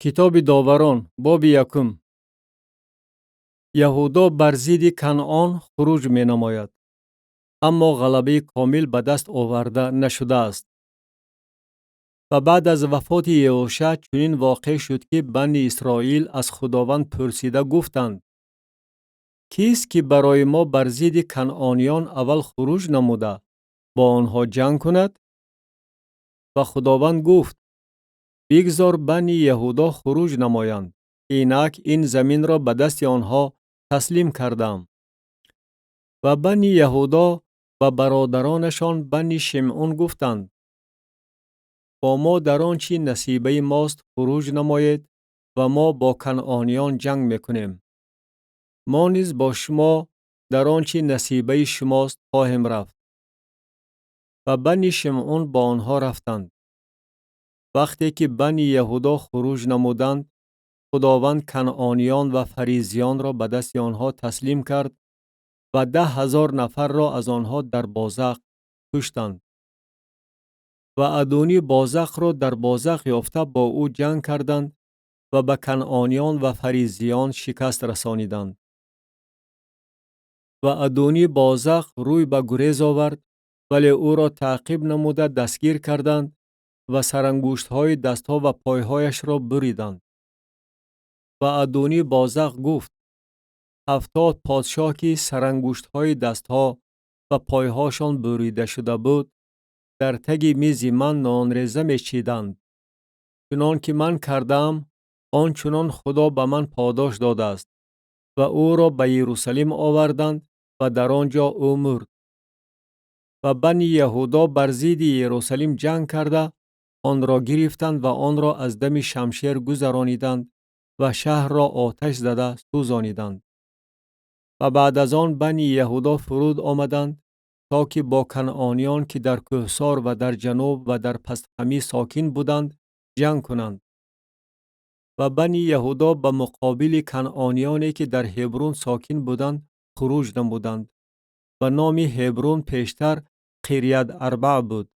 کتاب داوران باب یکم. یهودا بر ضد کنعان خروج می نماید، اما غلبه کامل به دست آورده نشده است. و بعد از وفات یهوشع چنین واقع شد که بنی اسرائیل از خداوند پرسیده گفتند: کیست که برای ما بر ضد کنعانیان اول خروج نموده با آنها جنگ کند؟ و خداوند گفت: بگذار بنی یهودا خروج نمایند، اینک این زمین را به دست آنها تسلیم کردم. و بنی یهودا و برادرانشان بنی شمعون گفتند: با ما در آنچه نصیبه ماست خروج نمایید و ما با کنعانیان جنگ میکنیم. ما نیز با شما در آنچه نصیبه شماست خواهیم رفت. و بنی شمعون با آنها رفتند. وقتی که بنی یهودا خروج نمودند، خداوند کنعانیان و فریزیان را به دست آنها تسلیم کرد و 10,000 نفر را از آنها در بازق کشتند. و ادونی بازق را در بازق یافته با او جنگ کردند و به کنعانیان و فریزیان شکست رسانیدند. و ادونی بازق روی به گریز آورد، ولی او را تعقیب نموده دستگیر کردند و سرانگشت های دستها و پایهایش را بریدند. و ادونی بازق گفت: 70 پادشاه که سرانگشت های دستها و پایهاشان بریده شده بود، در تگ میز من نان ریزه می چیدند. چنان که من کردم، آنچنان خدا به من پاداش داده است. و او را به یروشلیم آوردند و در آنجا او مرد. و بنی یهودا بر ضد یروشلیم جنگ کرده، آن را گرفتند و آن را از دم شمشیر گذرانیدند و شهر را آتش زده سوزانیدند. و بعد از آن بنی یهودا فرود آمدند تا که با کنعانیان که در کوهسار و در جنوب و در پستخمی ساکن بودند جنگ کنند. و بنی یهودا به مقابل کنعانیانی که در هبرون ساکن بودند خروج نمودند. و نام هبرون پیشتر قریت اربع بود.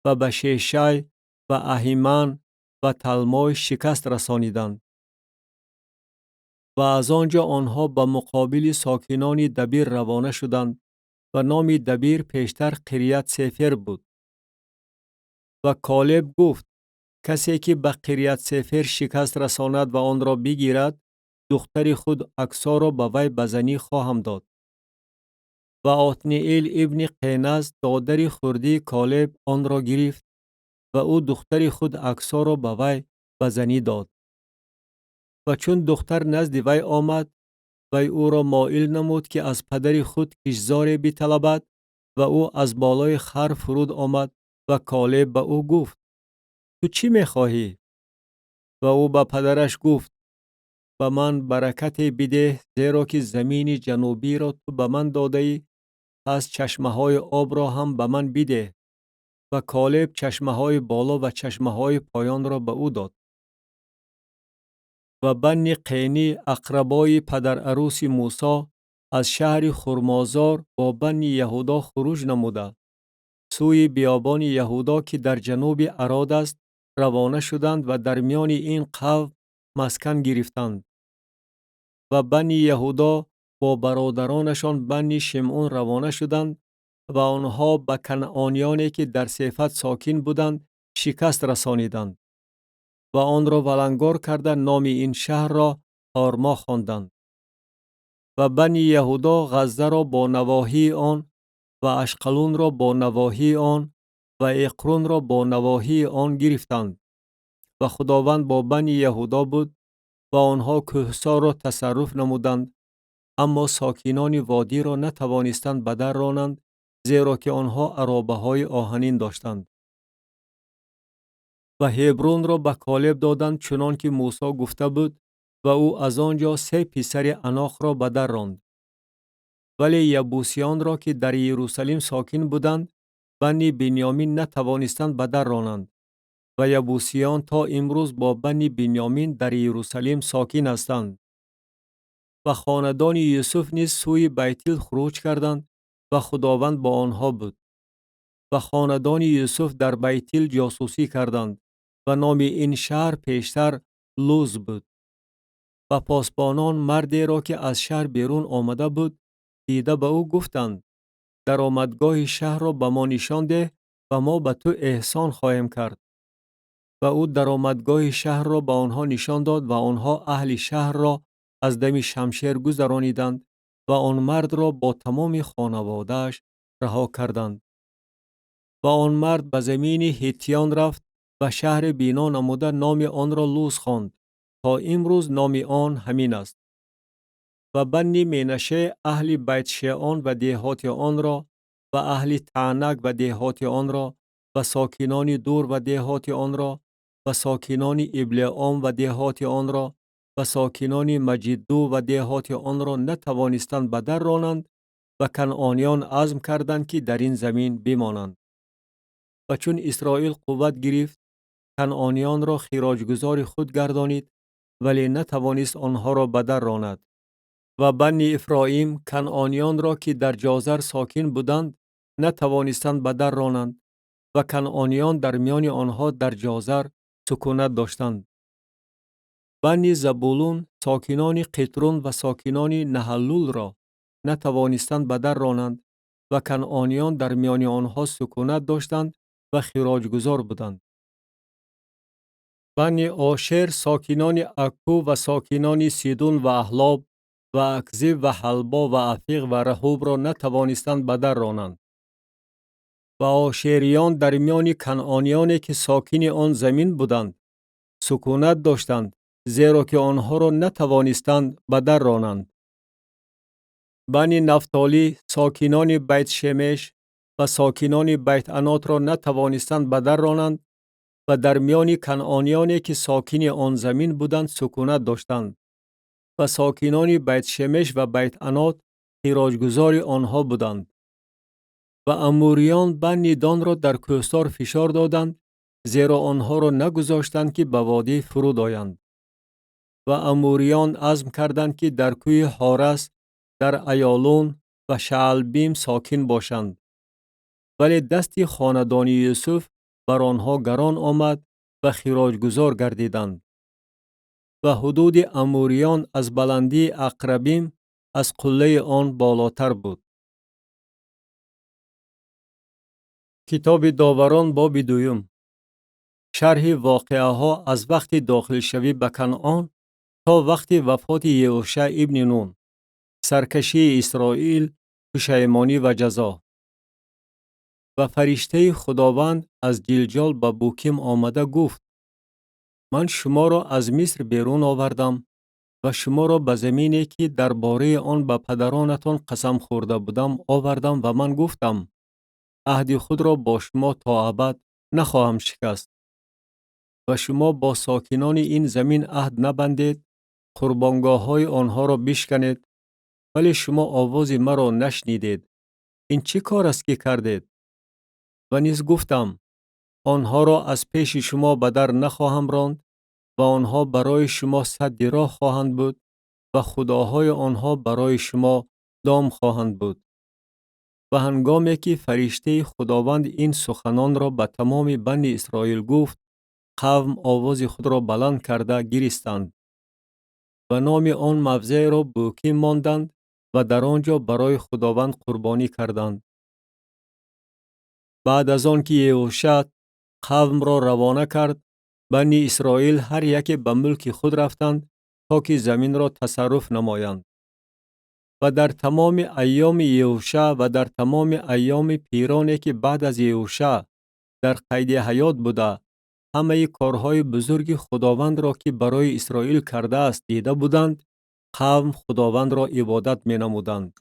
و به شیشای و اهیمن و تلمای شکست رسانیدند. و از آنجا آنها به مقابل ساکنان دبیر روانه شدند و نام دبیر پیشتر قریت سفر بود. و کالب گفت: کسی که به قریت سفر شکست رساند و آن را بگیرد، دختر خود اکسا را به وی بزنی خواهم داد. و عتنیل ابن قینز دادر خردی کالب آن را گرفت و او دختر خود اکسا را به وی بزنی داد. و چون دختر نزد وی آمد، وی او را مایل نمود که از پدر خود کشزار بطلبد و او از بالای خر فرود آمد و کالب به او گفت: تو چی می‌خواهی؟ و او به پدرش گفت: به من برکت بده، زیرا که زمین جنوبی را تو به من داده ای، پس چشمه های آب را هم به من بده. و کالب چشمه های بالا و چشمه های پایان را به او داد. و بنی قینی اقربای پدر عروس موسی از شهر خرمازار با بنی یهودا خروج نموده سوی بیابان یهودا که در جنوب عراد است روانه شدند و در میان این قوم مسکن گرفتند. و بنی یهودا با برادرانشان بنی شمعون روانه شدند و آنها به کنعانیانی که در صفت ساکن بودند شکست رسانیدند و آن را ولنگار کرده نام این شهر را هارما خواندند. و بنی یهودا غزه را با نواحی آن و اشقلون را با نواحی آن و اقرون را با نواحی آن گرفتند. و خداوند با بنی یهودا بود و آنها کوهسار را تصرف نمودند، اما ساکنان وادی را نتوانستند به در رانند، زیرا که آنها عرابه های آهنین داشتند. و هبرون را به کالب دادند چنان که موسی گفته بود و او از آنجا 3 پسر عناق را به در راند. ولی یبوسیان را که در یروشلیم ساکن بودند بنی بنیامین نتوانستند به در رانند و یبوسیان تا امروز با بنی بنیامین در یروشلیم ساکن هستند. و خاندان یوسف نیز سوی بیتل خروج کردند و خداوند با آنها بود. و خاندان یوسف در بیتل جاسوسی کردند و نام این شهر پیشتر لوز بود. و پاسبانان مردی را که از شهر بیرون آمده بود دیده به او گفتند: در آمدگاه شهر را به ما نشان ده و ما به تو احسان خواهیم کرد. و او در آمدگاه شهر را به آنها نشان داد و آنها اهل شهر را از دم شمشیر گذرانیدند و آن مرد را با تمام خانواده‌اش رها کردند. و آن مرد به زمین هیتیان رفت و شهر بنا نموده نام آن را لوز خواند تا امروز نام آن همین است. و بنی منشه اهل بیت شعان و دهات آن را و اهل تعنک و دهات آن را و ساکنان دور و دهات آن را و ساکنان ابلعام و دهات آن را و ساکنان مجدو و دهات آن را نتوانستند به در رانند و کنعانیان عزم کردند که در این زمین بمانند. و چون اسرائیل قوت گرفت کنعانیان را خراجگزار خود گردانید ولی نتوانست آنها را به در راند. و بنی افرایم کنعانیان را که در جازر ساکن بودند نتوانستند به در رانند و کنعانیان در میان آنها در جازر سکونت داشتند. بنی زبولون ساکنان قطرون و ساکنان نهلول را نتوانستند به در رانند و کنعانیان در میان آنها سکونت داشتند و خراجگزار بودند. بنی آشر ساکنان اکو و ساکنان سیدون و احلاب و اکزیب و حلبا و افیق و رهوب را نتوانستند به در رانند. و آشریان در میان کنعانیانی که ساکن آن زمین بودند سکونت داشتند زیرا که آنها را نتوانستند به در رانند. بنی نفتالی ساکنان بیت شمش و ساکنان بیت عنات را نتوانستند به در رانند و در میان کنعانیانی که ساکن آن زمین بودند سکونت داشتند و ساکنان بیت شمش و بیت عنات خراجگزار آنها بودند. و اموریان بنی دان را در کوهستار فشار دادند زیرا آنها را نگذاشتند که به وادی فرود آیند. و اموریان عزم کردند که در کوه حارس در ایالون و شعلبیم ساکن باشند. ولی دست خاندان یوسف بر آنها گران آمد و خراجگزار گردیدند. و حدود اموریان از بلندی اقربیم از قله آن بالاتر بود. کتاب داوران باب دویم. شرح واقعه ها از وقت داخل شوی به کنعان تا وقت وفات یهوشع ابن نون، سرکشی اسرائیل، پشیمانی و جزا. و فرشته خداوند از جلجال به بوکیم آمده گفت: من شما را از مصر بیرون آوردم و شما را به زمینی که درباره آن به پدرانتان قسم خورده بودم آوردم و من گفتم عهد خود را با شما تا ابد نخواهم شکست. و شما با ساکنان این زمین عهد نبندید، قربانگاه های آنها را بشکنید، ولی شما آواز مرا نشنیدید. این چه کار است که کردید؟ و نیز گفتم آنها را از پیش شما به در نخواهم راند و آنها برای شما سد راه خواهند بود و خداهای آنها برای شما دام خواهند بود. و هنگامی که فرشته خداوند این سخنان را به تمام بنی اسرائیل گفت، قوم آواز خود را بلند کرده گریستند. و نام آن موضع را بوکیم ماندند و در آنجا برای خداوند قربانی کردند. بعد از آن که یهوشع قوم را روانه کرد، بنی اسرائیل هر یک به ملک خود رفتند تا که زمین را تصرف نمایند. و در تمام ایام یهوشع و در تمام ایام پیرانی که بعد از یهوشع در قید حیات بوده، همه کارهای بزرگ خداوند را که برای اسرائیل کرده است دیده بودند، قوم خداوند را عبادت می نمودند.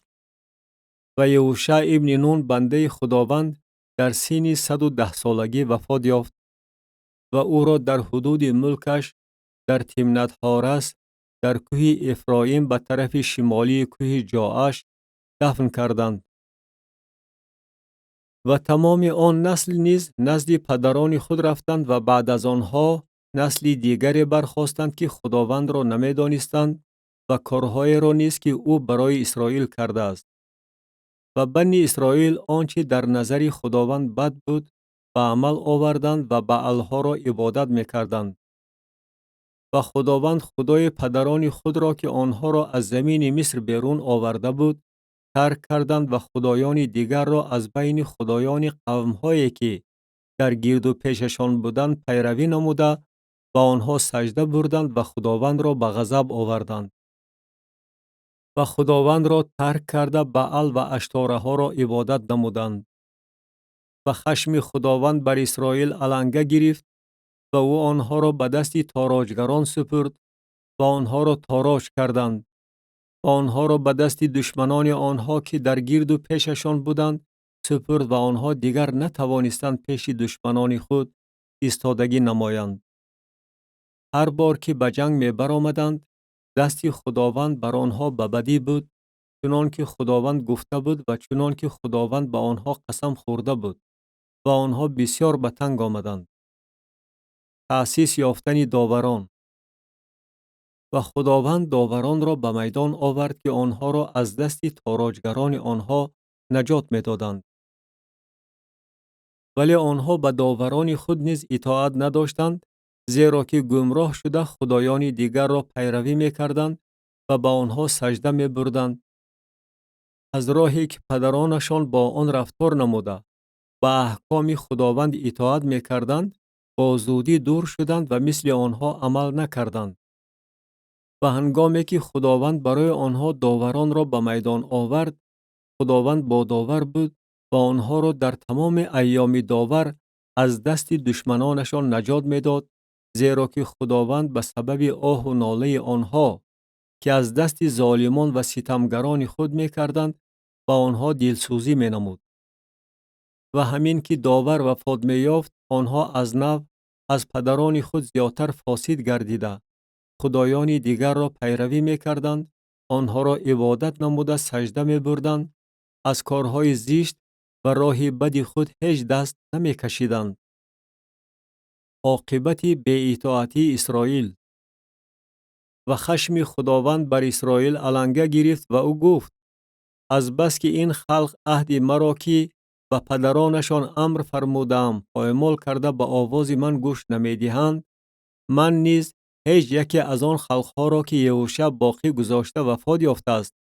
و یهوشع ابن نون بنده خداوند در سن 110 سالگی وفات یافت و او را در حدود ملکش در تمنت حارس در کوه افرایم به طرف شمالی کوه جاعش دفن کردند. و تمام آن نسل نیز نزد پدران خود رفتند و بعد از آنها نسل دیگری برخاستند که خداوند را نمی دانستند و کارهای را نیز که او برای اسرائیل کرده است. و بنی اسرائیل آنچه در نظر خداوند بد بود به عمل آوردند و بعلها را عبادت می کردند. و خداوند خدای پدران خود را که آنها را از زمین مصر بیرون آورده بود ترک کردند و خدایان دیگر را از بین خدایان قوم‌هایی که در گرد و پیششان بودند پیروی نموده و آنها سجده بردند و خداوند را به غضب آوردند و خداوند را ترک کرده بعل و اشتاره ها را عبادت نمودند و خشم خداوند بر اسرائیل علنگه گرفت و او آنها را به دست تاراجگران سپرد و آنها را تاراج کردند و آنها را به دست دشمنان آنها که در گرد و پیششان بودند سپرد و آنها دیگر نتوانستند پیش دشمنان خود ایستادگی نمایند. هر بار که به جنگ می برآمدند دست خداوند بر آنها به بدی بود، چنان که خداوند گفته بود و چنان که خداوند به آنها قسم خورده بود و آنها بسیار به تنگ آمدند. تأسیس یافتن داوران. و خداوند داوران را به میدان آورد که آنها را از دست تاراجگران آنها نجات می دادند. ولی آنها به داوران خود نیز اطاعت نداشتند، زیرا که گمراه شده خدایان دیگر را پیروی می کردند و به آنها سجده می بردند. از راهی که پدرانشان با آن رفتار نموده و احکام خداوند اطاعت می کردند، با زودی دور شدند و مثل آنها عمل نکردند. و هنگامی که خداوند برای آنها داوران را به میدان آورد، خداوند با داور بود و آنها را در تمام ایام داور از دست دشمنانشان نجات می‌داد، زیرا که خداوند به سبب آه و ناله آنها که از دست ظالمان و ستمگران خود می‌کردند با آنها دلسوزی می‌نمود. و همین که داور وفات می‌یافت، آنها از نو از پدران خود زیادتر فاسد گردیده خدایان دیگر را پیروی می کردند، آنها را عبادت نموده سجده می بردند، از کارهای زشت و راه بد خود هیچ دست نمی کشیدند. عاقبت بی‌اطاعتی اسرائیل. و خشم خداوند بر اسرائیل علنگه گرفت و او گفت: از بس که این خلق عهد مرا که به پدرانشان امر فرمودم پایمال کرده به آواز من گوش نمی دهند، من نیز هیچ یکی از آن خلقها را که یهوشع باقی گذاشته وفات یافته است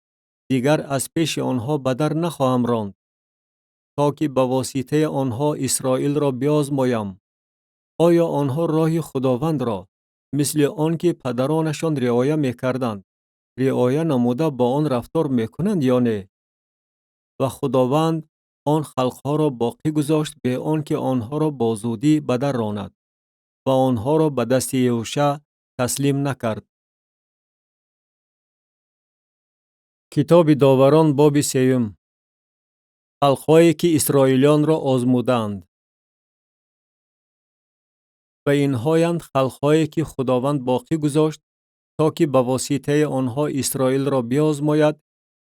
دیگر از پیش آنها به در نخواهم راند، تا که به واسطه آنها اسرائیل را بیازمایم آیا آنها راه خداوند را مثل آن که پدرانشان رعایت می‌کردند رعایت نموده با آن رفتار می‌کنند یا نه؟ و خداوند آن خلقها را باقی گذاشت به آن که آنها را با زودی به در راند و آنها را به دست یهوشع تسلیم نکرد. کتاب داوران باب 3. خلق‌هایی که اسرائیلیان را آزمودند. و اینهایند خلق‌هایی که خداوند باقی گذاشت تا که به واسطه آنها اسرائیل را بیازماید،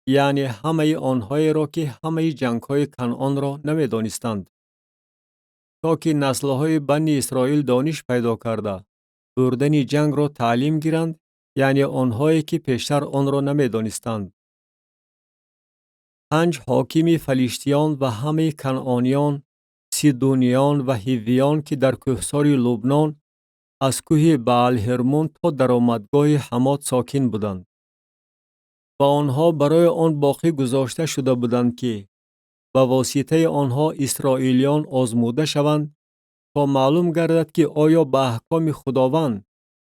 یعنی همه آنهایی را که همه جنگ‌های کنعان را نمی‌دانستند، تا که نسل‌های بنی اسرائیل دانش پیدا کرده بردن جنگ را تعلیم گیرند، یعنی آنهایی که پیشتر آن را نمی‌دانستند. 5 حاکم فلیشتیان و همه کنعانیان، سیدونیان و هیویان که در کوهسار لبنان از کوه بعل هرمون تا درآمدگاه حمات ساکن بودند. و آنها برای آن باقی گذاشته شده بودند که به واسطه آنها اسرائیلیان آزموده شوند تا معلوم گردد که آیا به احکام خداوند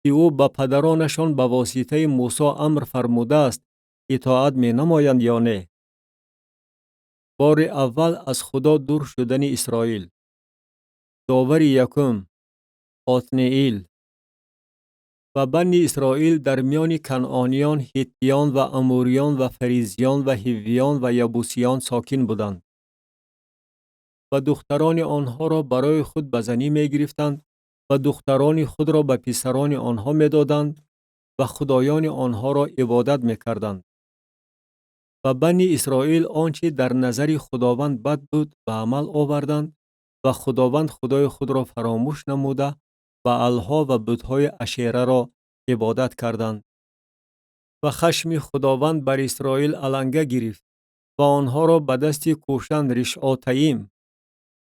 که او به پدرانشان به واسطه موسی امر فرموده است اطاعت می نمایند یا نه. بار اول از خدا دور شدن اسرائیل. داور یکم عتنییل. و بنی اسرائیل در میان کنعانیان، هیتیان و اموریان و فریزیان و هیویان و یبوسیان ساکن بودند. و دختران آنها را برای خود به زنی می گرفتند و دختران خود را به پسران آنها می دادند و خدایان آنها را عبادت می کردند. و بنی اسرائیل آنچه در نظر خداوند بد بود به عمل آوردند و خداوند خدای خود را فراموش نموده بعلها و بت‌های اشیره را عبادت کردند. و خشم خداوند بر اسرائیل علنگه گرفت و آنها را به دست کوشن رشعاتییم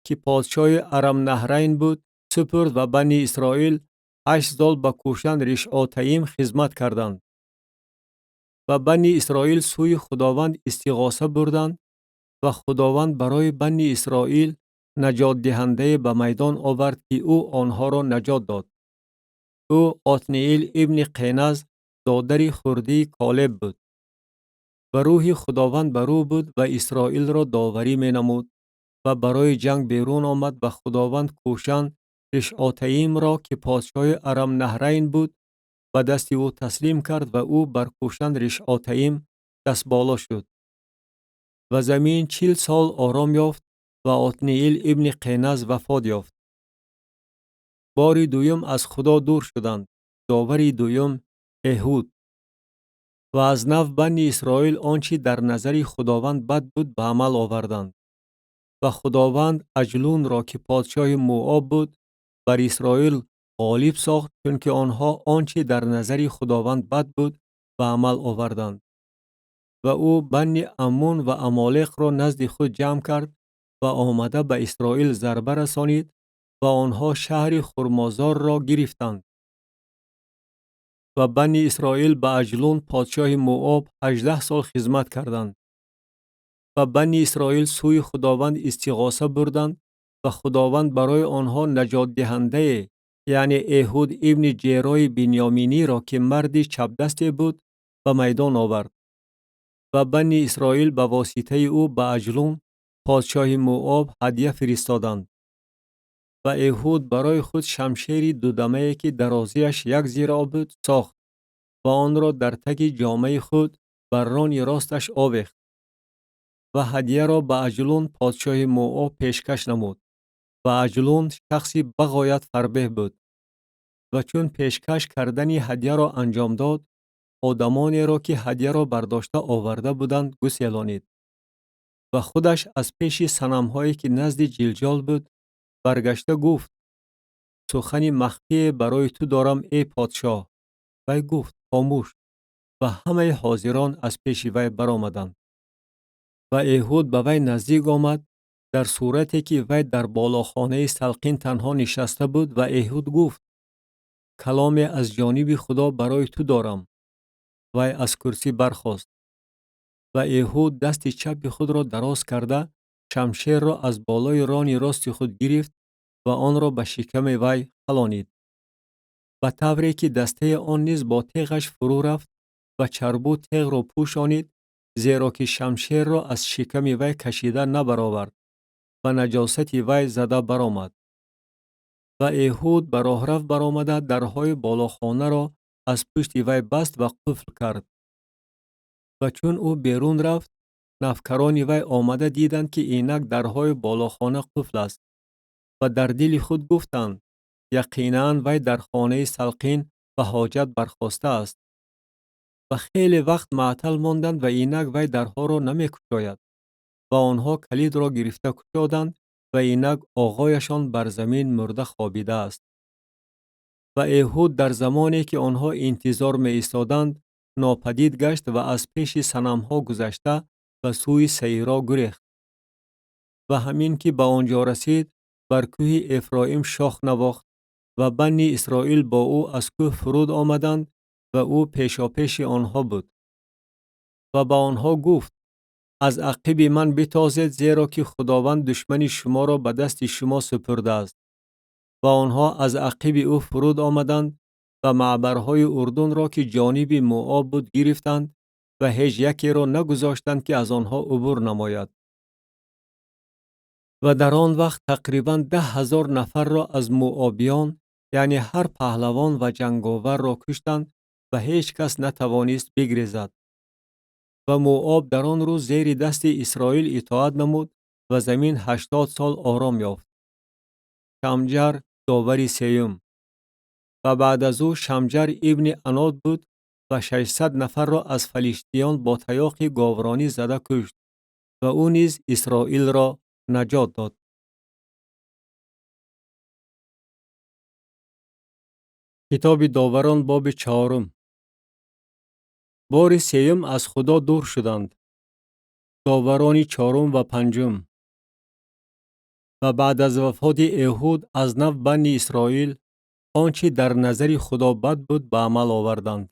که پادشاه ارم نهرین بود سپرد و بنی اسرائیل 8 سال به کوشان رشعاتیم خدمت کردند و بنی اسرائیل سوی خداوند استغاثه بردند و خداوند برای بنی اسرائیل نجات دهنده به میدان آورد که او آنها را نجات داد. او عتنیل ابن قینز دادر خردی کالب بود و روح خداوند بر او بود و اسرائیل را داوری می نمود و برای جنگ بیرون آمد و خداوند کوشان رشعاتیم را که پادشاه ارم نهرین بود به دست او تسلیم کرد و او بر کوشان رشعاتیم دست بالا شد و زمین 40 سال آرام یافت و عتنیل ابن قینز وفات یافت. باری دویم از خدا دور شدند. داوری دویم اهود. و از نو بنی اسرائیل آنچه در نظر خداوند بد بود به عمل آوردند و خداوند اجلون را که پادشاه موآب بود بر اسرائیل غالب ساخت چون که آنها آنچه در نظر خداوند بد بود به عمل آوردند و او بنی عمون و عمالق را نزد خود جمع کرد و آمده به اسرائیل ضربه رسانید و آنها شهر خرمازار را گرفتند و بنی اسرائیل به اجلون پادشاه موآب 18 سال خدمت کردند و بنی اسرائیل سوی خداوند استغاثه بردند و خداوند برای آنها نجات دهنده یعنی اهود ابن جیرای بنیامینی را که مرد چپ دست بود به میدان آورد و بنی اسرائیل به واسطه او به اجلون پادشاه موآب هدیه فرستادند و اهود برای خود شمشیری دودمه که درازیش 1 ذراع بود ساخت و آن را در تک جامه خود بر ران راستش آویخت و هدیه را به اجلون پادشاه موآب پیشکش نمود و اجلون شخصی بغایت فربه بود و چون پیشکش کردنی هدیه را انجام داد آدمانی را که هدیه را برداشته آورده بودند گسیلانید و خودش از پیش صنم‌هایی که نزد جلجال بود برگشته گفت سخنی مخفی برای تو دارم ای پادشاه. وی گفت خاموش و همه حاضران از پیش وی برآمدند و اهود به وی نزدیک آمد در صورتی که وی در بالاخانه سلقین تنها نشسته بود و اهود گفت کلامی از جانب خدا برای تو دارم. وی از کرسی برخاست و اهود دست چپ خود را دراز کرده شمشیر را از بالای ران راست خود گرفت و آن را به شکم وی خلانید به طوری که دسته آن نیز با تیغش فرو رفت و چربو تیغ را پوشانید زیرا که شمشیر را از شکم وی کشیده نبرآورد و نجاست وی زده برآمد و اهود به راهرو برآمده درهای بالاخانه را از پشت وی بست و قفل کرد و چون او بیرون رفت نوکران وی آمده دیدند که اینک درهای بالاخانه قفل است و در دل خود گفتند یقینا وی در خانه سلقین به حاجت برخاسته است و خیلی وقت معطل ماندند و اینک وی درها را نمی گشاید و آنها کلید را گرفته گشادند و اینک آقایشان بر زمین مرده خوابیده است و اهود در زمانی که آنها انتظار می ایستادند ناپدید گشت و از پیش صنم‌ها گذشته و سوی سیرا گریخت و همین که به آنجا رسید بر کوه افرایم شاخ نواخت و بنی اسرائیل با او از کوه فرود آمدند و او پیشاپیش آنها بود و به آنها گفت از عقب من بتازید زیرا که خداوند دشمن شما را به دست شما سپرده است و آنها از عقب او فرود آمدند و معبرهای اردن را که جانب موآب بود گرفتند و هیچ یکی را نگذاشتند که از آنها عبور نماید و در آن وقت تقریباً 10,000 نفر را از موآبیان یعنی هر پهلوان و جنگاور را کشتند و هیچ کس نتوانست بگریزد و موآب در آن روز زیر دست اسرائیل اطاعت نمود و زمین 80 سال آرام یافت. شمجر داوری سیوم. و بعد از او شمجر ابن عناد بود و 600 نفر را از فلیشتیان با تیاق گاورانی زده کشت و او نیز اسرائیل را نجات داد. کتاب داوران باب 4. بار سیوم از خدا دور شدند. داوران 4 و 5. و بعد از وفات اهود از نو بنی اسرائیل آنچه در نظر خدا بد بود به عمل آوردند.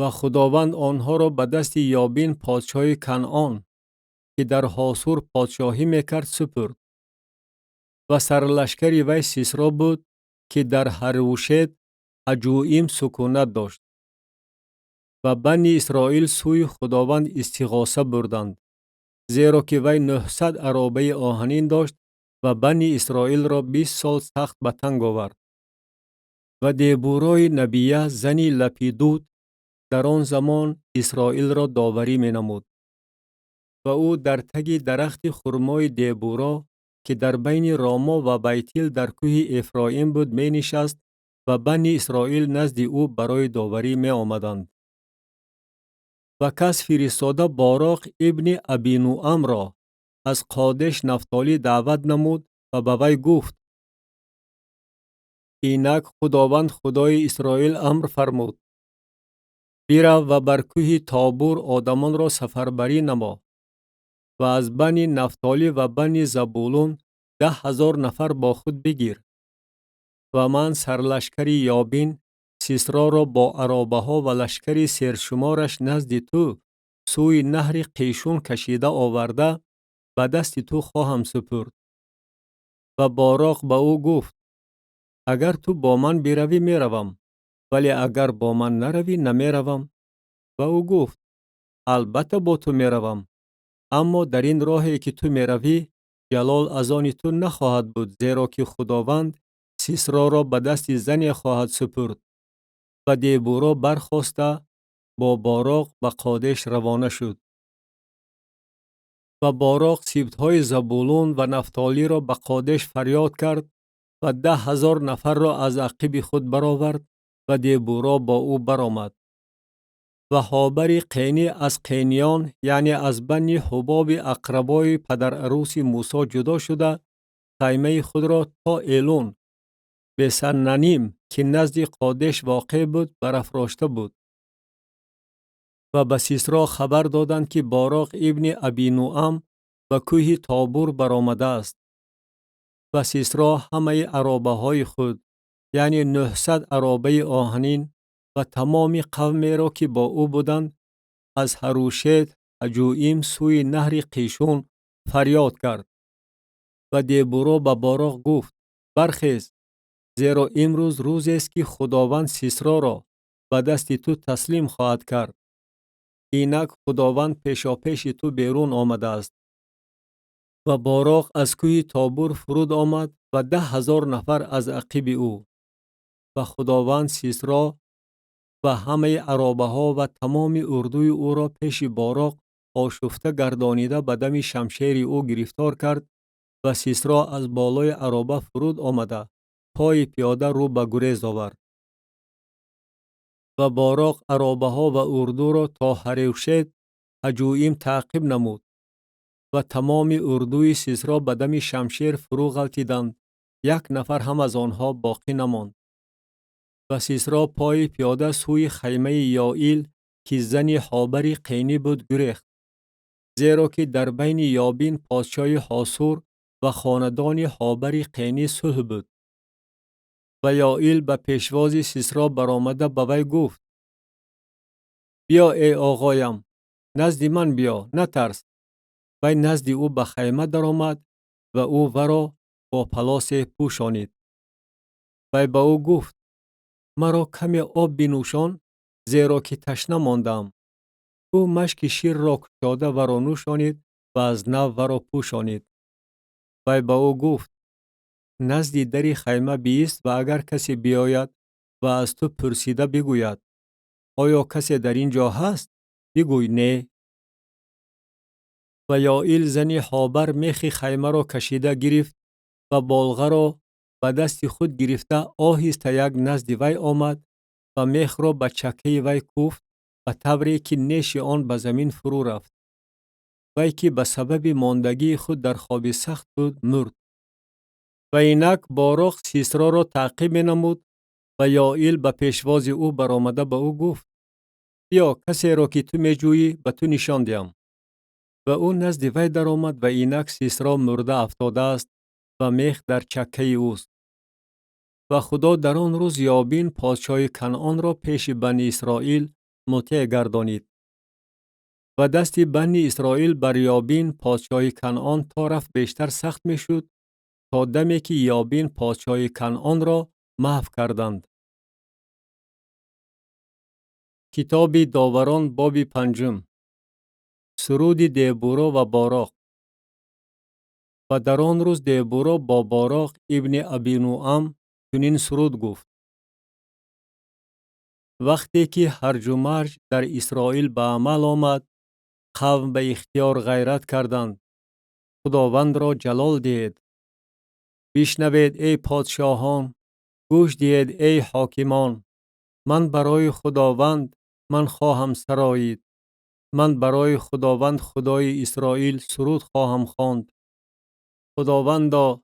و خداوند آنها را به دست یابین پادشاه کنعان که در حاصور پادشاهی میکرد سپرد. و سرلشکری وی سیسرا بود که در هروشت حجوئیم سکونت داشت. و بنی اسرائیل سوی خداوند استغاثه بردند، زیرا که وی 900 عرابه آهنین داشت و بنی اسرائیل را 20 سال سخت به تنگ آورد. و دیبورای نبیه زنی لپیدود در آن زمان اسرائیل را داوری می نمود. و او در تگ درخت خرمای دیبورا که در بین راما و بیتیل در کوه افرایم بود می نشست و بنی اسرائیل نزد او برای داوری می آمدند. و کس فرستاده باراق ابن ابینوام را از قادش نفتالی دعوت نمود و به وی گفت: اینک خداوند خدای اسرائیل امر فرمود: برو و بر کوه تابور آدمان را سفربری نما و از بنی نفتالی و بنی زبولون 10,000 نفر با خود بگیر. و من سرلشکری یابین سیسرا را با عرابه ها و لشکری سرشمارش نزد تو سوی نهر قیشون کشیده آورده به دست تو خواهم سپرد. و باراق به او گفت: اگر تو با من بروی می روم، ولی اگر با من نروی نمی روم. و او گفت: البته با تو می روم، اما در این راهی که تو می روی جلال از آن تو نخواهد بود، زیرا که خداوند سیسرا را به دست زنی خواهد سپرد. و دیبورا برخاسته با باراق به قادش روانه شد. و باراق سبطهای زبولون و نفتالی را به قادش فریاد کرد و 10,000 نفر را از عقب خود برآورد و دیبورا با او برآمد. و هابر قینی از قینیان، یعنی از بنی حباب اقربای پدر عروس موسی جدا شده، خیمه خود را تا ایلون به سننیم که نزد قادش واقع بود برافراشته بود. و به سیسرا خبر دادند که باراق ابن ابینوام به کوه تابور برآمده است. و سیسرا همه عرابه های خود، یعنی 900 عرابه آهنین و تمام قومی را که با او بودند، از هروشت حجوئیم سوی نهر قیشون فریاد کرد. و دیبورا به باراق گفت: برخیز، زیرا امروز روزی است که خداوند سیسرا را به دست تو تسلیم خواهد کرد. اینک خداوند پیشاپیش تو بیرون آمده است. و باراق از کوه تابور فرود آمد و 10,000 نفر از عقب او. و خداوند سیسرا و همه عرابه ها و تمام اردوی او را پیش باراق آشفته گردانیده به دم شمشیر او گرفتار کرد و سیسرا از بالای عرابه فرود آمده پای پیاده رو به گریز آورد. و باراق عرابه ها و اردو را تا هروشت حجوئیم تعقیب نمود و تمام اردوی سیسرا به دم شمشیر فرو غلتیدند، یک نفر هم از آنها باقی نماند. و سیسرا پای پیاده سوی خیمه یائیل که زن هابر قینی بود گریخت، زیرا که در بین یابین پادشاه حاصور و خاندان هابر قینی صلح بود. و یائیل به پیشواز سیسرا برآمده به وی گفت: بیا ای آقایم، نزد من بیا، نترس. وی نزد او به خیمه درآمد و او ورا با پلاس پوشانید. وی به او گفت: مرا کمی آب بنوشان، زیرا که تشنه ماندم. او مشک شیر را کشاده ورا نوشانید و از نو ورا پوشانید. وی به او گفت: نزد در خیمه بیست و اگر کسی بیاید و از تو پرسیده بگوید: آیا کسی در اینجا هست؟ بگوی نه. و یائیل زن هابر میخ خیمه را کشیده گرفت و بالغه را به دست خود گرفته آهسته یک نزد وی آمد و میخ را به چکه وی کوفت و طوری که نیش آن به زمین فرو رفت. وی که به سبب ماندگی خود در خواب سخت بود مرد. و اینک باراق سیسرا را تعقیب نمود و یائیل به پیشواز او برآمده به او گفت: بیا کسی را که تو میجویی به تو نشان دهم. و او نزد وی درآمد و اینک سیسرا مرده افتاده است و میخ در چکه اوست. و خدا در آن روز یابین پادشاه کنعان را پیش بنی اسرائیل مطیع گردانید و دست بنی اسرائیل بر یابین پادشاه کنعان تا رفت بیشتر سخت می شد تا دمی که یابین پادشاه کنعان را محو کردند. کتاب داوران باب 5. سرود دبورا و باراق. و در آن روز دبورا با باراق ابن ابینوام چنین سرود گفت: وقتی که هرج و مرج در اسرائیل به عمل آمد، قوم به اختیار غیرت کردند. خداوند را جلال دهید. بشنوید ای پادشاهان، گوش دهید ای حاکمان. من برای خداوند من خواهم سرایید. من برای خداوند خدای اسرائیل سرود خواهم خواند. خداوندا،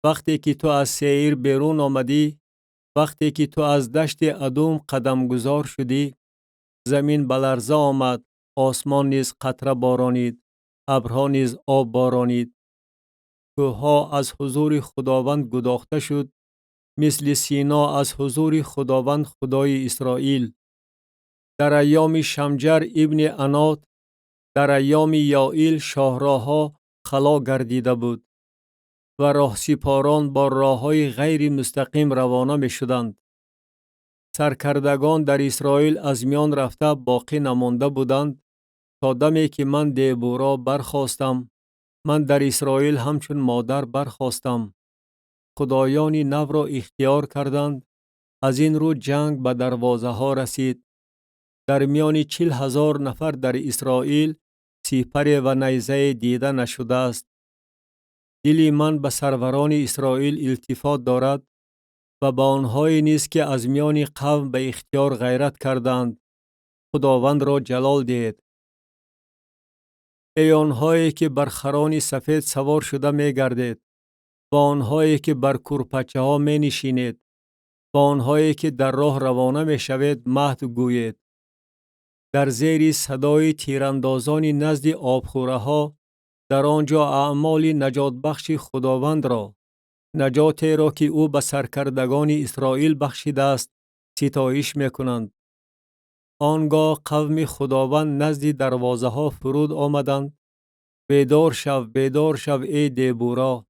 وقتی که تو از سعیر بیرون آمدی، وقتی که تو از دشت ادوم قدم گذار شدی، زمین به لرزه آمد، آسمان نیز قطره بارانید، ابرها نیز آب بارانید. کوهها از حضور خداوند گداخته شد، مثل سینا از حضور خداوند خدای اسرائیل. در ایام شمجر ابن عنات، در ایام یائیل شاهراها خلا گردیده بود و راه سپاران با راههای غیر مستقیم روانه می شدند. سرکردگان در اسرائیل از میان رفته باقی نمانده بودند تا دمی که من دبورا برخاستم. من در اسرائیل همچون مادر برخاستم. خدایانی نو را اختیار کردند. از این رو جنگ به دروازه ها رسید. در میان 40,000 نفر در اسرائیل سپر و نیزه دیده نشده است. دل من به سروران اسرائیل التفات دارد و به آنهایی نیز که از میان قوم به اختیار غیرت کردند. خداوند را جلال دهید. ای آنهایی که بر خران سفید سوار شده می گردید، و آنهایی که بر کورپچه ها می نشینید، و آنهایی که در راه روانه می شوید مهد گویید. در زیر صدای تیراندازان نزد آبخوره ها، در آنجا اعمال نجات بخش خداوند را، نجاتی را که او به سرکردگان اسرائیل بخشیده است، ستایش می کنند. آنگاه قوم خداوند نزد دروازه ها فرود آمدند. بیدار شو ای دبورا.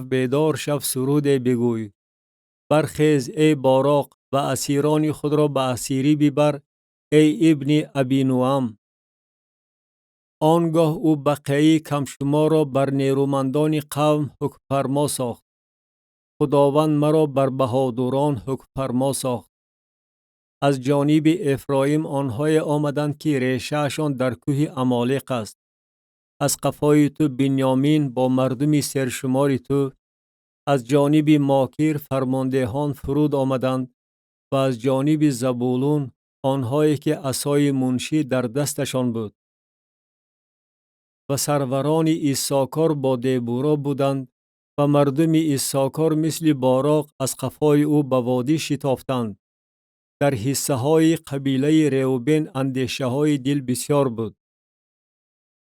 بیدار شو سرود بگوی. برخیز ای باراق و اسیران خود را به اسیری ببر ای ابن ابینوام. آنگاه او بقیه کم شما را بر نیرومندان قوم حکم فرما ساخت. خداوند مرا بر بهادران حکم فرما ساخت. از جانب افرایم آنهای آمدند که ریشه‌شان در کوه عمالق است. از قفای تو بنیامین با مردم سرشمار تو، از جانب ماکیر فرماندهان فرود آمدند و از جانب زبولون آنهایی که عصای منشی در دستشان بود. و سروران ایساکار با دبورا بودند و مردم ایساکار مثل باراق از قفای او به وادی شتافتند. در حصه های قبیله روبین اندیشه های دل بسیار بود.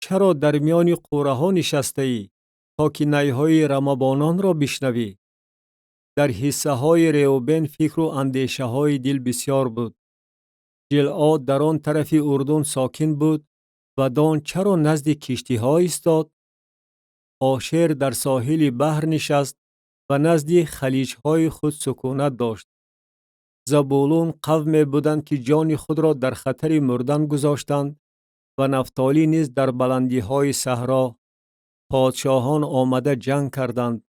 چرا در میان قوره ها نشسته ای تا که نیهای رمبانان را بشنوی؟ در حصه های روبین فکر و اندیشه های دل بسیار بود. جلعاد در آن طرف اردن ساکن بود و دان چرا نزد کشتی ها ایستاد؟ آشیر در ساحل بحر نشست و نزد خلیج های خود سکونت داشت. زبولون قومی بودند که جان خود را در خطر مردن گذاشتند و نفتالی نیز در بلندی های صحرا. پادشاهان آمده جنگ کردند.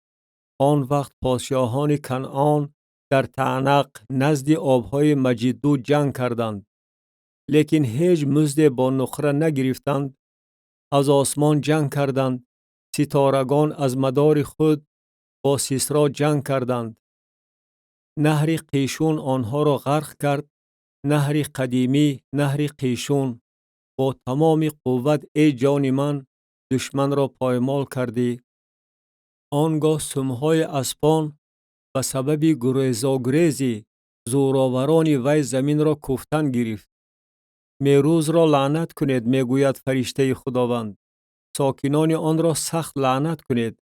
آن وقت پادشاهان کنعان در تعنق نزد آبهای مجدو جنگ کردند. لیکن هیچ مزد با نخره نگرفتند. از آسمان جنگ کردند. ستارگان از مدار خود با سیسرا جنگ کردند. نهر قیشون آنها را غرق کرد. نهر قدیمی، نهر قیشون، با تمام قوت ای جان من دشمن را پایمال کردی. آنگاه سمهای اسپان به سبب گریزی زوراوران وی زمین را کوفتن گرفت. میروز را لعنت کنید میگوید فرشته خداوند. ساکنان آن را سخت لعنت کنید،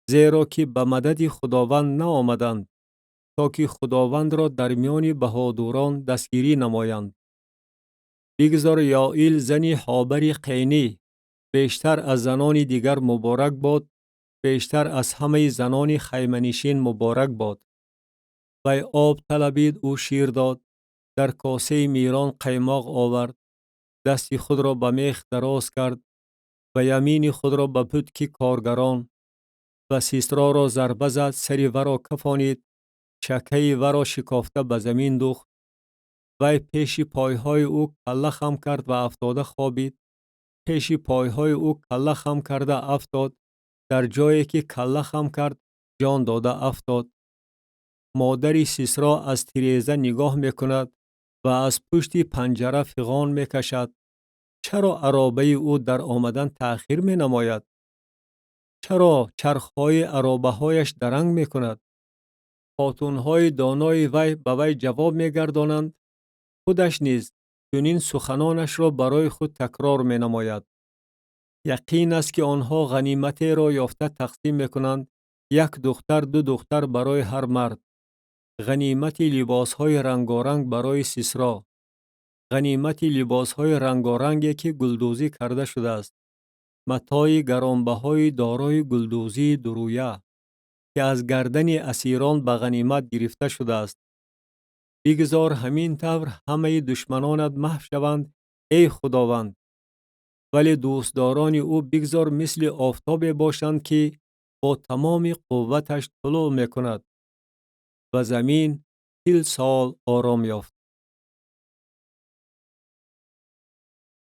زیرا که به مدد خداوند نآمدند. تا که خداوند را در میان بهادران دستگیری نمایند. بگذار یائیل زنی حابر قینی بیشتر از زنان دیگر مبارک باد، بیشتر از همه زنان خیمه‌نشین مبارک باد. وی آب طلبید، او شیر داد، در کاسه میران قیماق آورد، دست خود را به میخ دراز کرد و یمین خود را به پتک کارگران و سیسرا را ضربه زد، سری ورا کفانید، چکه ورا شکافته به زمین دوخت. وی پیش پایهای او کله خم کرد و افتاده خوابید. پیش پایهای او کله خم کرده افتاد، در جایی که کله خم کرد جان داده افتاد. مادر سیسرا از تیریزه نگاه میکند و از پشت پنجره فغان میکشد. چرا عرابه او در آمدن تأخیر می نماید؟ چرا چرخهای عرابه هایش درنگ می کند؟ خاتونهای دانای وی به وی جواب می گردانند. خودش نیز چنین سخنانش را برای خود تکرار می نماید. یقین است که آنها غنیمتی را یافته تقسیم می کنند، یک دختر دو دختر برای هر مرد. غنیمت لباسهای رنگارنگ برای سیسرا. غنیمت لباسهای رنگارنگی که گلدوزی کرده شده است. متاع گرانبهای دارای گلدوزی درویه که از گردن اسیران به غنیمت گرفته شده است. بگذار همین طور همه دشمنانت محو شوند ای خداوند، ولی دوستداران او بگذار مثل آفتاب باشند که با تمام قوتش طلوع می کند و زمین 40 سال آرام یافت.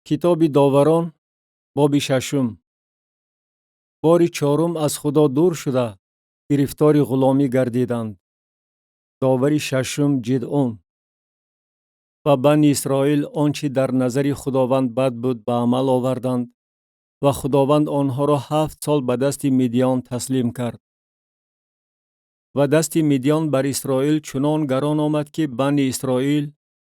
کتاب داوران باب 6. باری 4 از خدا دور شده گرفتار غلامی گردیدند. داوری 6 جدعون. و بنی اسرائیل آنچه در نظر خداوند بد بود به عمل آوردند و خداوند آنها را 7 سال به دست مدیان تسلیم کرد. و دست مدیان بر اسرائیل چنان گران آمد که بنی اسرائیل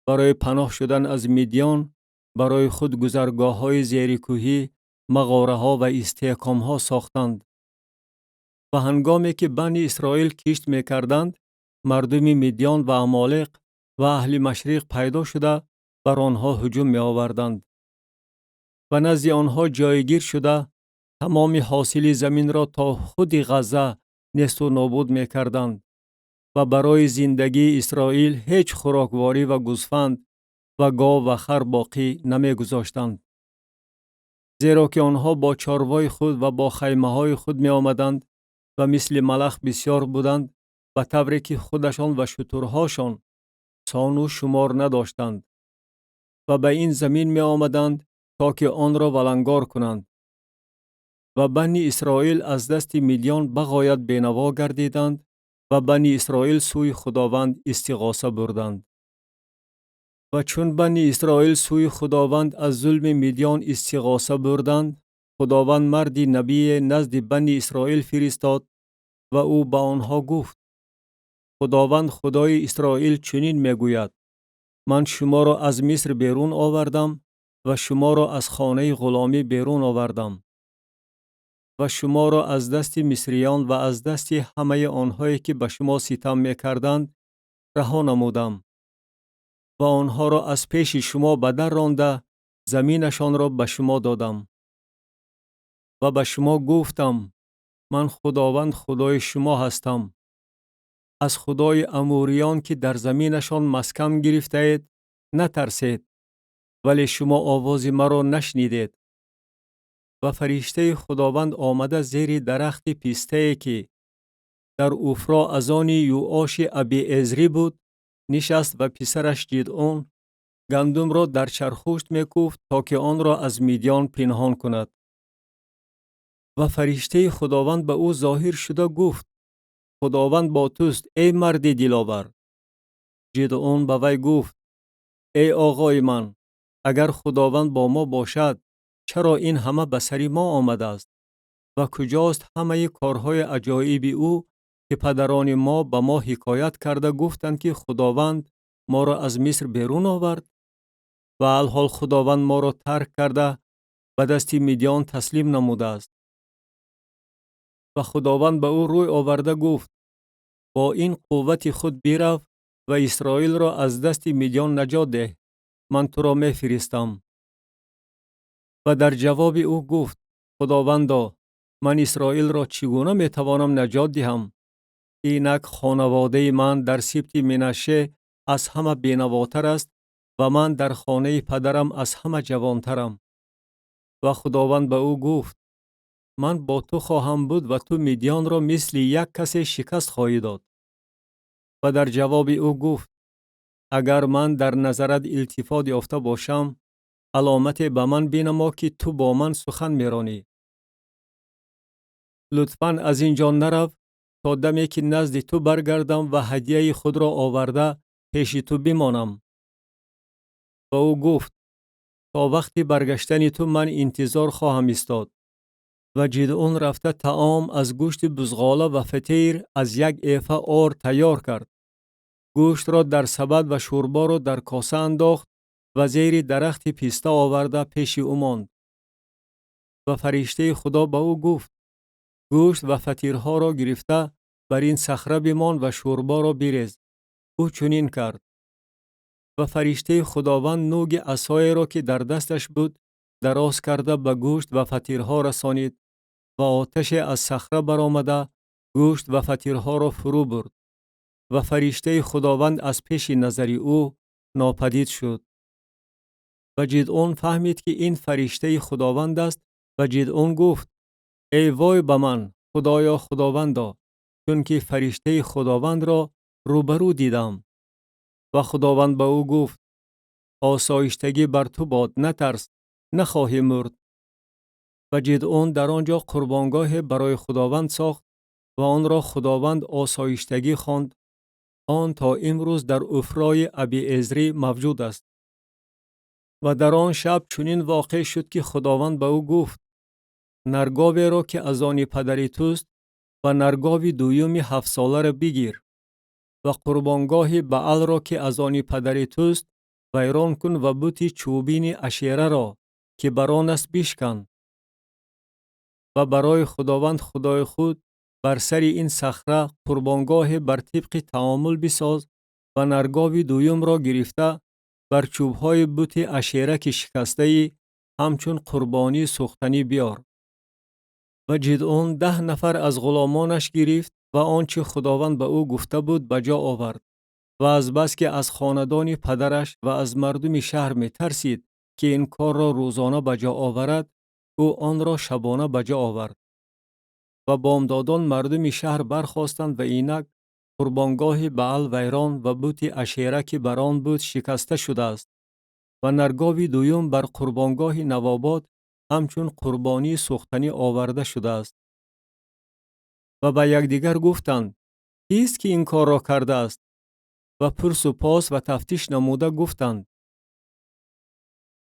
برای پناه شدن از مدیان برای خود گذرگاه های زیر کوهی، مغاره ها و استحکام ها ساختند. و هنگامی که بنی اسرائیل کشت می کردند، مردم مدیان و عمالق و اهل مشرق پیدا شده بر آنها هجوم می آوردند. و نزد آنها جایگیر شده تمام حاصل زمین را تا خود غزه نیست و نابود می کردند. و برای زندگی اسرائیل هیچ خوراکواری و گوسفند و گاو و خر باقی نمی گذاشتند. زیرا که آنها با چاروای خود و با خیمه های خود می آمدند و مثل ملخ بسیار بودند، به طوری که خودشان و شترهاشان سان و شمار نداشتند. و به این زمین می آمدند تا که آن را ولنگار کنند. و بنی اسرائیل از دست مدیان بغایت بینوا گردیدند و بنی اسرائیل سوی خداوند استغاثه بردند. و چون بنی اسرائیل سوی خداوند از ظلم مدیان استغاثه بردند، خداوند مردی نبی نزد بنی اسرائیل فرستاد و او به آنها گفت: خداوند خدای اسرائیل چنین میگوید: من شما را از مصر بیرون آوردم و شما را از خانه غلامی بیرون آوردم و شما را از دست مصریان و از دست همه آنهایی که به شما ستم میکردند رها نمودم و آنها را از پیش شما به در رانده زمینشان را به شما دادم و به شما گفتم: من خداوند خدای شما هستم. از خدای اموریان که در زمینشان مسکن گرفته اید نترسید، ولی شما آواز مرا نشنیدید. و فرشته خداوند آمده زیر درخت پیسته که در اوفرا از آن یوآش ابی ازری بود نشست و پسرش جدعون گندم را در چرخوشت میکوفت تا که آن را از مدیان پنهان کند. و فرشته خداوند به او ظاهر شده گفت: خداوند با توست ای مرد دلاور. جدعون به وی گفت: ای آقای من، اگر خداوند با ما باشد چرا این همه به سر ما آمده است؟ و کجاست همه کارهای عجایب او که پدران ما به ما حکایت کرده گفتند که خداوند ما را از مصر بیرون آورد؟ و الحال خداوند ما را ترک کرده به دست مدیان تسلیم نموده است. و خداوند به او روی آورده گفت: با این قوت خود برو و اسرائیل را از دست مدیان نجات ده. من تو را می فرستم. و در جواب او گفت: خداوندا، من اسرائیل را چگونه می توانم نجات دهم؟ اینک خانواده من در سبط منشه از همه بینواتر است و من در خانه پدرم از همه جوانترم. و خداوند به او گفت: من با تو خواهم بود و تو مدیان را مثل یک کس شکست خواهی داد. و در جواب او گفت: اگر من در نظرت التفات یافته باشم، علامت به من بنما که تو با من سخن میرانی. لطفاً از اینجا نرو تا دمی که نزد تو برگردم و هدیه خود را آورده پیش تو بمانم. و او گفت: تا وقتی برگشتن تو من انتظار خواهم ایستاد. و جدعون رفته طعام از گوشت بزغاله و فطیر از یک ایفه آر تیار کرد. گوشت را در سبد و شوربا را در کاسه انداخت و زیر درخت پیسته آورده پیش او ماند. و فرشته خدا به او گفت: گوشت و فطیرها را گرفته بر این صخره بمان و شوربا را بریز. او چنین کرد. و فرشته خداوند نوگ عصای را که در دستش بود دراز کرده به گوشت و فطیرها رسانید و آتش از صخره برآمده گوشت و فطیرها را فرو برد. و فرشته خداوند از پیش نظر او ناپدید شد. و جدعون فهمید که این فرشته خداوند است و جدعون گفت: ای وای به من خدایا خداوندا، چون که فرشته خداوند را روبرو دیدم. و خداوند به او گفت: آسایشتگی بر تو باد، نترس، نخواهی مرد. و جدعون در آنجا قربانگاه برای خداوند ساخت و آن را خداوند آسایشتگی خواند. آن تا امروز در افرای ابیعزری موجود است. و در آن شب چنین واقع شد که خداوند به او گفت: نرگاوی را که از آن پدر توست و نرگاوی دویمی 7 ساله را بگیر و قربانگاه بعل را که از آن پدر توست ویران کن و بت چوبین اشیره را که بر آن است بشکن. و برای خداوند خدای خود بر سر این صخره قربانگاه بر طبق تعامل بساز و نرگاوی دویم را گرفته بر چوبهای بت اشیره که شکسته ای همچون قربانی سوختنی بیار. و جدعون 10 نفر از غلامانش گرفت و آنچه خداوند به او گفته بود به جا آورد. و از بس که از خاندان پدرش و از مردم شهر می ترسید که این کار را روزانه به جا آورد، او آن را شبانه به جا آورد. و بامدادان مردم شهر برخاستند و اینک قربانگاه بعل ویران و بت اشیره که بر آن بود شکسته شده است و نرگاوی دویم بر قربانگاه نواباد همچون قربانی سوختنی آورده شده است. و به یکدیگر گفتند: کیست که این کار را کرده است؟ و پرس و پاس و تفتیش نموده گفتند: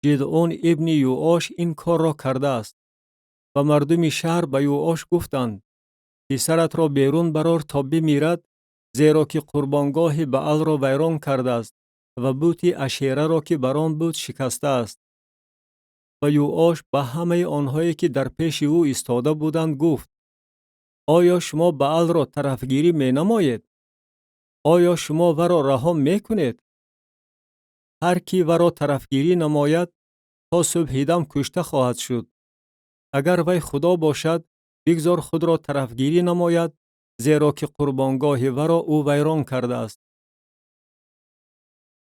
جدعون ابن یوآش این کار را کرده است. و مردم شهر به یوآش گفتند: پسرت را بیرون برار تا بمیرد، زیرا که قربانگاه بعل را ویران کرده است و بت اشیره را که بر آن بود شکسته است. و یوآش به همه آنهایی که در پیش او ایستاده بودند گفت: آیا شما بعل را طرفگیری می نمایید؟ آیا شما ورا رها می کنید؟ هر کی ورا طرفگیری نماید تا صبح دم کشته خواهد شد. اگر وی خدا باشد بگذار خود را طرفگیری نماید، زیرا که قربانگاه ورا او ویران کرده است.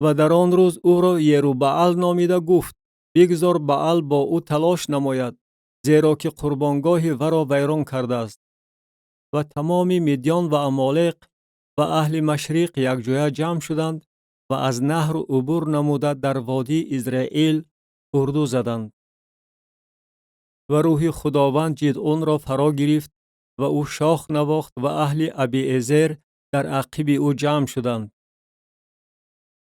و در آن روز او را یروبعل نامیده گفت: بگذار بعل با او تلاش نماید، زیرا که قربانگاه ورا ویران کرده است. و تمام مدیان و عمالق و اهل مشرق یک جای جمع شدند و از نهر عبور نموده در وادی ایزرائیل اردو زدند. و روح خداوند جدعون را فرا گرفت و او شاخ نواخت و اهل ابیعزر در عقب او جمع شدند.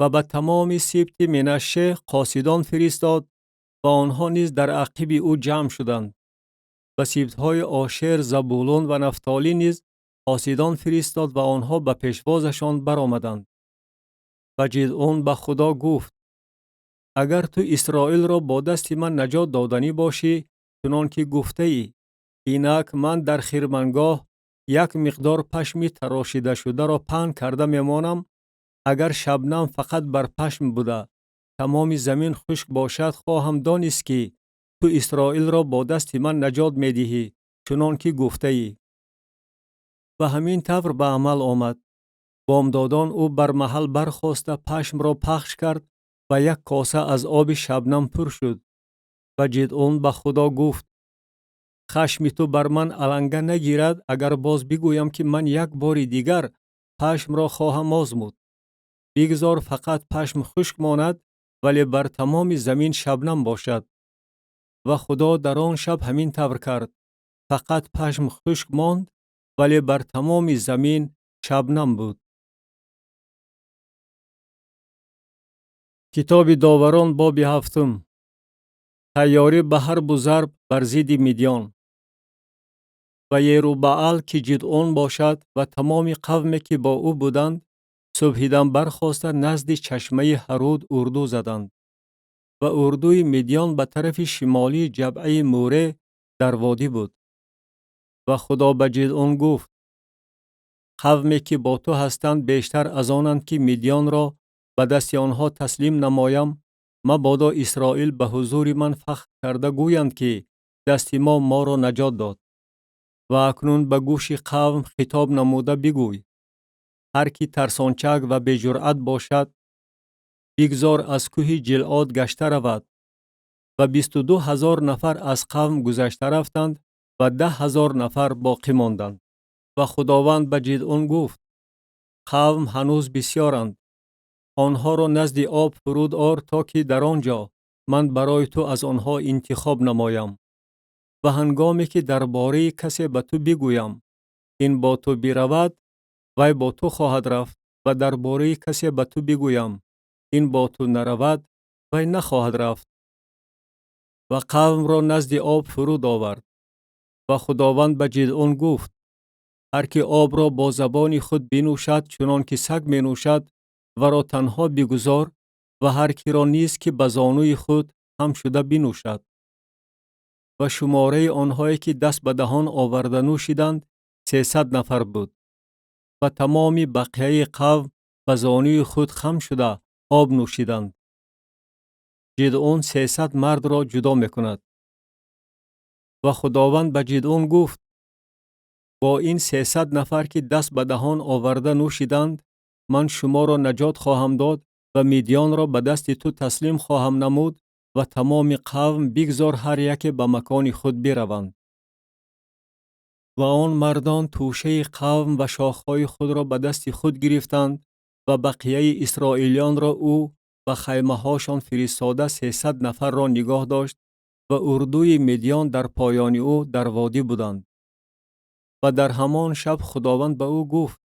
و به تمام سبط منشه قاصدان فرستاد و آنها نیز در عقب او جمع شدند. و سبطهای آشر، زبولون و نفتالی نیز قاصدان فرستاد و آنها به پیشوازشان برآمدند. و جدعون به خدا گفت: اگر تو اسرائیل را با دست من نجات دادنی باشی، چنان که گفته ای، اینک من در خیمنگاه یک مقدار پشم تراشیده شده را پهن کرده میمانم. اگر شبنم فقط بر پشم بوده تمام زمین خشک باشد، خواهم دانست که تو اسرائیل را با دست من نجات می دهی، چنان که گفته ای. و همین طور به عمل آمد. بامدادان او بر محل برخاسته پشم را پخش کرد و یک کاسه از آب شبنم پر شد. و جدعون به خدا گفت: خشم تو بر من علنگه نگیرد اگر باز بگویم که من یک بار دیگر پشم را خواهم آزمود. بگذار فقط پشم خشک ماند، ولی بر تمام زمین شبنم باشد. و خدا در آن شب همین طور کرد. فقط پشم خشک ماند، ولی بر تمام زمین شبنم بود. کتاب داوران باب 7. تیاری به حرب و ضرب بر ضد مدیان. و یروبعل که جدعون باشد و تمام قومی که با او بودند، صبحیدن برخاسته نزد چشمه هرود اردو زدند. و اردوی مدیان به طرف شمالی جبعه موره در وادی بود. و خدا به جدعون گفت: قومی که با تو هستند بیشتر از آنند که مدیان را به دست آنها تسلیم نمایم. مبادا اسرائیل به حضور من فخر کرده گویند که دست ما را نجات داد. و اکنون به گوش قوم خطاب نموده بگوی: هر کی ترسانچک و بجرأت باشد، بگذار از کوه جلعاد گشته رود. و 22,000 نفر از قوم گذشته رفتند و 10,000 نفر باقی ماندند. و خداوند به جدعون گفت: قوم هنوز بسیارند. آنها را نزد آب فرود آر تا که در آنجا من برای تو از آنها انتخاب نمایم. و هنگامی که درباره کسی به تو بگویم این با تو برود، وی با تو خواهد رفت. و درباره کسی به تو بگویم این با تو نرود، وی نخواهد رفت. و قوم را نزد آب فرود آورد. و خداوند به جدعون گفت: هر که آب را با زبان خود بنوشد چنان که سگ می نوشد، و را تنها بگذار. و هر کی را نیست که به زانوی خود هم شده بنوشد. و شماره آنهایی که دست به دهان آورده نوشیدند 300 نفر بود. و تمام بقیه قوم به زانوی خود خم شده آب نوشیدند. جدعون 300 مرد را جدا می کند. و خداوند به جدعون گفت: با این 300 نفر که دست به دهان آورده نوشیدند، من شما را نجات خواهم داد و مدیان را به دست تو تسلیم خواهم نمود. و تمام قوم بگذار هر یک به مکان خود بروند. و آن مردان توشه قوم و شاخهای خود را به دست خود گرفتند و بقیه اسرائیلیان را او و خیمه هاشان فرستاده 300 نفر را نگاه داشت. و اردوی مدیان در پایان او در وادی بودند. و در همان شب خداوند به او گفت: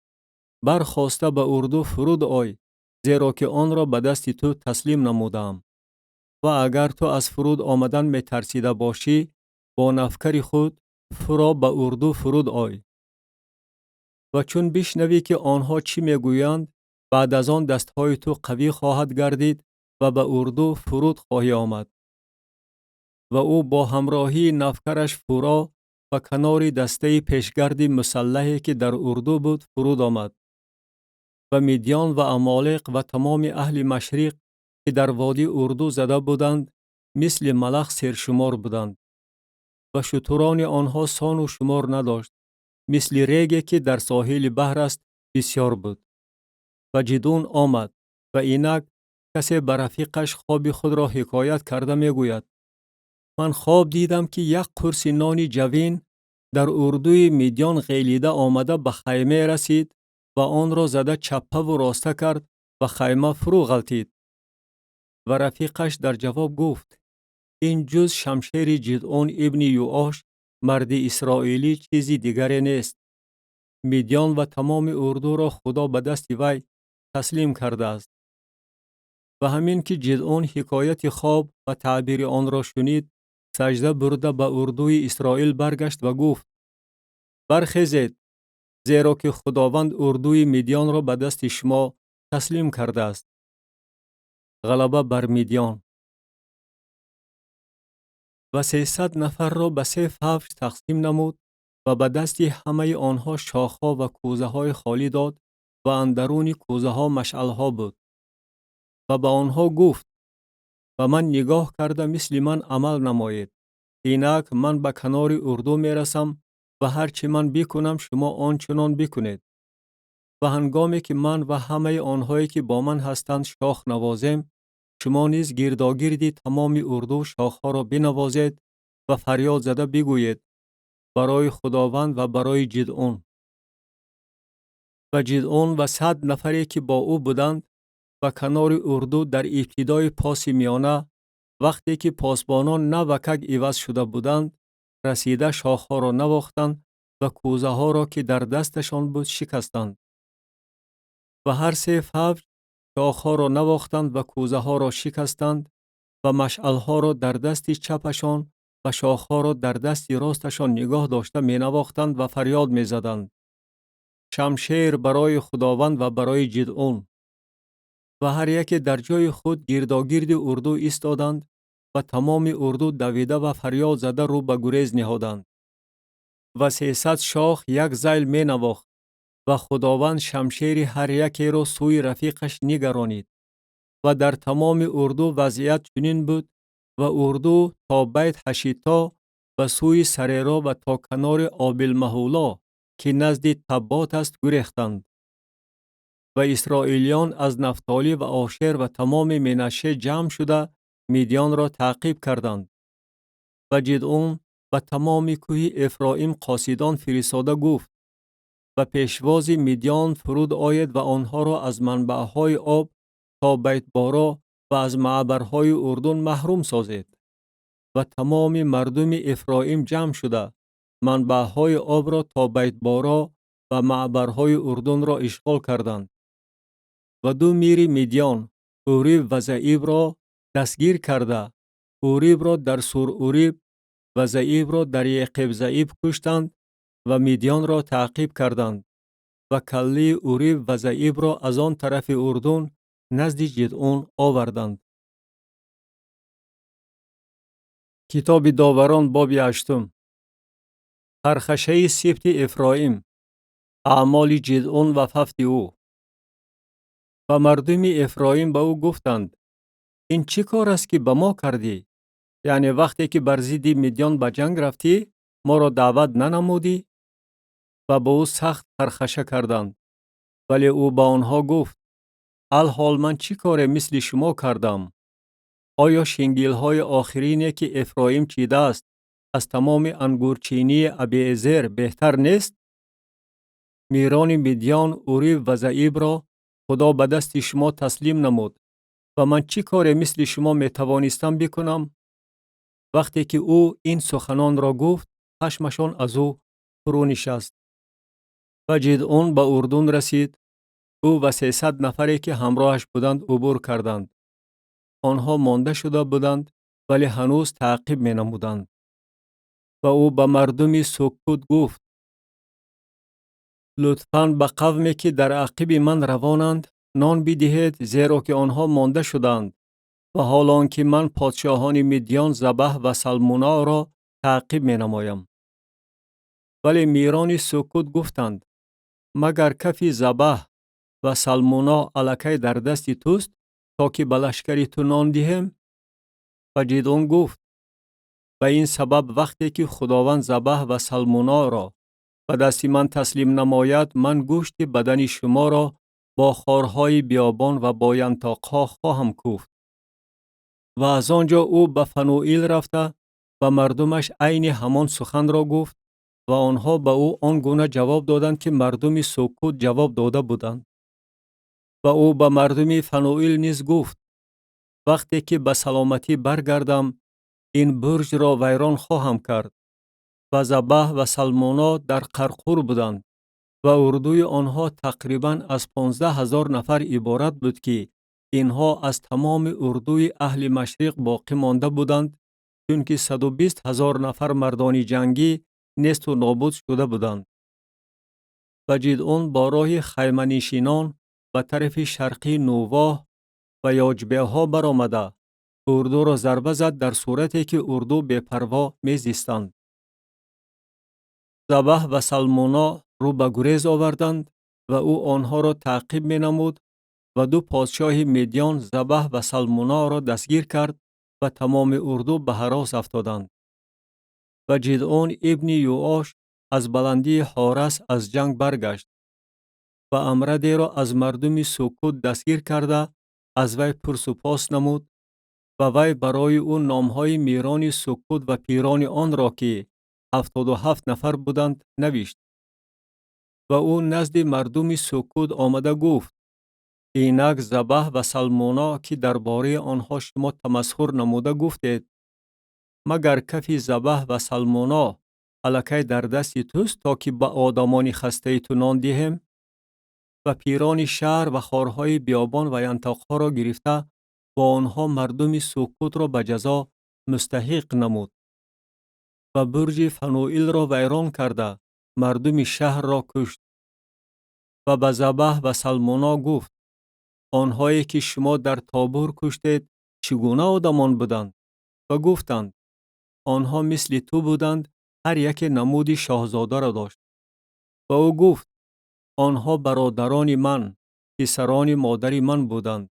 برخاسته به اردو فرود آی، زیرا که آن را به دست تو تسلیم نمودم. و اگر تو از فرود آمدن می ترسیده باشی، با نفکر خود فرا به اردو فرود آی. و چون بشنوی که آنها چی می گویند، بعد از آن دستهای تو قوی خواهد گردید و به اردو فرود خواهی آمد. و او با همراهی نفکرش فرا و کنار دسته پیشگرد مسلحی که در اردو بود فرود آمد. و مدیان و عمالق و تمام اهل مشرق که در وادی اردو زده بودند مثل ملخ سرشمار بودند. و شتران آنها سان و شمار نداشت، مثل ریگی که در ساحل بحر است بسیار بود. و جدعون آمد و اینک کسی بر رفیقش خواب خود را حکایت کرده می گوید: من خواب دیدم که یک قرص نان جوین در اردوی مدیان غیلیده آمده به خیمه رسید و آن را زده چپه و راسته کرد و خیمه فرو غلتید. و رفیقش در جواب گفت: این جز شمشیر جدعون ابن یوآش مرد اسرائیلی چیزی دیگری نیست. مدیان و تمام اردو را خدا به دست وی تسلیم کرده است. و همین که جدعون حکایت خواب و تعبیر آن را شنید، سجده برده به اردوی اسرائیل برگشت و گفت: برخیزید، زیرا که خداوند اردوی مدیان را به دست شما تسلیم کرده است. غلبه بر مدیان. و 300 نفر را به 3 فوج تقسیم نمود و به دست همه آنها شاخها و کوزه های خالی داد و اندرون کوزه ها مشعل ها بود. و به آنها گفت: و من نگاه کرده مثل من عمل نمایید. اینک من به کنار اردو می رسم و هرچی من بکنم شما آنچنان بکنید. و هنگامی که من و همه آنهایی که با من هستند شاخ نوازیم، شما نیز گرداگردی تمام اردو شاخها را بنوازید و فریاد زده بگویید: برای خداوند و برای جدعون. و جدعون و 100 نفری که با او بودند و کنار اردو در ابتدای پاس میانه، وقتی که پاسبانان نوکک عوض شده بودند، رسیده شاخها را نواختند و کوزه ها را که در دستشان بود شکستند. و هر 3 فوج شاخها را نواختند و کوزه ها را شکستند و مشعل ها را در دست چپشان و شاخها را در دست راستشان نگاه داشته می نواختند و فریاد می زدند: شمشیر برای خداوند و برای جدعون. و هر یک در جای خود گرداگرد اردو ایستادند و تمام اردو دویده و فریاد زده رو به گریز نهادند. و 300 شاخ یک ذیل می نواخت و خداوند شمشیر هر یکی را سوی رفیقش نگرانید. و در تمام اردو وضعیت چنین بود و اردو تا بیت حشیتا و سوی سریرا و تا کنار آبل مهولا که نزد تبات است گریختند. و اسرائیلیان از نفتالی و آشر و تمام منشه جمع شده میدیان را تعقیب کردند. و جدعون و تمام کوه افرایم قاصدان فرستاده گفت: و پیشواز میدیان فرود آید و آنها را از منبعهای آب تا بیت بارا و از معبرهای اردن محروم سازید. و تمام مردم افرایم جمع شده منبعهای آب را تا بیت بارا و معبرهای اردن را اشغال کردند. و 2 میر میدیان اوریب و زعیب را دستگیر کرده، اوریب را در سور اوریب و زعیب را در یقب زعیب کشتند و میدیان را تعقیب کردند و کله اوریب و زعیب را از آن طرف اردن نزد جدعون آوردند. کتاب داوران باب 8. خرخشه سبط افرایم، اعمال جدعون و ففت او. و مردم افرایم به او گفتند: این چی کار است که به ما کردی؟ یعنی وقتی که بر ضد میدیان به جنگ رفتی ما را دعوت ننمودی؟ و به او سخت خرخشه کردند. ولی او با آنها گفت: الحال من چی کار مثل شما کردم؟ آیا شنگیل های آخرینی که افرایم چیده است از تمام انگورچینی ابیعزر بهتر نیست؟ میران میدیان اوریب و زعیب را خدا به دست شما تسلیم نمود و من چی کار مثل شما می توانستم بکنم؟ وقتی که او این سخنان را گفت خشمشان از او فرو نشست. و جدعون به اردن رسید. او و 300 نفری که همراهش بودند عبور کردند. آنها مانده شده بودند ولی هنوز تعقیب می نمودند. و او به مردم سکوت گفت: لطفاً به قومی که در عقب من روانند نان بدهید، زیرا که آنها مانده شدند و حالان که من پادشاهان میدیان زبح و سلمونا را تعقیب می نمایم. ولی میران سکوت گفتند: مگر کفی زبح و سلمونا الکی در دست توست تا که به لشکر تو نان دهیم؟ و جدعون گفت: به این سبب وقتی که خداوند زبح و سلمونا را به دست من تسلیم نماید، من گوشت بدن شما را با خارهای بیابان و با ینتاقها خواهم کوفت. و از آنجا او به فنوئیل رفته و مردمش عین همان سخن را گفت و آنها به او آنگونه جواب دادند که مردم سکوت جواب داده بودند. و او به مردم فنوئیل نیز گفت: وقتی که به سلامتی برگردم این برج را ویران خواهم کرد. و زبح و سلمونا در قرقور بودند و اردوی آنها تقریباً از 15,000 نفر عبارت بود که اینها از تمام اردوی اهل مشرق باقی مانده بودند، چون که 120,000 نفر مردان جنگی نیست و نابود شده بودند. و جدعون با راه خیمه‌نشینان به طرف شرقی نوواه و یاجبه ها برآمده اردو را ضربه زد در صورتی که اردو بے پروا می‌زیستند. زبح و سلمونا رو به گریز آوردند و او آنها را تعقیب می نمود و دو پادشاه میدیان زبح و سلمونا را دستگیر کرد و تمام اردو به هراس افتادند. و جدعون ابن یوآش از بلندی حارس از جنگ برگشت و امردی را از مردم سکوت دستگیر کرده از وی پرسپاس نمود و وی برای او نامهای میران سکوت و پیران آن را که 77 نفر بودند نوشت. و او نزد مردم سکوت آمده گفت: اینک زبح و سلمونا که درباره آنها شما تمسخر نموده گفتید، مگر کفی زبح و سلمونا الکی در دست توست تا که به آدمان خسته تو نان دهیم؟ و پیران شهر و خارهای بیابان و ینتاقها را گرفته با آنها مردم سکوت را به جزا مستحق نمود و برج فنوئیل را ویران کرده مردم شهر را کشت. و به زبح و سلمونا گفت: آنهایی که شما در تابور کشتید چگونه آدمان بودند؟ و گفتند: آنها مثل تو بودند، هر یک نمود شاهزاده را داشت. و او گفت: آنها برادران من، پسران مادری من بودند.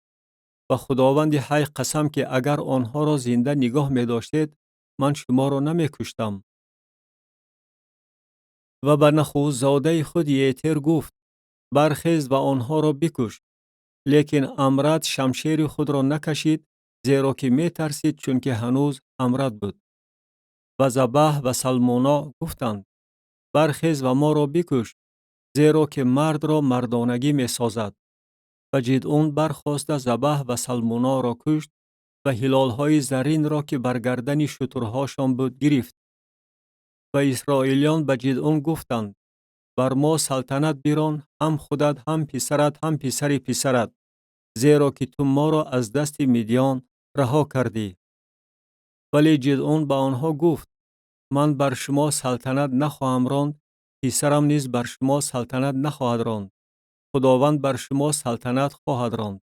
و خداوند حی قسم که اگر آنها را زنده نگاه می داشتید، من شما را نمی کشتم. و به نخوزاده خود یتر گفت: برخیز و آنها را بکش. لیکن امرد شمشیر خود را نکشید، زیرا که می ترسید، چون که هنوز امرد بود. و زبح و سلمونا گفتند: برخیز و ما را بکش، زیرا که مرد را مردانگی می سازد. و جدعون برخاسته زبح و سلمونا را کشت و هلالهای زرین را که بر گردن شترهاشان بود گرفت. و اسرائیلیان به جدعون گفتند: بر ما سلطنت بیران، هم خودت، هم پسرت، هم پسر پسرت، زیرا که تو ما را از دست میدیان رها کردی. ولی جدعون به آنها گفت: من بر شما سلطنت نخواهم راند، پسرم نیز بر شما سلطنت نخواهد راند، خداوند بر شما سلطنت خواهد راند.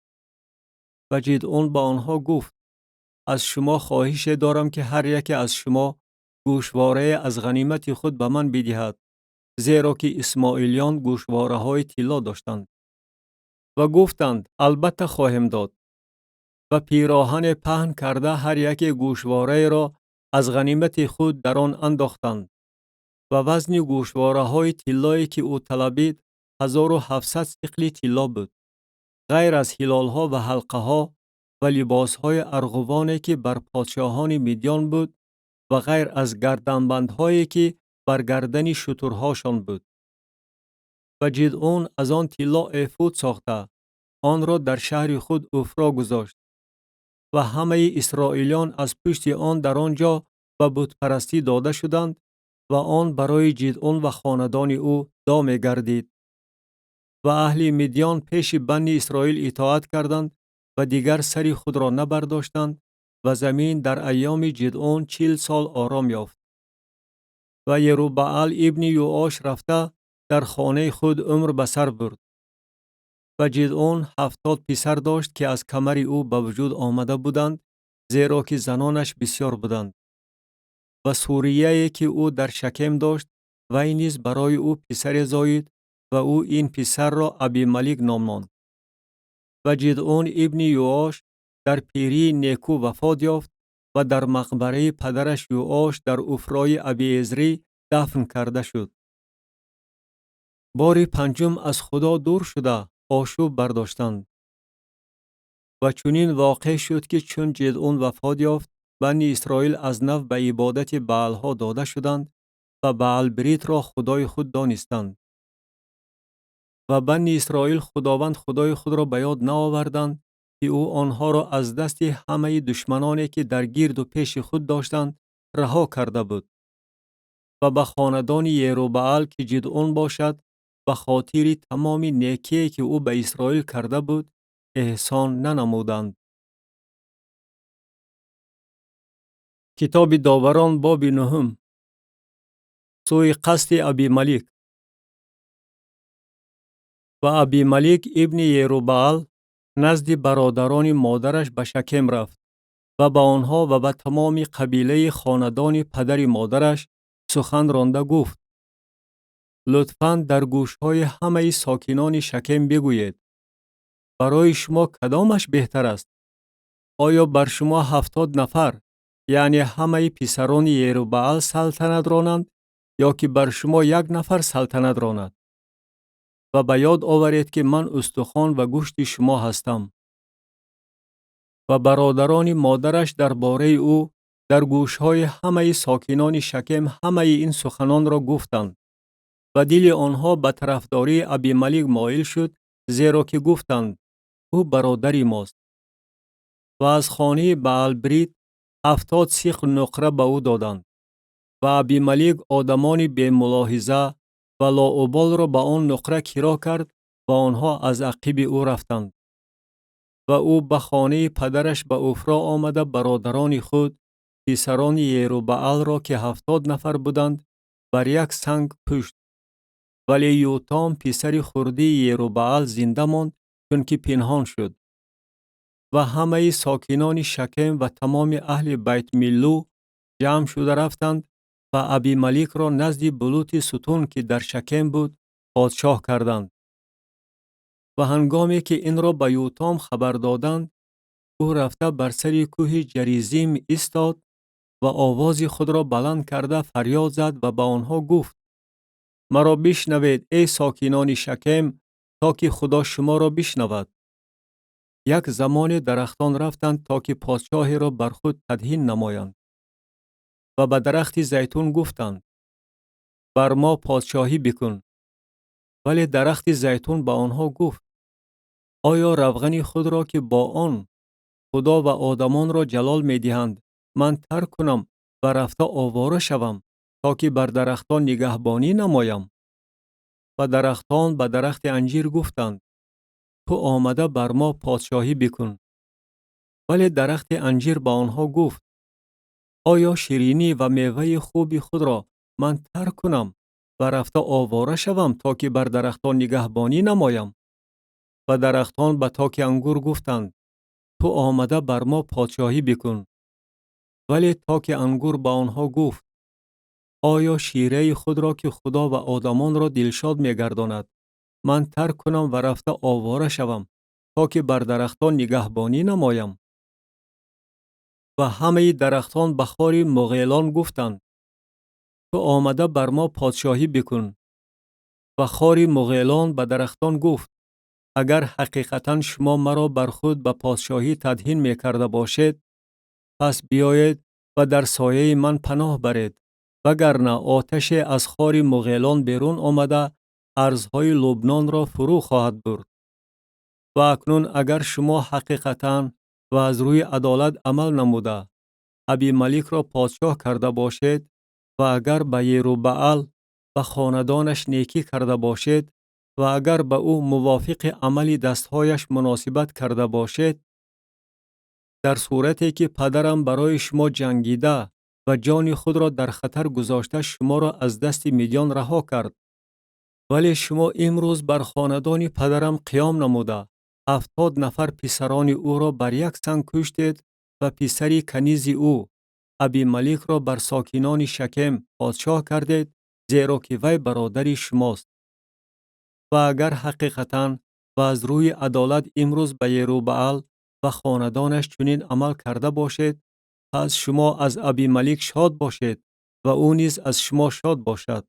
و جدعون به آنها گفت: از شما خواهش دارم که هر یک از شما گوشواره از غنیمت خود به من بدهد، زیرا که اسماعیلیان گوشواره های طلا داشتند. و گفتند: البته خواهیم داد. و پیراهن پهن کرده هر یک گوشواره را از غنیمت خود در آن انداختند. و وزن گوشواره های طلایی که او طلبید 1700 سقل طلا بود، غیر از هلال ها و حلقه ها و لباس های ارغوانی که بر پادشاهان میدیان بود و غیر از گردنبند هایی که بر گردن شترهاشان بود. و جدعون از آن طلا افود ساخته آن را در شهر خود اوفرا گذاشت و همه اسرائیلیان از پشت آن در آنجا به بت پرستی داده شدند و آن برای جدعون و خاندان او دام گردید. و اهل مدیان پیش بنی اسرائیل اطاعت کردند و دیگر سری خود را نبرداشتند و زمین در ایام جدعون 40 سال آرام یافت. و یروبعل ابن یوآش رفته در خانه خود عمر به سر برد. و جدعون 70 پسر داشت که از کمر او به وجود آمده بودند، زیرا که زنانش بسیار بودند. و سوریه‌ای که او در شکم داشت، وی نیز برای او پسر زاید و او این پسر را ابیملک نام نهاد. و جدعون ابن یوآش در پیری نیکو وفات یافت و در مقبره پدرش یوآش در اوفرای ابیعزری دفن کرده شد. بار پنجم از خدا دور شده آشوب برداشتند. و چنین واقع شد که چون جدعون وفات یافت، بنی اسرائیل از نو به عبادت بعلها داده شدند و بعل بریت را خدای خود دانستند. و بنی اسرائیل خداوند خدای خود را به یاد نآوردند که او آنها را از دست همه دشمنانی که در گرد و پیش خود داشتند رها کرده بود. و به خاندان یروبعل که جدعون باشد، به خاطر تمام نیکی که او به اسرائیل کرده بود احسان ننمودند. کتاب داوران باب 9. سوی قصد ابیملک. و ابیملک ابن یروبعل نزد برادران مادرش به شکم رفت و به آنها و به تمام قبیله خاندان پدر مادرش سخن رانده گفت: لطفاً در گوشهای همه ساکنان شکم بگویید برای شما کدامش بهتر است؟ آیا بر شما 70 نفر یعنی همه پسران یروبعل سلطنت رانند یا که بر شما یک نفر سلطنت راند؟ و به یاد آورید که من استخوان و گوشت شما هستم. و برادران مادرش درباره او در گوشهای همه ساکنان شکم همه این سخنان را گفتند و دل آنها به طرفداری ابیملک مایل شد، زیرا که گفتند او برادری ماست. و از خانه بعلبریت 70 سیخ نقره به او دادند و ابیملک آدمان بی ملاحظه و لاابال را به آن نقره کرا کرد و آنها از عقیب او رفتند. و او به خانه پدرش به افرا آمده برادران خود پسران یروبعل را که 70 نفر بودند بر یک سنگ کشت. ولی یوتام پسر خردی یروبعل زنده ماند چون که پنهان شد. و همه ساکنان شکم و تمام اهل بیت میلو جمع شده رفتند و ابیملک را نزد بلوط ستون که در شکم بود پادشاه کردند. و هنگامی که این را به یوتام خبر دادند، او رفته بر سر کوه جریزیم ایستاد و آواز خود را بلند کرده فریاد زد و به آنها گفت: مرا بشنوید ای ساکنان شکم، تا که خدا شما را بشنود. یک زمان درختان رفتند تا که پادشاهی را بر خود تدهین نمایند و به درخت زیتون گفتند: بر ما پادشاهی بکن. ولی درخت زیتون به آنها گفت: آیا روغن خود را که با آن خدا و آدمان را جلال می دهند من ترک کنم و رفته آواره شوم تا که بر درختان نگهبانی نمایم؟ و درختان به درخت انجیر گفتند: تو آمده بر ما پادشاهی بکن. ولی درخت انجیر به آنها گفت: آیا شیرینی و میوه خوبی خود را من ترک کنم و رفته آواره شوم تا که بر درختان نگهبانی نمایم؟ و درختان به تاک انگور گفتند: تو آمده بر ما پادشاهی بکن. ولی تاک انگور به آنها گفت: آیا شیره خود را که خدا و آدمان را دلشاد می گرداند من ترک کنم و رفته آواره شوم تا که بر درختان نگهبانی نمایم؟ و همه درختان به خار مغیلان گفتند: تو آمده بر ما پادشاهی بکن. و خار مغیلان به درختان گفت: اگر حقیقتاً شما مرا بر خود به پادشاهی تدهین می کرده باشید، پس بیایید و در سایه من پناه برید، وگرنه آتش از خار مغیلان بیرون آمده ارزهای لبنان را فرو خواهد برد. و اکنون اگر شما حقیقتاً و از روی عدالت عمل نموده ابیملک را پادشاه کرده باشید و اگر به یروبعل و خاندانش نیکی کرده باشید و اگر به او موافق عمل دستهایش مناسبت کرده باشید، در صورتی که پدرم برای شما جنگیده و جان خود را در خطر گذاشته شما را از دست مدیان رها کرد، ولی شما امروز بر خاندان پدرم قیام نموده 70 نفر پسران او را بر یک سنگ کشتید و پسر کنیز او ابیملک را بر ساکنان شکم پادشاه کردید، زیرا که وی برادری شماست. و اگر حقیقتاً و از روی عدالت امروز به یروبعل و خاندانش چنین عمل کرده باشید، پس شما از ابیملک شاد باشید و او نیز از شما شاد باشد.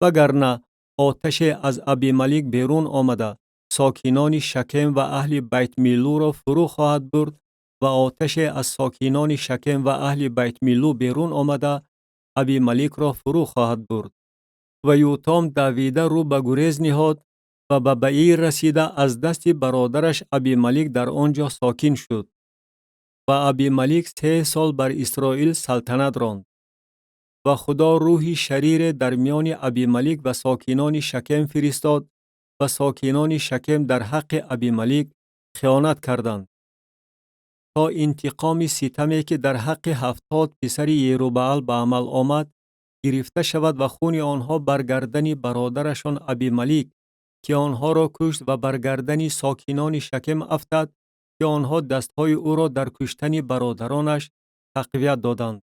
وگرنه آتش از ابیملک بیرون آمده ساکنان شکم و اهل بیت میلو را فرو خواهد برد و آتش از ساکنان شکم و اهل بیت میلو بیرون آمده ابیملک را فرو خواهد برد. و یوتام دویده رو به گریز نهاد و به بعیر رسیده از دست برادرش ابیملک در آنجا ساکن شد. و ابیملک 3 سال بر اسرائیل سلطنت راند. و خدا روحی شریر در میان ابیملک و ساکنان شکم فرستاد و ساکنان شکم در حق ابیملک خیانت کردند تا انتقام ستمی که در حق 70 پسر یروبعل به عمل آمد گرفته شود و خون آنها بر گردن برادرشان ابیملک که آنها را کشت و بر گردن ساکنان شکم افتاد که آنها دستهای او را در کشتن برادرانش تقویت دادند.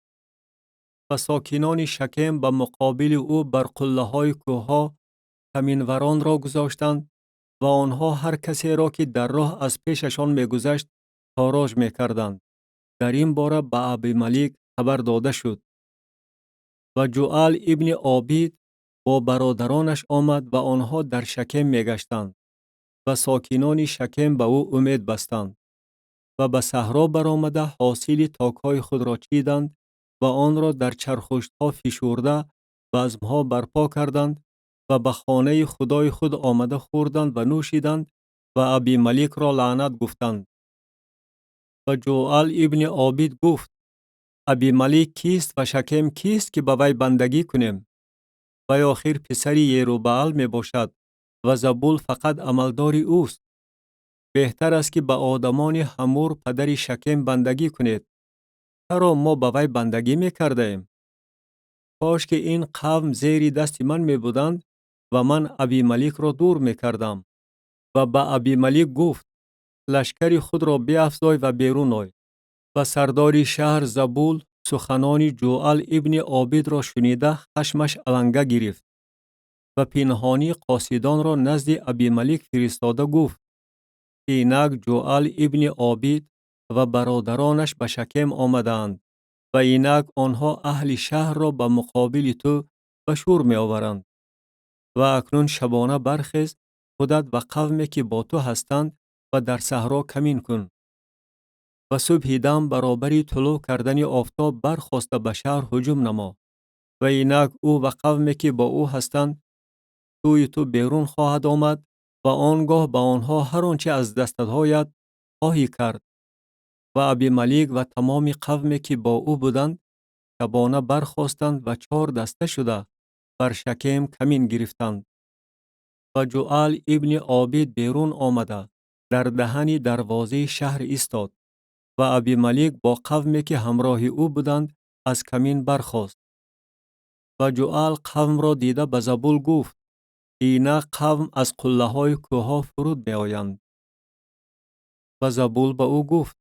و ساکنان شکم به مقابل او بر قله‌های کوه‌ها کمینوران را گذاشتند و آنها هر کسی را که در راه از پیششان می‌گذشت تاراج می‌کردند. در این باره به ابیملک خبر داده شد و جوال ابن عابید با برادرانش آمد و آنها در شکم می‌گشتند و ساکنان شکم به او امید بستند و به صحرا برآمده حاصل تاک‌های خود را چیدند و آن را در چرخشت‌ها فشرده بزم‌ها برپا کردند و به خانه خدای خود آمده خوردند و نوشیدند و ابیملک را لعنت گفتند. و جوال ابن عابید گفت: ابیملک کیست و شکم کیست که به وی بندگی کنیم؟ و آخر پسری یروبعل می باشد و زبول فقط عملدار اوست. بهتر است که به آدمان حمور پدر شکم بندگی کنید. چرا ما به وی بندگی می کردیم؟ کاش که این قوم زیر دست من می بودند و من ابیملک را دور می کردم. و به ابیملک گفت: لشکر خود را بیفزای و بیرون آی. و سردار شهر زبول سخنان جوال ابن عابید را شنیده خشمش علنگه گرفت و پنهانی قاصدان را نزد ابیملک فرستاده گفت که اینک جوال ابن عابید و برادرانش به شکم آمدند و اینک آنها اهل شهر را به مقابل تو به شور می آورند. و اکنون شبانه برخیز، خودت و قومی که با تو هستند و در صحرا کمین کن. و صبح دم برابری طلوع کردن آفتاب برخاسته به شهر هجوم نما و اینک او و قومی که با او هستند توی تو بیرون خواهد آمد و آنگاه به آنها هر آنچه از دستهایت خواهی کرد. و ابیملک و تمام قومی که با او بودند شبانه برخاستند و 4 دسته شده بر شکم کمین گرفتند. و جوال ابن عابید بیرون آمده در دهن دروازه شهر ایستاد و ابیملک با قومی که همراه او بودند از کمین برخاست. و جوال قوم را دیده به زبول گفت: اینک قوم از قله‌های کوه‌ها فرود می آیند. و زبول به او گفت: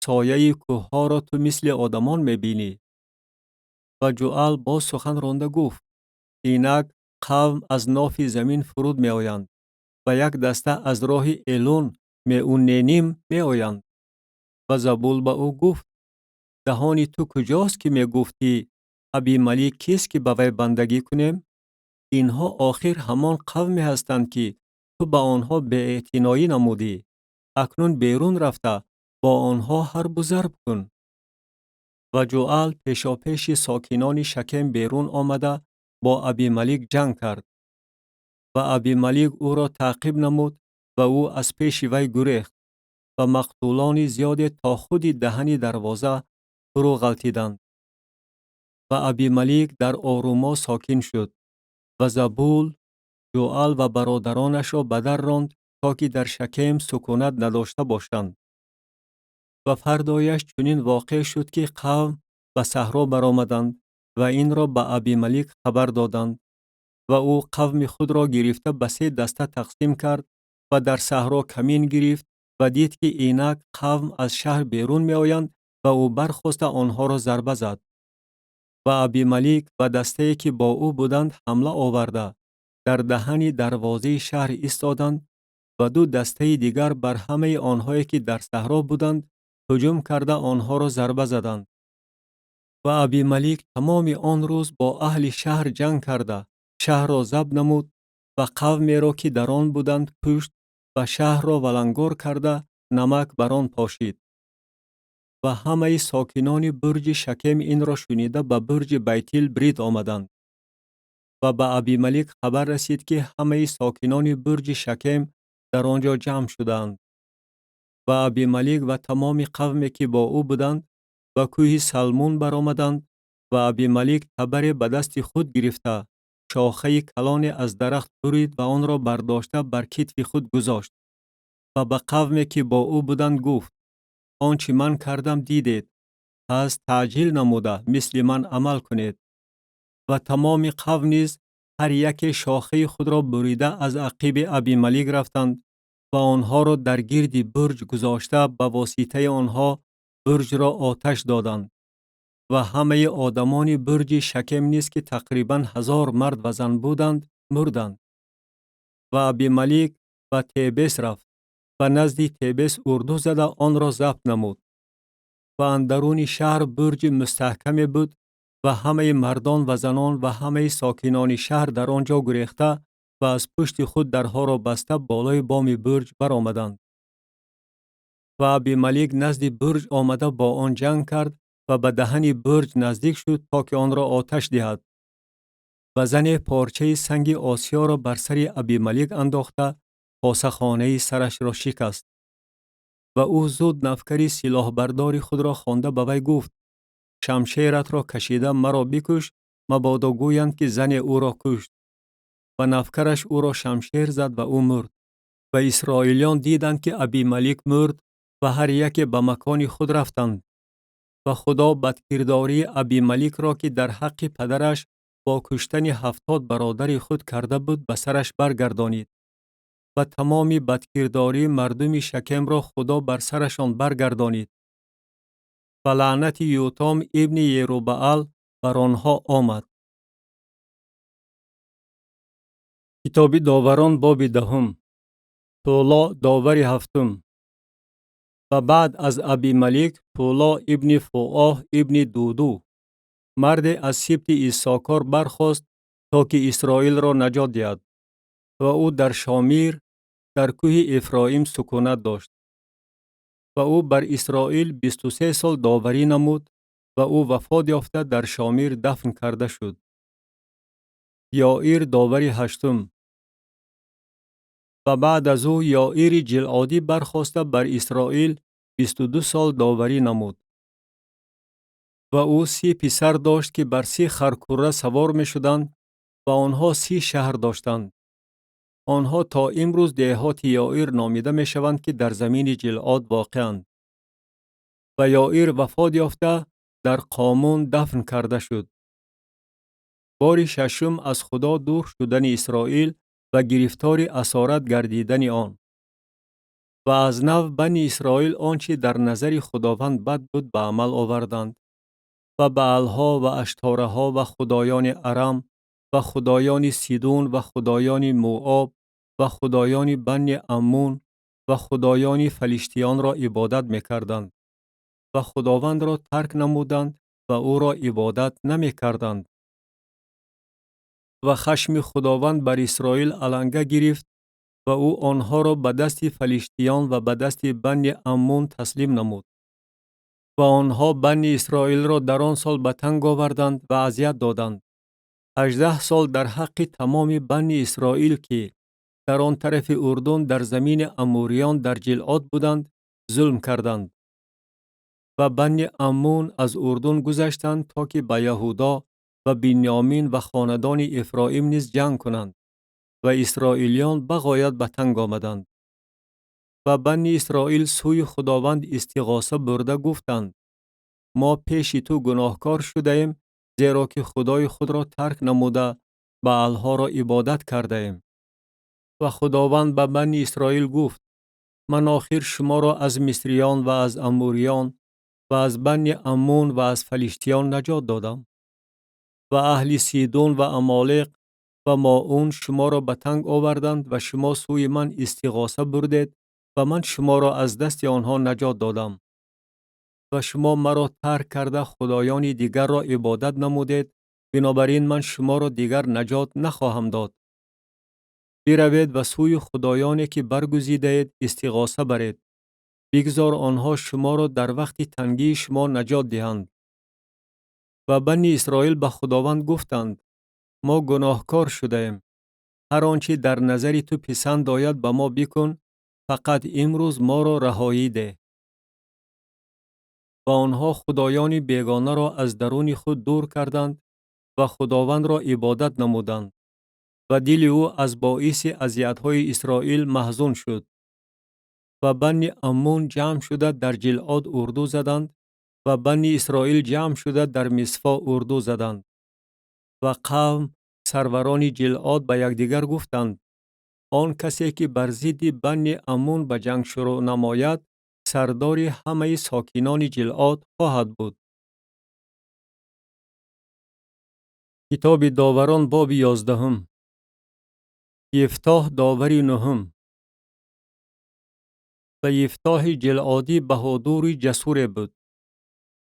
سایه کوه‌ها را تو مثل آدمان می بینی. و جوال با سخن رانده گفت: اینک قوم از ناف زمین فرود می آیند و یک دسته از راه ایلون می اونینیم می آیند. و زبول به او گفت: دهان تو کجاست که می گفتی ابیملک کیست که به وی بندگی کنیم؟ اینها آخر همان قومی هستند که تو به آنها بی‌اعتنایی نمودی. اکنون بیرون رفته با آنها حرب و ضرب کن. و جوال پیشاپیش ساکنان شکم بیرون آمده با ابیملک جنگ کرد. و ابیملک او را تعقیب نمود و او از پیش وی گریخت و مقتولان زیاد تا خود دهن دروازه فرو غلطیدند. و ابیملک در آروما ساکن شد و زبول جوال و برادرانش را به در راند تا که در شکم سکونت نداشته باشند. و فردایش چنین واقع شد که قوم به صحرا برآمدند و این را به ابیملک خبر دادند و او قوم خود را گرفته به 3 دسته تقسیم کرد و در صحرا کمین گرفت و دید که اینک قوم از شهر بیرون می آیند و او برخاسته آنها را ضربه زد. و ابیملک و دسته‌ای که با او بودند حمله آورده در دهن دروازه شهر ایستادند و 2 دسته دیگر بر همه آنهایی که در صحرا بودند هجوم کرده آنها را ضربه زدند. و ابیملک تمام آن روز با اهل شهر جنگ کرده شهر را ضبط نمود و قومی را که در آن بودند کشت و شهر را ولنگار کرده نمک بر آن پاشید. و همه ساکنان برج شکم این را شنیده به برج بیتیل برید آمدند. و به ابیملک خبر رسید که همه ساکنان برج شکم در آنجا جمع شدند. و ابیملک و تمام قومی که با او بودند و کوه سلمون برآمدند و ابیملک تبر به دست خود گرفته شاخه کلان از درخت برید و آن را برداشته بر کتف خود گذاشت و به قومی که با او بودند گفت: آنچه من کردم دیدید، پس تعجیل نموده مثل من عمل کنید. و تمام قوم نیز هر یک شاخه خود را بریده از عقیب ابیملک رفتند و آنها را در گرد برج گذاشته به واسطه آنها برج را آتش دادند. و همه آدمان برج شکم نیز که تقریبا 1000 مرد و زن بودند مردند. و ابیملک به تبس رفت و نزد تبس اردو زده آن را ضبط نمود. و اندرون شهر برج مستحکمی بود و همه مردان و زنان و همه ساکنان شهر در آنجا گریخته و از پشت خود درها را بسته بالای بام برج برآمدند. و ابیملک نزد برج آمده با آن جنگ کرد و به دهن برج نزدیک شد تا که آن را آتش دهد. و زن پارچه سنگ آسیا را بر سر ابیملک انداخته پاسخانه سرش را شکست. و او زود نفکری سلاح بردار خود را خوانده به وی گفت: شمشیرت را کشیده مرا بکش، مبادا گویند که زن او را کشت. و نفکرش او را شمشیر زد و او مرد. و اسرائیلیان دیدند که ابیملک مرد و هر یک به مکان خود رفتند. و خدا بدکرداری ابیملک را که در حق پدرش با کشتن 70 برادر خود کرده بود به سرش برگردانید. و تمام بدکرداری مردم شکم را خدا بر سرشان برگردانید. و لعنت یوتام ابن یروبعل بر آنها آمد. کتاب داوران باب 10. تولا داور هفتم. و بعد از ابیملک تولا ابن فوآه ابن دودو مرد از سبط ایساکار برخاست تا که اسرائیل را نجات دهد. و او در شامیر در کوه افرایم سکونت داشت. و او بر اسرائیل 23 سال داوری نمود و او وفات یافته در شامیر دفن کرده شد. یائیر داور هشتم. و بعد از او یائیر جلعادی برخاسته بر اسرائیل 22 سال داوری نمود. و او 30 پسر داشت که بر 30 خرکوره سوار می شدند و آنها 30 شهر داشتند. آنها تا امروز دهات یائیر نامیده می شوند که در زمین جلعاد واقعند. و یائیر وفات یافته در قامون دفن کرده شد. بار ششم از خدا دور شدن اسرائیل و گرفتار اسارت گردیدن آن. و از نو بنی اسرائیل آنچه در نظر خداوند بد بود به عمل آوردند. و بعلها و اشتارها و خدایان ارم و خدایان سیدون و خدایان موآب و خدایان بنی امون و خدایان فلیشتیان را عبادت می‌کردند و خداوند را ترک نمودند و او را عبادت نمی‌کردند. و خشم خداوند بر اسرائیل علنگه گرفت و او آنها را به دست فلیشتیان و به دست بنی امون تسلیم نمود. و آنها بنی اسرائیل را در آن سال به تنگ آوردند و اذیت دادند. 18 سال در حق تمام بنی اسرائیل که در آن طرف اردن در زمین اموریان در جلعاد بودند ظلم کردند. و بنی امون از اردن گذشتند تا که به یهودا و بنیامین و خاندان افرایم نیز جنگ کنند و اسرائیلیان بغایت به تنگ آمدند. و بنی اسرائیل سوی خداوند استغاثه برده گفتند: ما پیش تو گناهکار شده ایم، زیرا که خدای خود را ترک نموده بعلها را عبادت کرده ایم. و خداوند به بنی اسرائیل گفت: من آخر شما را از مصریان و از اموریان و از بنی امون و از فلیشتیان نجات دادم. و اهل سیدون و عمالق و ماعون شما را به تنگ آوردند و شما سوی من استغاثه بردید و من شما را از دست آنها نجات دادم. و شما مرا ترک کرده خدایان دیگر را عبادت نمودید، بنابراین من شما را دیگر نجات نخواهم داد. بروید و سوی خدایانی که برگزیدید استغاثه برید. بگذار آنها شما را در وقت تنگی شما نجات دهند. و بنی اسرائیل به خداوند گفتند: ما گناهکار شده ایم. هر آنچه در نظر تو پسند آید به ما بکن، فقط امروز ما را رهایی ده. و آنها خدایان بیگانه را از درون خود دور کردند و خداوند را عبادت نمودند. و دل او از باعث اذیت‌های اسرائیل محزون شد. و بنی امون جمع شده در جلعاد اردو زدند و بنی اسرائیل جمع شده در مصفا اردو زدند. و قوم سروران جلعاد به یکدیگر گفتند: آن کسی که بر ضد بنی امون به جنگ شروع نماید، سردار همه ساکنان جلعاد خواهد بود. کتاب داوران باب 11. یفتح داوری 9. و یفتح جلعادی بهادوری جسور بود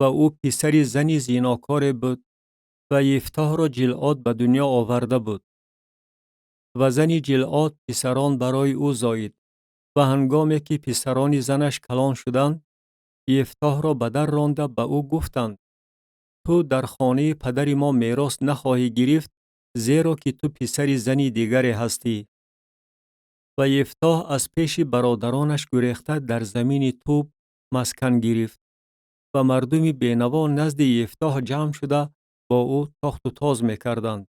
و او پسری زنی زیناکار بود و یفتح را جلعاد به دنیا آورده بود و زنی جلعاد پسران برای او زایید و هنگامی که پسران زنش کلان شدند یفتح را به در رانده به او گفتند تو در خانه پدر ما میراث نخواهی گرفت زیرا که تو پسر زنی دیگری هستی. و یفتح از پیش برادرانش گریخته در زمین توب مسکن گرفت و مردم بینوا نزد یفتح جمع شده با او تاخت و تاز میکردند.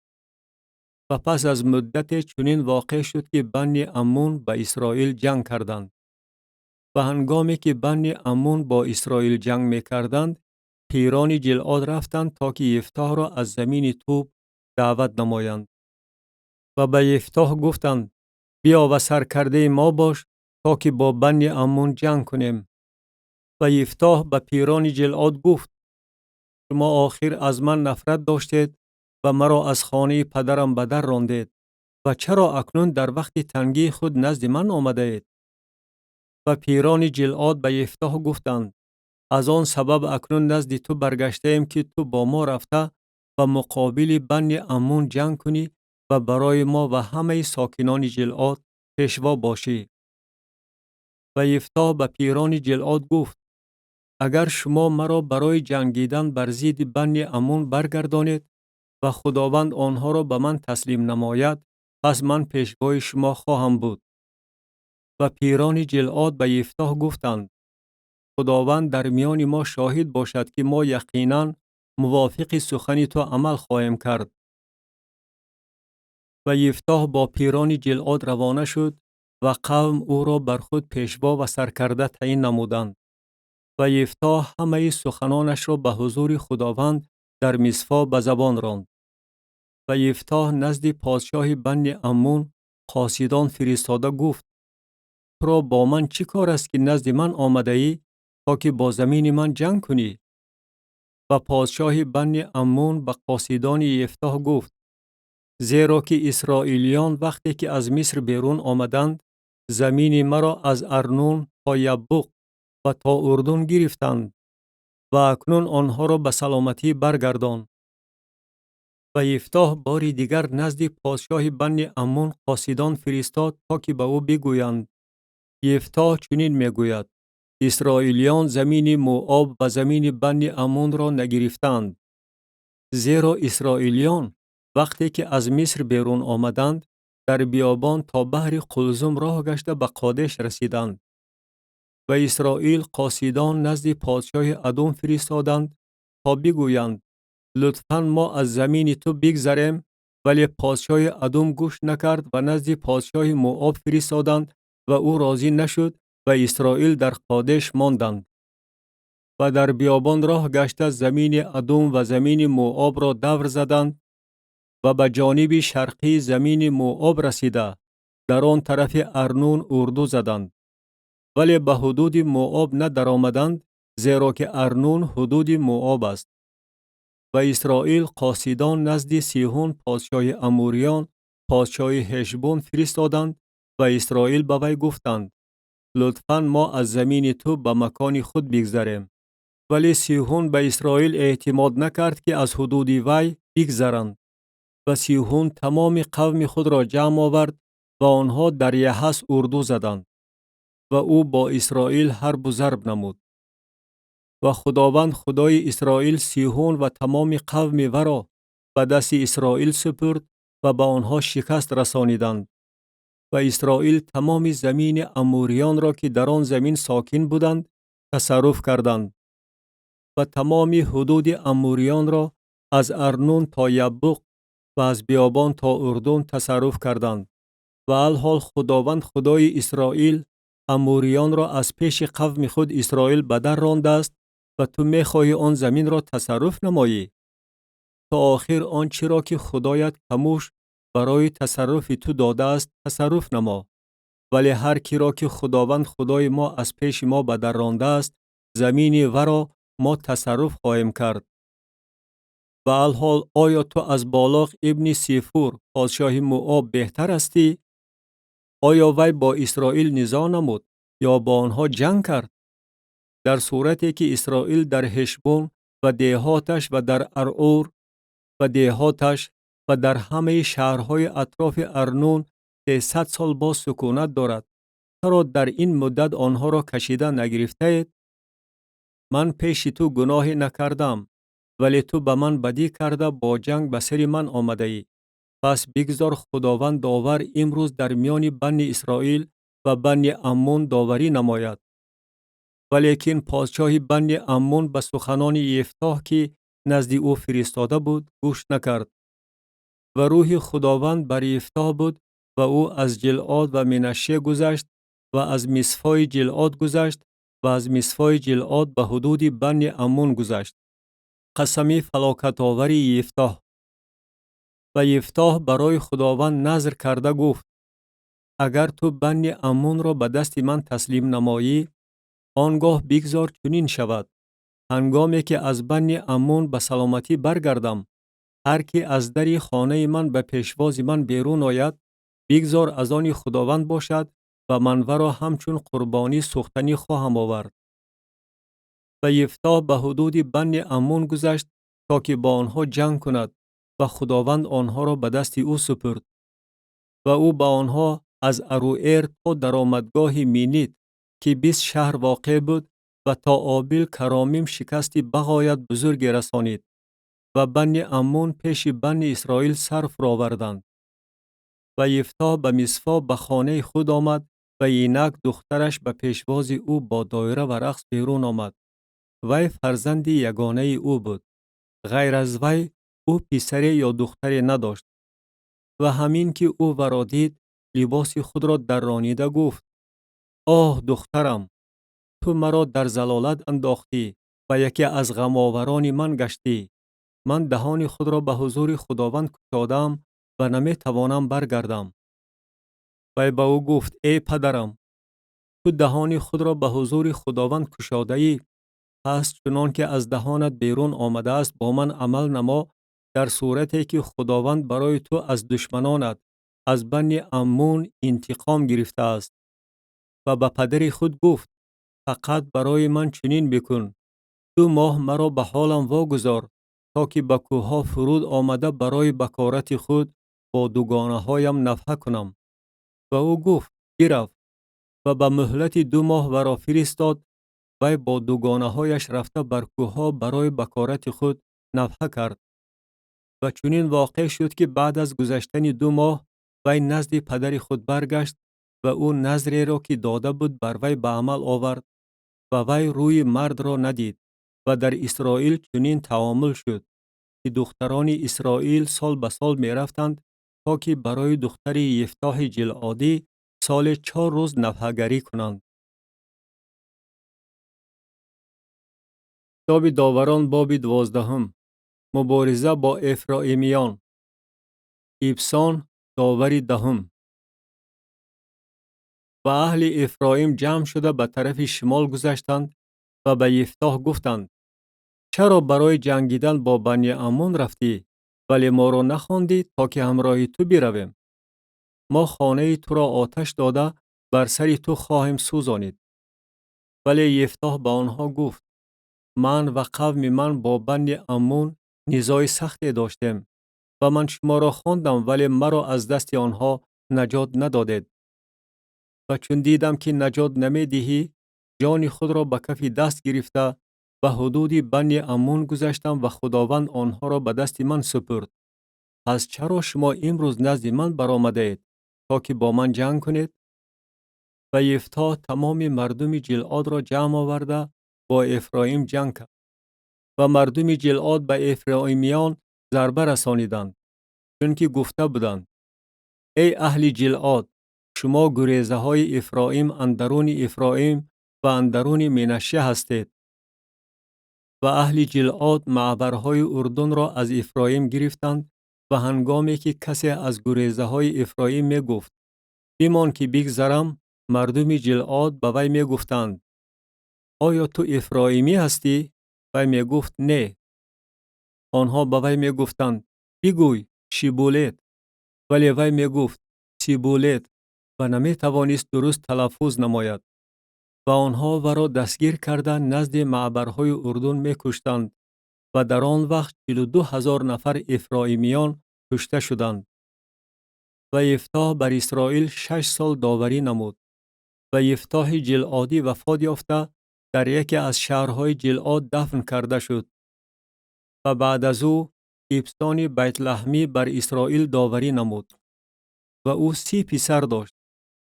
و پس از مدت چنین واقع شد که بنی عمون با اسرائیل جنگ کردند. و هنگامی که بنی عمون با اسرائیل جنگ میکردند پیران جلعاد رفتند تا که یفتح را از زمین توب دعوت نمایند. و به یفتح گفتند بیا و سرکرده ما باش تا که با بنی عمون جنگ کنیم. و یفتح به پیران جلعاد گفت شما آخر از من نفرت داشتید و مرا از خانه پدرم به در راندید و چرا اکنون در وقت تنگی خود نزد من آمده اید؟ و پیران جلعاد به یفتح گفتند از آن سبب اکنون نزد تو برگشته ایم که تو با ما رفته و مقابل بنی عمون جنگ کنی و برای ما و همه ساکنان جلعاد پیشوا باشی. و یفتح به پیران جلعاد گفت اگر شما مرا برای جنگیدن بر ضد بنی عمون برگردانید و خداوند آنها را به من تسلیم نماید پس من پیشوای شما خواهم بود. و پیران جلعاد به یفتح گفتند خداوند در میان ما شاهد باشد که ما یقینا موافق سخن تو عمل خواهیم کرد. و یفتح با پیران جلعاد روانه شد و قوم او را بر خود پیشوا و سرکرده تعیین نمودند. و یفتح همه سخنانش را به حضور خداوند در مصفا به زبان راند. و یفتح نزد پادشاه بنی عمون قاصدان فرستاده گفت تو را با من چی کار است که نزد من آمده ای تا که با زمین من جنگ کنی؟ و پادشاه بنی عمون به قاصدان یفتح گفت زیرا که اسرائیلیان وقتی که از مصر بیرون آمدند زمین مرا از ارنون تا یبوق و تا اردن گرفتند و اکنون آنها را به سلامتی برگردان. و یفتح باری دیگر نزد پادشاه بنی عمون قاصدان فرستاد تا که به او بگویند یفتح چنین میگوید اسرائیلیان زمین موآب و زمین بنی عمون را نگرفتند زیرا اسرائیلیان وقتی که از مصر بیرون آمدند در بیابان تا بحر قلزم راه گشته به قادش رسیدند. و اسرائیل قاصدان نزد پادشاه ادوم فرستادند تا بگویند لطفاً ما از زمین تو بگذریم ولی پادشاه ادوم گوش نکرد و نزد پادشاه موآب فرستادند و او راضی نشد و اسرائیل در قادش ماندند. و در بیابان راه گشته زمین ادوم و زمین موآب را دور زدند و به جانب شرقی زمین موآب رسیده در آن طرف ارنون اردو زدند ولی به حدود موآب ندر آمدند زیرا که ارنون حدود موآب است. و اسرائیل قاصدان نزد سیحون پادشاه اموریان پادشاه هشبون فرستادند و اسرائیل به وی گفتند لطفاً ما از زمین تو به مکان خود بگذریم. ولی سیحون به اسرائیل اعتماد نکرد که از حدود وی بگذرند. و سیحون تمام قوم خود را جمع آورد و آنها در یحس اردو زدند و او با اسرائیل حرب و ضرب نمود. و خداوند خدای اسرائیل سیحون و تمام قوم ورا به دست اسرائیل سپرد و به آنها شکست رسانیدند. و اسرائیل تمام زمین اموریان را که در آن زمین ساکن بودند تصرف کردند و تمام حدود اموریان را از ارنون تا یبوق و از بیابان تا اردن تصرف کردند. و الحال خداوند خدای اسرائیل اموریان را از پیش قوم خود اسرائیل به در رانده است و تو می‌خواهی آن زمین را تصرف نمایی. تا آخر آنچه را که خدایت کموش برای تصرف تو داده است تصرف نما. ولی هر کی را که خداوند خدای ما از پیش ما به در رانده است زمین ورا ما تصرف خواهیم کرد. به هر حال آیا تو از بالاق ابن سیفور پادشاه موآب بهتر هستی؟ آیا وی با اسرائیل نزاع نمود یا با آنها جنگ کرد؟ در صورتی که اسرائیل در هشبون و دهاتش و در ارعور و دهاتش و در همه شهرهای اطراف ارنون 300 سال باز سکونت دارد، چرا در این مدت آنها را کشیده نگرفته اید؟ من پیش تو گناهی نکردم، ولی تو به من بدی کرده با جنگ به سر من آمده ای. پس بگذار خداوند داور امروز در میان بنی اسرائیل و بنی عمون داوری نماید. ولیکن پادشاه بنی عمون به سخنان یفتح که نزد او فرستاده بود گوش نکرد و روح خداوند بر یفتح بود و او از جلعاد و منشه گذشت و از مصفای جلعاد گذشت و از مصفای جلعاد به حدود بنی عمون گذشت. قسمی فلاکت آوری یفتح. و یفتح برای خداوند نذر کرده گفت: اگر تو بنی عمون را به دست من تسلیم نمایی، آنگاه بگذار چنین شود: هنگامی که از بنی عمون به سلامتی برگردم، هر کی از دری خانه من به پیشواز من بیرون آید، بگذار از آن خداوند باشد و من ورا همچون قربانی سوختنی خواهم آورد. و یفتح به حدود بنی عمون گذشت تا که با آنها جنگ کند و خداوند آنها را به دست او سپرد. و او با آنها از اروئیر تا درآمدگاه مینیت که 20 شهر واقع بود و تا آبیل کرامیم شکستی بغایت بزرگی رسانید و بنی عمون پیش بنی اسرائیل سر فرآوردند. و یفتح به مصفا به خانه خود آمد و اینک دخترش به پیشواز او با دایره و رقص بیرون آمد. وی فرزند یگانه او بود. غیر از وی او پسری یا دختری نداشت. و همین که او ورا دید، لباس خود را درانیده گفت: آه دخترم، تو مرا در ضلالت انداختی و یکی از غمآوران من گشتی. من دهان خود را به حضور خداوند گشادم و نمی توانم برگردم. و به او گفت: ای پدرم، تو دهان خود را به حضور خداوند گشاده ای، پس چنان که از دهانت بیرون آمده است با من عمل نما، در صورتی که خداوند برای تو از دشمنانت از بنی عمون انتقام گرفته است. و به پدر خود گفت: فقط برای من چنین بکن، 2 ماه مرا به حالم واگذار تا که به کوه فرود آمده برای بکارت خود با دوگانه هایم نفحه کنم. و او گفت: برو. و به مهلت 2 ماه ورا فرستاد. وی با دوگانه هایش رفته بر کوه برای بکارت خود نفحه کرد. و چنین واقع شد که بعد از گذشتن 2 ماه وی نزد پدر خود برگشت و او نذری را که داده بود بر وی به عمل آورد و وی روی مرد را ندید. و در اسرائیل چنین تعامل شد که دختران اسرائیل سال به سال می رفتند تا که برای دختر یفتح جلعادی سال 4 روز نفحه گری کنند. کتاب داوران باب 12. مبارزه با افرایمیان. ایبسان داوری 10. و اهل افرایم جمع شده به طرف شمال گذشتند و به یفتح گفتند: چرا برای جنگیدن با بنی عمون رفتی ولی ما را نخواندی تا که همراه تو برویم؟ ما خانه تو را آتش داده بر سر تو خواهیم سوزانید. ولی یفتح به آنها گفت: من و قوم من با بنی عمون نزاع سختی داشتیم و من شما را خواندم ولی مرا از دست آنها نجات ندادید. و چون دیدم که نجات نمی دهی، جان خود را به کف دست گرفته به حدود بنی عمون گذشتم و خداوند آنها را به دست من سپرد. پس چرا شما امروز نزد من برآمده اید تا که با من جنگ کنید؟ و یفتح تمام مردم جلعاد را جمع آورده با افرایم جنگ کرد. و مردم جلعاد به افرایمیان ضربه رسانیدند، چون که گفته بودند: ای اهل جلعاد، شما گریزه های افرایم اندرون افرایم و اندرون منشه هستید. و اهل جلعاد معبرهای اردن را از افرایم گرفتند و هنگامی که کسی از گریزه های افرایم می گفت: بیمان که بگذرم، مردم جلعاد به وی می گفتند: آیا تو افرایمی هستی؟ وی می گفت: نه. آنها به وی می گفتند بگوی شیبولت. ولی وی می گفت سیبولت و نمی توانست درست تلفظ نماید. و آنها و را دستگیر کرده نزد معبرهای اردن می کشتند و در آن وقت 42,000 نفر افرایمیان کشته شدند. و یفتح بر اسرائیل 6 سال داوری نمود. و یفتح جلعادی وفات یافته در یکی از شهرهای جلعاد دفن کرده شد. و بعد از او ابسان بیت لحمی بر اسرائیل داوری نمود. و او 30 پسر داشت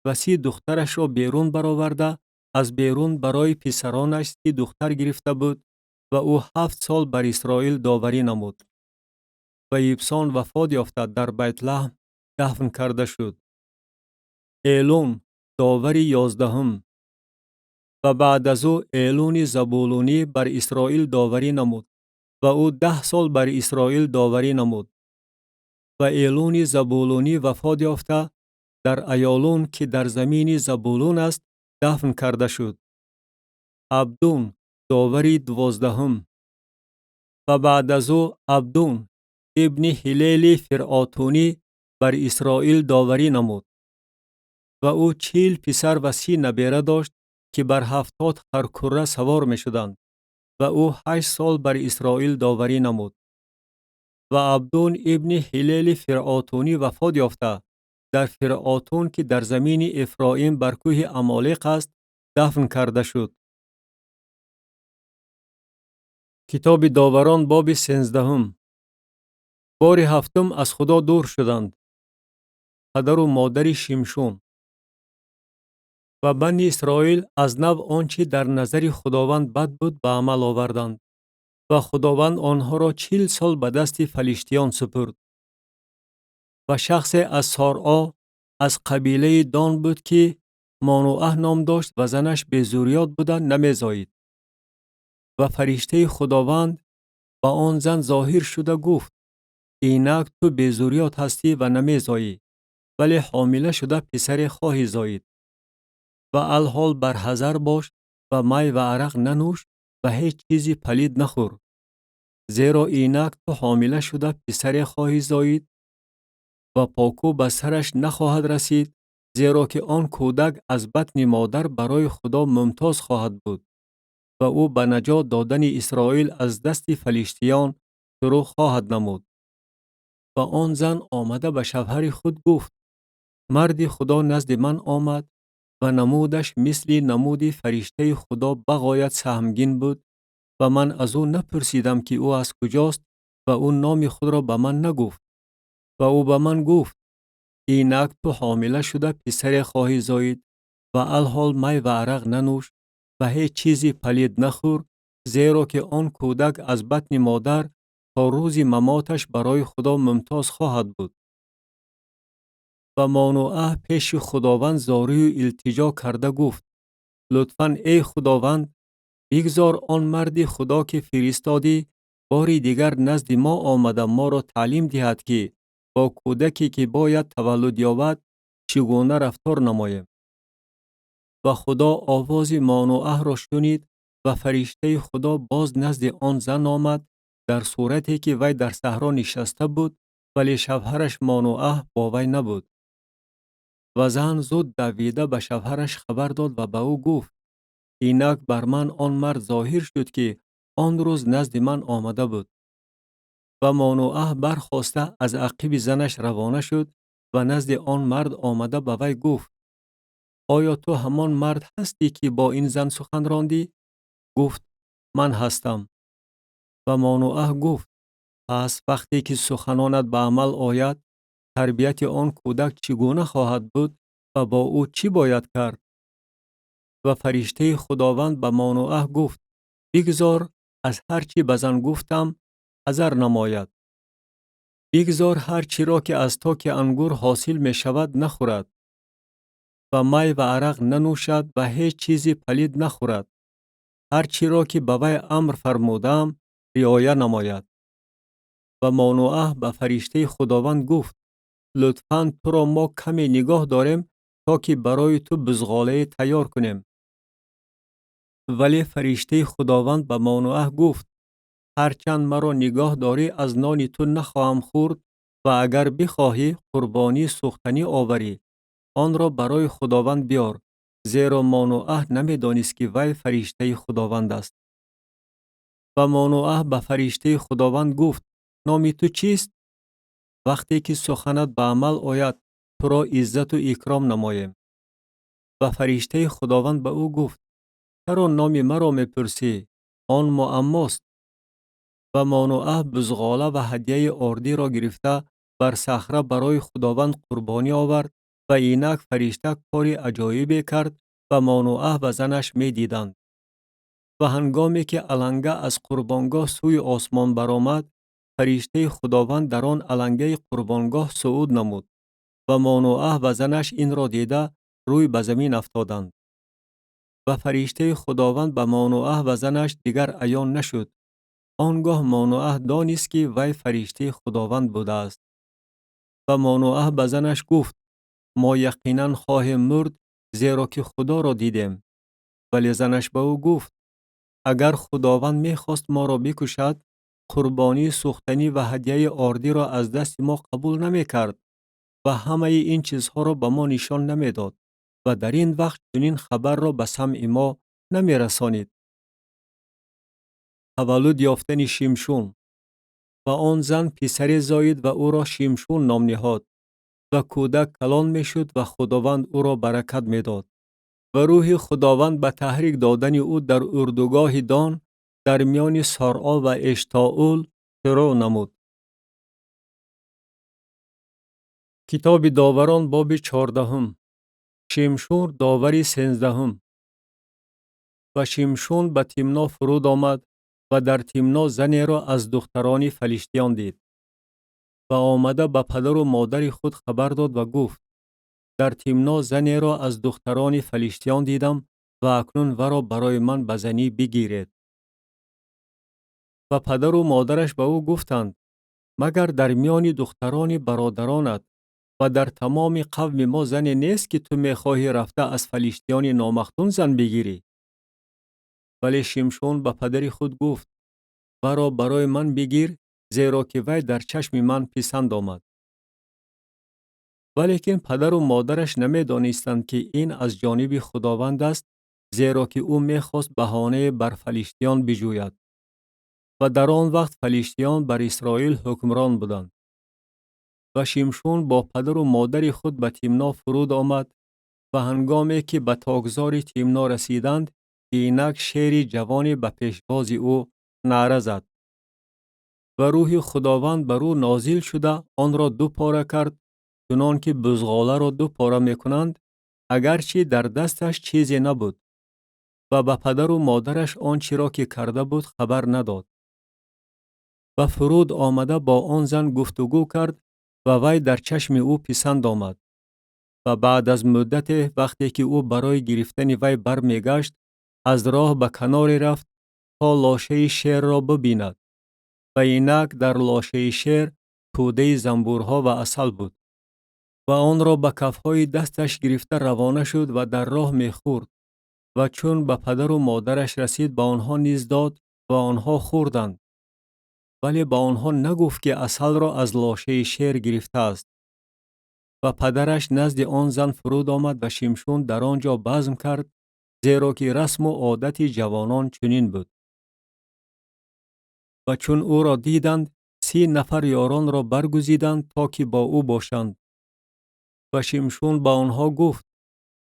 و 30 دخترش را بیرون برآورده از بیرون برای پسرانش 30 دختر گرفته بود و او 7 سال بر اسرائیل داوری نمود. و ابسان وفات یافته در بیت لحم دفن کرده شد. ایلون داوری 11. و بعد از او ایلون زبولونی بر اسرائیل داوری نمود و او 10 سال بر اسرائیل داوری نمود. و ایلون زبولونی وفات یافته در ایالون که در زمین زبولون است دفن کرده شد. عبدون داوری 12. و بعد از او عبدون ابن هلیل فرعاتونی بر اسرائیل داوری نمود. و او 40 پسر و 30 نبیره داشت که بر 70 خرکره سوار می شدند. و او 8 سال بر اسرائیل داوری نمود. و عبدون ابن هلیل فرعاتونی وفات یافته در فرعاتون که در زمین افرایم بر کوه عمالق است دفن کرده شد. کتاب داوران باب 13. بار هفتم از خدا دور شدند. پدر و مادر شمشون. و بنی اسرائیل از نو آنچه در نظر خداوند بد بود به عمل آوردند. و خداوند آنها را 40 سال به دست فلیشتیان سپرد. و شخص از سارعا از قبیله دان بود که مانوعه نام داشت و زنش به زوریات بوده نمی زایید. و فرشته خداوند با آن زن ظاهر شده گفت اینک تو به زوریات هستی و نمی زایی ولی حامله شده پسر خواهی زایید. و الحال بر حذر باش و می و عرق ننوش و هیچ چیزی پلید نخور. زیرا اینک تو حامله شده پسر خواهی زایید و پاکو به سرش نخواهد رسید زیرا که آن کودک از بطن مادر برای خدا ممتاز خواهد بود و او به نجات دادن اسرائیل از دست فلیشتیان شروع خواهد نمود. و آن زن آمده به شوهر خود گفت مرد خدا نزد من آمد و نمودش مثل نمود فرشته خدا بغایت سهمگین بود و من از او نپرسیدم که او از کجاست و او نام خود را به من نگفت. و او به من گفت اینک تو حامله شده پسر خواهی زایید و الحال می و عرق ننوش و هیچ چیزی پلید نخور زیرا که آن کودک از بطن مادر تا روز مماتش برای خدا ممتاز خواهد بود. و مانوعه پیش خداوند زاری و التجا کرده گفت لطفاً ای خداوند بگذار آن مرد خدا که فرستادی باری دیگر نزد ما آمده ما را تعلیم دهد که با کودکی که باید تولد یابد چگونه رفتار نماییم. و خدا آواز مانوعه را شنید و فرشته خدا باز نزد آن زن آمد در صورتی که وی در صحرا نشسته بود ولی شوهرش مانوعه با وی نبود. و زن زود دویده به شوهرش خبر داد و به او گفت اینک بر من آن مرد ظاهر شد که آن روز نزد من آمده بود. و مانوعه برخاسته از عقب زنش روانه شد و نزد آن مرد آمده به وی گفت آیا تو همان مرد هستی که با این زن سخن راندی؟ گفت من هستم. و مانوعه گفت پس وقتی که سخنانت به عمل آید تربیت آن کودک چگونه خواهد بود و با او چی باید کرد؟ و فرشته خداوند به مانوعه گفت بگذار از هر چی به زن گفتم حذر نماید. بگذار هر چی را که از تاک انگور حاصل می شود نخورد و می و عرق ننوشد و هیچ چیزی پلید نخورد. هر چی را که به وی امر فرمودم رعایت نماید. و مانوعه به فرشته خداوند گفت لطفاً تو را ما کمی نگاه داریم تا که برای تو بزغاله تیار کنیم. ولی فرشته خداوند به مانوعه گفت هرچند مرا نگاه داری از نان تو نخواهم خورد و اگر بخواهی قربانی سوختنی آوری آن را برای خداوند بیار، زیرا مانوئه نمی‌دانست که وی فرشته خداوند است. و مانوئه به فرشته خداوند گفت: نام تو چیست؟ وقتی که سخنت به عمل آید تو را عزت و اکرام نمایم. و فرشته خداوند به او گفت: چرا نام مرا می‌پرسی؟ آن معماست. و مانوئه بزغاله و هدیه آردی را گرفته بر صخره برای خداوند قربانی آورد و اینک فرشته کار عجایبی کرد و مانوئه و زنش می دیدند. و هنگامی که علنگه از قربانگاه سوی آسمان برآمد، فرشته خداوند در آن علنگه قربانگاه صعود نمود و مانوئه و زنش این را دیده روی به زمین افتادند. و فرشته خداوند به مانوئه و زنش دیگر عیان نشد. آنگاه مانوئه دانست که وی فرشته خداوند بوده است. و مانوئه به زنش گفت: ما یقینا خواهیم مرد، زیرا که خدا را دیدیم. ولی زنش به او گفت: اگر خداوند می‌خواست ما را بکشد، قربانی سوختنی و هدیه آردی را از دست ما قبول نمی‌کرد و همه این چیزها را به ما نشان نمی‌داد و در این وقت چنین خبر را به سمع ما نمی‌رسانید. تولد یافتن شمشون. و آن زن پسری زاید و او را شمشون نام نهاد و کودک کلان می‌شد و خداوند او را برکت می‌داد. و روح خداوند به تحریک دادن او در اردوگاه دان در میان سارا و اشتاول شروع نمود. کتاب داوران باب 14. شمشون داوری 13. و شمشون به تیمنا فرود آمد و در تیمنا زنی را از دختران فلیشتیان دید. و آمده به پدر و مادر خود خبر داد و گفت: در تیمنا زنی را از دختران فلیشتیان دیدم و اکنون ورا برای من به زنی بگیرید. و پدر و مادرش به او گفتند: مگر در میان دختران برادرانت و در تمام قوم ما زنی نیست که تو می‌خواهی رفته از فلیشتیان نامختون زن بگیری؟ ولی شمشون به پدر خود گفت: ورا برای من بگیر، زیرا که وی در چشم من پسند آمد. ولیکن پدر و مادرش نمی‌دانستند که این از جانب خداوند است، زیرا که او می‌خواست بهانه بر فلیشتیان بجوید. و در آن وقت فلیشتیان بر اسرائیل حکمران بودند. و شمشون با پدر و مادر خود به تیمنا فرود آمد و هنگامی که به تاگزار تیمنا رسیدند، اینک شیر جوانی به پیشواز او نعره زد. و روح خداوند بر او نازل شده آن را دو پاره کرد، چنان که بزغاله را دو پاره می‌کنند، اگرچه در دستش چیزی نبود. و به پدر و مادرش آنچه را که کرده بود خبر نداد. و فرود آمده با آن زن گفتگو کرد و وی در چشم او پسند آمد. و بعد از مدت وقتی که او برای گرفتن وی برمیگشت، از راه به کناری رفت تا لاشه شیر را ببیند. و اینک در لاشه شیر توده زنبورها و عسل بود. و آن را به کفهای دستش گرفته روانه شد و در راه می‌خورد. و چون به پدر و مادرش رسید به آنها نیز داد و آنها خوردند. ولی به آنها نگفت که عسل را از لاشه شیر گرفته است. و پدرش نزد آن زن فرود آمد و شمشون در آنجا بزم کرد، زیرا که رسم و عادت جوانان چنین بود. و چون او را دیدند 30 نفر یاران را برگزیدند تا که با او باشند. و شمشون با آنها گفت: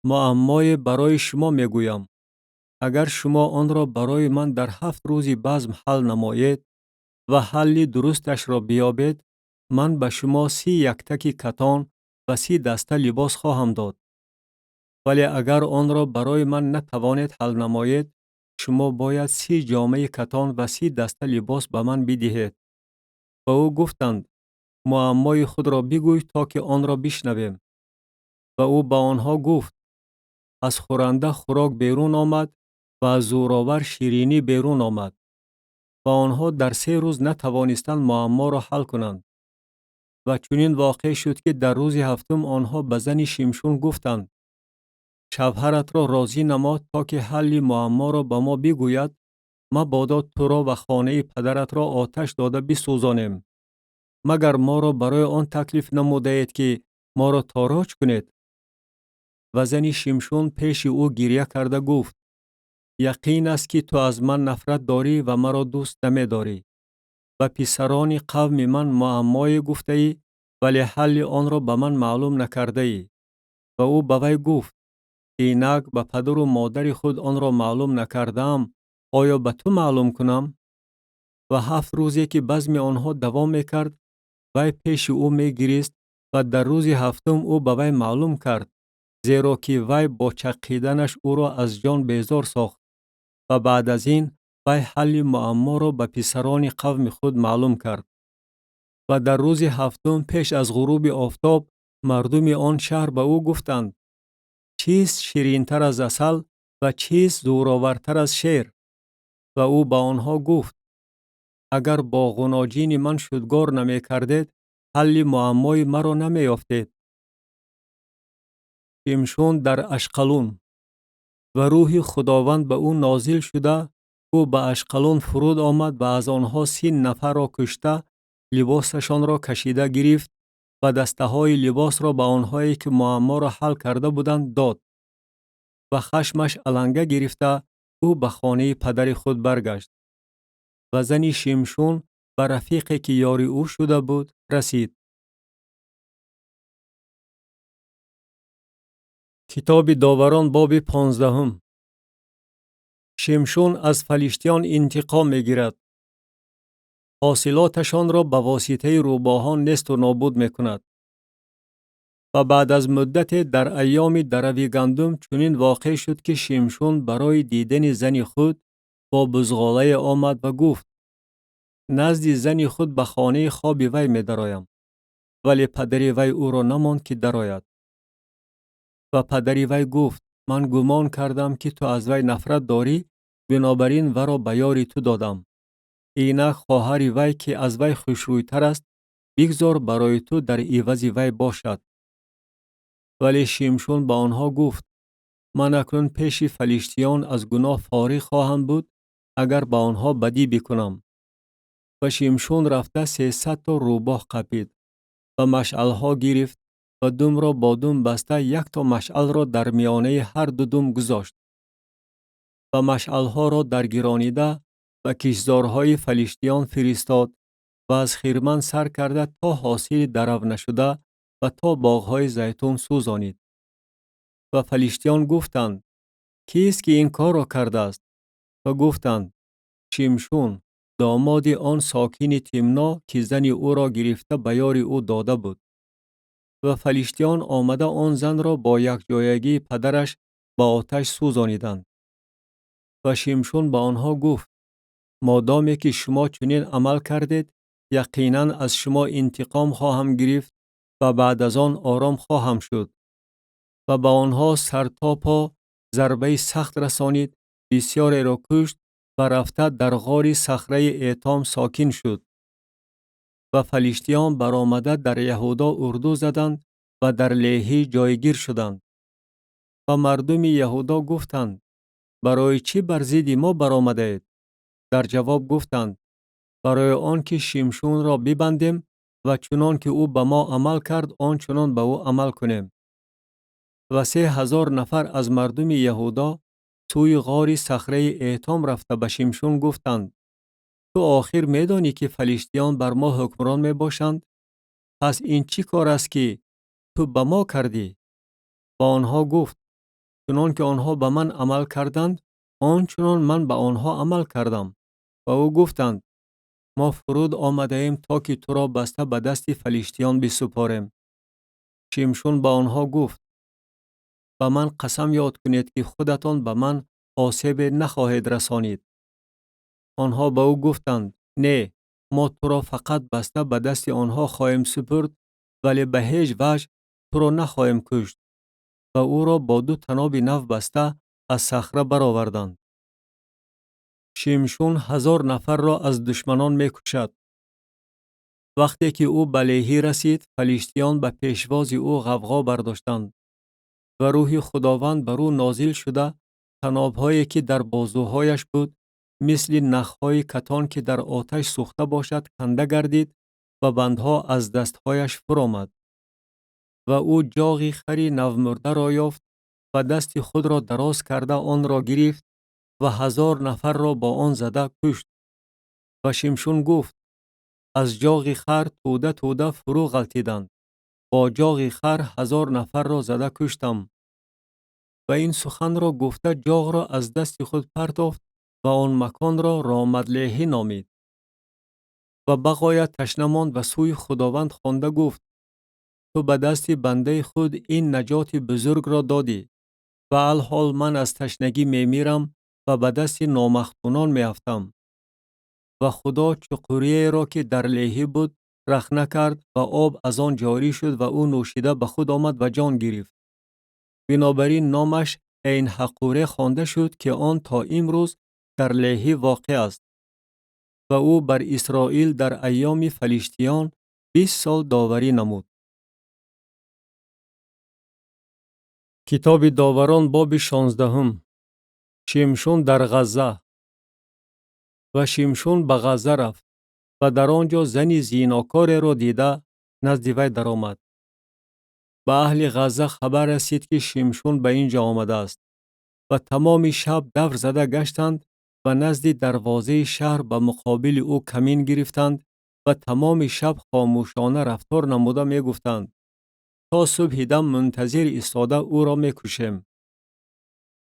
معمای برای شما میگویم، اگر شما آن را برای من در 7 روزی بزم حل نمایید و حل درستش را بیابید، من به شما 30 یکتک کتان و 30 دسته لباس خواهم داد. ولی اگر آن را برای من نتوانید حل نمایید، شما باید 30 جامه کتان و 30 دسته لباس به من بدهید. و او گفتند: معمای خود را بگوی تا که آن را بشنویم. و او با آنها گفت: از خورنده خوراک بیرون آمد و از زورآور شیرینی بیرون آمد. و آنها در 3 روز نتوانستند معما را حل کنند. و چنین واقع شد که در روز هفتم آنها به زن شمشون گفتند: شوهرت را راضی نما تا که حل معما را به ما بگوید، مبادا تو را و خانه پدرت را آتش داده بسوزانیم. مگر ما را برای آن تکلیف نموده اید که ما را تاراج کنید؟ و زن شمشون پیش او گریه کرده گفت: یقین است که تو از من نفرت داری و مرا دوست نمی داری. و پسران قوم من معمای گفته ای، ولی حل آن را به من معلوم نکرده ای. و او به وی گفت: اینک به پدر و مادر خود آن را معلوم نکردم، آیا به تو معلوم کنم؟ و 7 روزی که بزم آنها دوام میکرد، وی پیش او میگریست و در روز هفتم او به وی معلوم کرد، زیرا که وی با چقیدنش او را از جان بیزار ساخت. و بعد از این وی حل معما را به پسران قوم خود معلوم کرد. و در روز هفتم پیش از غروب آفتاب مردم آن شهر به او گفتند: چیست شیرینتر از عسل و چیست زورآورتر از شیر؟ و او به آنها گفت: اگر با غناجین من شدگار نمی کردید، حل معمای مرا نمی یافتید. شمشون در اشقلون. و روح خداوند به او نازل شده، او به اشقلون فرود آمد و از آنها 30 نفر را کشته، لباسشان را کشیده گرفت و دسته های لباس را به آنهایی که معما را حل کرده بودند داد. و خشمش علنگه گرفته، او به خانه پدر خود برگشت. و زن شمشون به رفیقی که یاری او شده بود رسید. کتاب داوران باب 15. شمشون از فلیشتیان انتقام می گیرد. حاصلاتشان را به واسطه روباهان نست و نابود می کند. و بعد از مدت در ایام دروی گندم چنین واقع شد که شمشون برای دیدن زن خود با بزغاله آمد و گفت: نزد زن خود به خانه خواب وی می درایم. ولی پدر وی او را نماند که درآید. و پدر وی گفت: من گمان کردم که تو از وی نفرت داری، بنابراین ورا به یاری تو دادم. اینک خواهر وی که از وی خوشرویتر است، بگذار برای تو در عوض وی باشد. ولی شمشون به آنها گفت: من اکنون پیش فلیشتیان از گناه فارغ خواهم بود، اگر به آنها بدی بکنم. و شمشون رفته 300 تا روباه قپید و مشعلها گرفت و دم را با دم بسته 1 تا مشعل را در میانه هر دو دم گذاشت. و مشعلها را درگرانیده و کشزارهای فلیشتیان فرستاد و از خرمن سر کرده تا حاصل درو نشده و تا باغهای زیتون سوزانید. و فلیشتیان گفتند: کیست که این کار را کرده است؟ و گفتند: شمشون، داماد آن ساکن تیمنا که زن او را گرفته به یار او داده بود. و فلیشتیان آمده آن زن را با یک جایگی پدرش با آتش سوزانیدند. و شمشون به آنها گفت: مادامی که شما چنین عمل کردید، یقینا از شما انتقام خواهم گرفت و بعد از آن آرام خواهم شد. و به آنها سر تا پا ضربه سخت رسانید، بسیاری را کشت و رفته در غار صخره ایتام ساکن شد. و فلیشتیان برآمده در یهودا اردو زدند و در لیهی جایگیر شدند. و مردم یهودا گفتند: برای چی بر ضد ما برآمده اید؟ در جواب گفتند: برای آنکه شمشون را ببندیم و چنان که او به ما عمل کرد آنچنان به او عمل کنیم. و 3000 نفر از مردم یهودا سوی غار صخره ایتام رفته به شمشون گفتند: تو آخر میدانی که فلیشتیان بر ما حکمران می باشند؟ پس این چی کار است که تو به ما کردی؟ با آنها گفت: چنان که آنها به من عمل کردند آنچنان من به آنها عمل کردم. و او گفتند: ما فرود آمده ایم تا که تو را بسته به دست فلیشتیان بسپاریم. شمشون به آنها گفت: به من قسم یاد کنید که خودتان به من آسیب نخواهید رسانید. آنها به او گفتند: نه، ما تو را فقط بسته به دست آنها خواهیم سپرد، ولی به هیچ وجه تو را نخواهیم کشت. و او را با 2 طناب نو بسته از صخره برآوردند. شمشون 1000 نفر را از دشمنان می کشد. وقتی که او به لیهی رسید، فلیشتیان به پیشواز او غوغا برداشتند. و روح خداوند بر او نازل شده، طناب‌هایی که در بازوهایش بود مثل نخهای کتان که در آتش سوخته باشد کنده گردید و بندها از دستهایش فرآمد. و او جاغی خری نومرده را یافت و دست خود را دراز کرده آن را گرفت و 1000 نفر را با آن زده کشت. و شمشون گفت: از جاغ خر توده توده فرو غلطیدند. با جاغ خر 1000 نفر را زده کشتم. و این سخن را گفته جاغ را از دست خود پرتافت و آن مکان را رامدلیه نامید. و بغایت تشنه ماند و سوی خداوند خوانده گفت: تو به دست بنده خود این نجات بزرگ را دادی و الحال من از تشنگی می میرم و به دست نامختونان می افتم. و خدا چقوریه را که در لیهه بود رخنه کرد و آب از آن جاری شد و او نوشیده به خود آمد و جان گرفت. بنابراین نامش عین حقوره خوانده شد که آن تا امروز در لیهه واقع است. و او بر اسرائیل در ایام فلیشتیان 20 سال داوری نمود. کتاب داوران باب 16. شمشون در غزه. و شمشون به غزه رفت و در آنجا زنی زیناکار را دیده نزد وی درآمد. به اهل غزه خبر رسید که شمشون به اینجا آمده است و تمام شب دور زده گشتند و نزد دروازه شهر به مقابل او کمین گرفتند و تمام شب خاموشانه رفتار نموده می گفتند: تا صبح دم منتظر ایستاده او را می کشیم.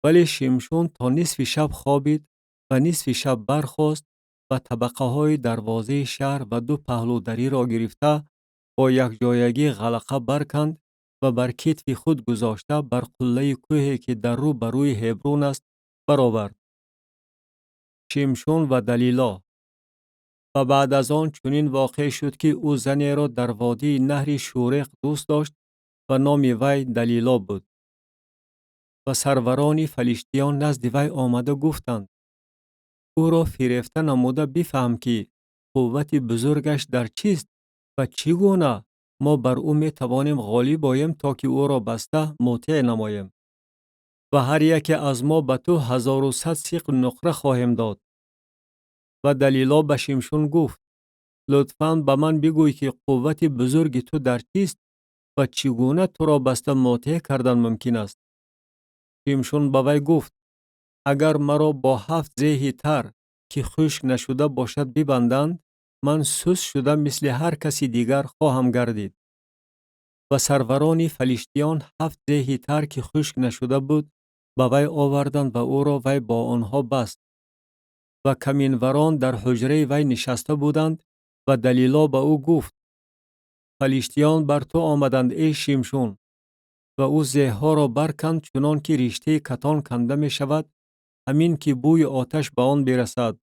ولی شمشون تا نصف شب خوابید و نصف شب برخاست و طبقه های دروازه شهر و 2 پهلو دری را گرفته با یک جایگی غلقه برکند و بر کتف خود گذاشته بر قله کوهی که در رو بر روی هبرون است برآورد. شمشون و دلیلا. و بعد از آن چنین واقع شد که او زنی را در وادی نهر شورق دوست داشت و نام وی دلیلا بود. و سروران فلیشتیان نزد وی آمده گفتند: او را فریفته نموده بفهم که قوت بزرگش در چیست و چگونه ما بر او می توانیم غالب آییم تا که او را بسته مطیع نماییم. و هر یک از ما به تو 1100 سیقل نقره خواهیم داد. و دلیلا به شمشون گفت: لطفاً به من بگوی که قوت بزرگ تو در چیست و چگونه تو را بسته مطیع کردن ممکن است. شمشون به وی گفت: اگر مرا با 7 زیه تر که خشک نشده باشد ببندند، من سست شده مثل هر کسی دیگر خواهم گردید. و سروران فلیشتیان 7 زیه تر که خشک نشده بود به وی آوردند و او را وی با آنها بست. و کمینوران در حجره وی نشسته بودند و دلیلا به او گفت: فلیشتیان بر تو آمدند ای شمشون. و او زیها را برکند چنان که رشته کتان کنده می شود، همین که بوی آتش به آن برسد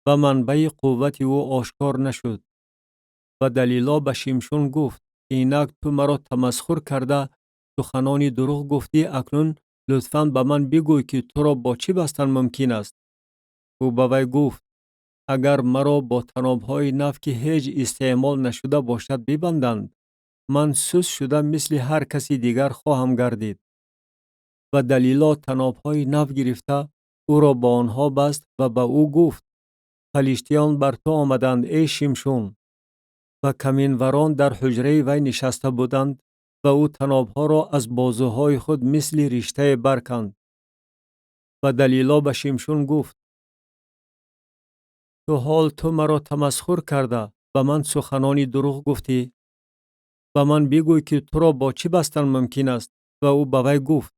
و منبع قوت او آشکار نشد. و دلیلا به شمشون گفت: اینک تو مرا تمسخر کرده سخنانی دروغ گفتی. اکنون لطفاً به من بگوی که تو را با چی بستن ممکن است. او به وی گفت: اگر مرا با طنابهای نو که هیچ استعمال نشده باشد ببندند، من سست شده مثل هر کسی دیگر خواهم گردید. و دلیلا طنابهای نو گرفته او را با آنها بست و به او گفت: فلیشتیان بر تو آمدند ای شمشون. و کمینوران در حجره وی نشسته بودند و او طنابها را از بازوهای خود مثل رشته برکند. و دلیلا به شمشون گفت: تو مرا تمسخر کرده و من سخنانی دروغ گفتی. و من بگوی که تو را با چی بستن ممکن است. و او به وی گفت: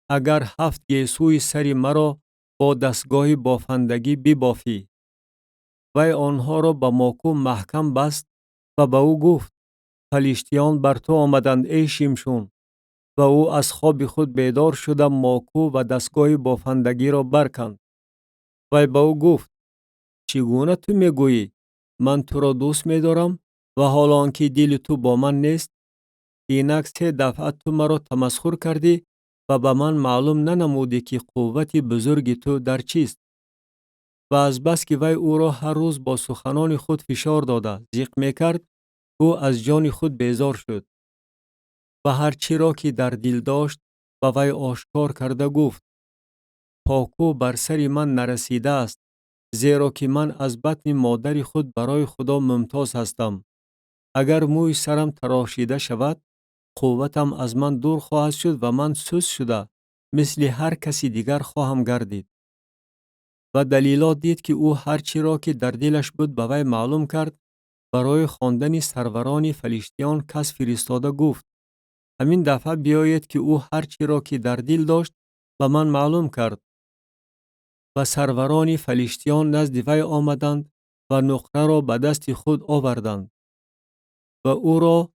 اگر 7 گیسوی سری مرا با دستگاه بافندگی ببافی. وی آنها را به ماکو محکم بست و به او گفت: فلیشتیان بر تو آمدند ای شمشون. و او از خواب خود بیدار شده ماکو و دستگاه بافندگی را برکند. وی به او گفت: چگونه تو میگویی من تو را دوست می‌دارم و حال آنکه دل تو با من نیست؟ اینک 3 دفعه تو مرا تمسخر کردی و به من معلوم ننمودی که قوت بزرگ تو در چیست. و از بس که وی او را هر روز با سخنان خود فشار داده ضیق می‌کرد، او از جان خود بیزار شد و هر چی را که در دل داشت به وی آشکار کرده گفت: پاکو بر سر من نرسیده است زیرا که من از بطن مادر خود برای خدا ممتاز هستم. اگر موی سرم تراشیده شود، قوتم از من دور خواهد شد و من سست شده مثل هر کسی دیگر خواهم گردید. و دلیلا دید که او هر چی را که در دلش بود به وی معلوم کرد. برای خواندن سروران فلیشتیان کس فرستاده گفت: همین دفعه بیایید که او هر چی را که در دل داشت به من معلوم کرد. و سروران فلیشتیان نزد وی آمدند و نقره را به دست خود آوردند و او را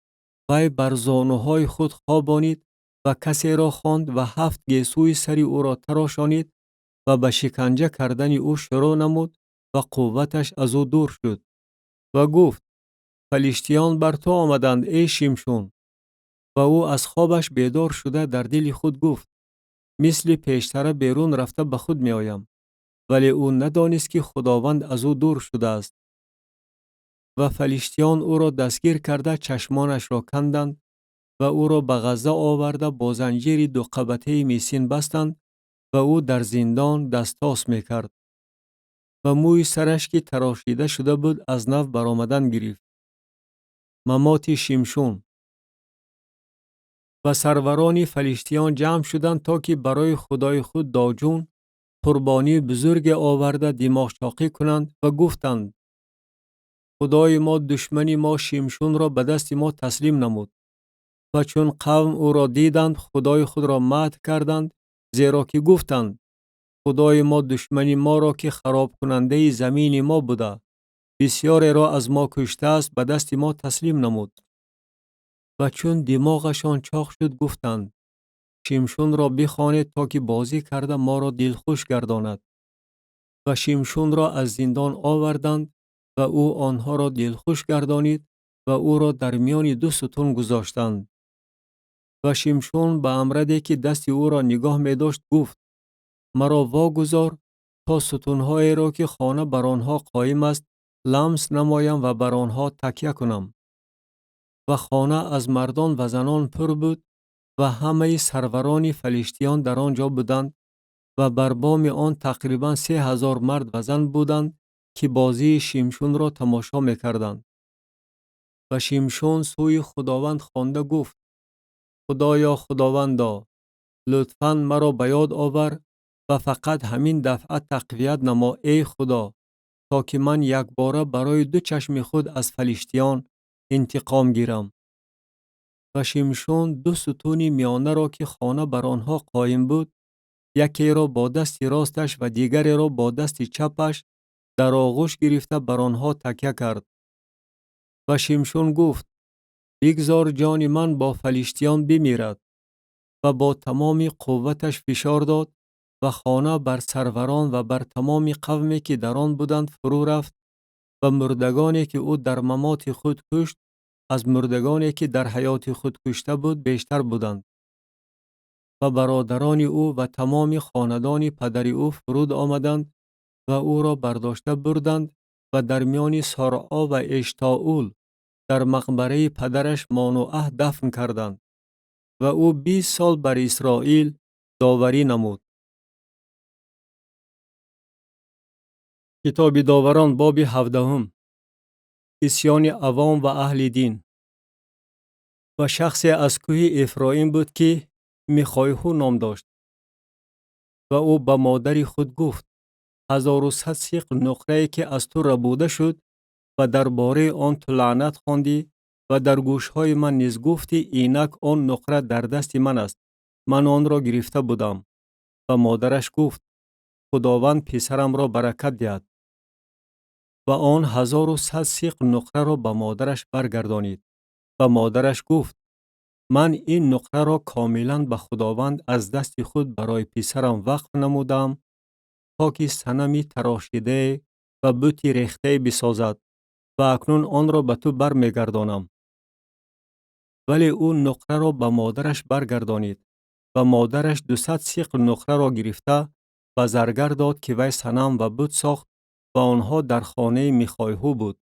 وی بر زانوهای خود خوابانید و کسی را خواند و 7 گیسوی سری او را تراشانید و به شکنجه کردن او شروع نمود و قوتش از او دور شد و گفت: فلیشتیان بر تو آمدند ای شمشون. و او از خوابش بیدار شده در دل خود گفت: مثل پیشتر بیرون رفته به خود می آیم. ولی او ندانست که خداوند از او دور شده است. و فلیشتیان او را دستگیر کرده چشمانش را کندند و او را به غزه آورده با زنجیر 2 قبطه میسین بستند و او در زندان دستاس می کرد. و موی سرش که تراشیده شده بود از نو برآمدن گرفت. ممات شمشون. و سروران فلیشتیان جمع شدند تا که برای خدای خود داجون قربانی بزرگ آورده دماغ چاقی کنند و گفتند: خدای ما دشمن ما شمشون را به دست ما تسلیم نمود. و چون قوم او را دیدند خدای خود را مدح کردند، زیرا که گفتند: خدای ما دشمن ما را که خراب کننده زمین ما بوده بسیاری را از ما کشته است به دست ما تسلیم نمود. و چون دماغشان چاق شد گفتند: شمشون را بخوانید تا که بازی کرده ما را دلخوش گرداند. و شمشون را از زندان آوردند و او آنها را دلخوش گردانید و او را در میان 2 ستون گذاشتند. و شمشون به امردی که دست او را نگاه می داشت گفت: مرا واگذار تا ستونهای را که خانه بر آنها قایم است لمس نمایم و بر آنها تکیه کنم. و خانه از مردان و زنان پر بود و همه سروران فلیشتیان در آنجا بودند و بر بام آن تقریبا 3000 مرد و زن بودند که بازی شمشون را تماشا می کردند. و شمشون سوی خداوند خوانده گفت: خدایا خداوندا، لطفاً مرا به یاد آور و فقط همین دفعه تقویت نما ای خدا، تا که من یک باره برای 2 چشم خود از فلیشتیان انتقام گیرم. و شمشون 2 ستون میانه را که خانه بر آنها قایم بود، یکی را با دست راستش و دیگری را با دست چپش در آغوش گرفته بر آنها تکیه کرد. و شمشون گفت: بگذار جان من با فلیشتیان بمیرد. و با تمام قوتش فشار داد و خانه بر سروران و بر تمام قومی که در آن بودند فرو رفت و مردگانی که او در ممات خود کشت از مردگانی که در حیات خود کشته بود بیشتر بودند. و برادران او و تمام خاندان پدر او فرود آمدند و او را برداشته بردند و در میان سارعا و اشتاول در مقبره پدرش مانوئه دفن کردند و او 20 سال بر اسرائیل داوری نمود. کتاب داوران باب 17. عصیان عوام و اهل دین. و شخصی از کوه افرایم بود که میخایهو نام داشت و او به مادر خود گفت: 1100 سیقل نقره که از تو ربوده شد و درباره آن تو لعنت خواندی و در گوشهای من نیز گفتی اینک آن نقره در دست من است، من آن را گرفته بودم. و مادرش گفت: خداوند پسرم را برکت دهد. و آن 1100 سیقل نقره را به مادرش برگردانید. و مادرش گفت: من این نقره را کاملا به خداوند از دست خود برای پسرم وقف نمودم تا که صنمی تراشیده و بتی ریخته بسازد و اکنون آن را به تو برمیگردانم. ولی او نقره را به مادرش برگردانید و مادرش 200 سیقل نقره را گرفته و زرگر داد که وی صنم و بت ساخت و آنها در خانه میخایهو بود.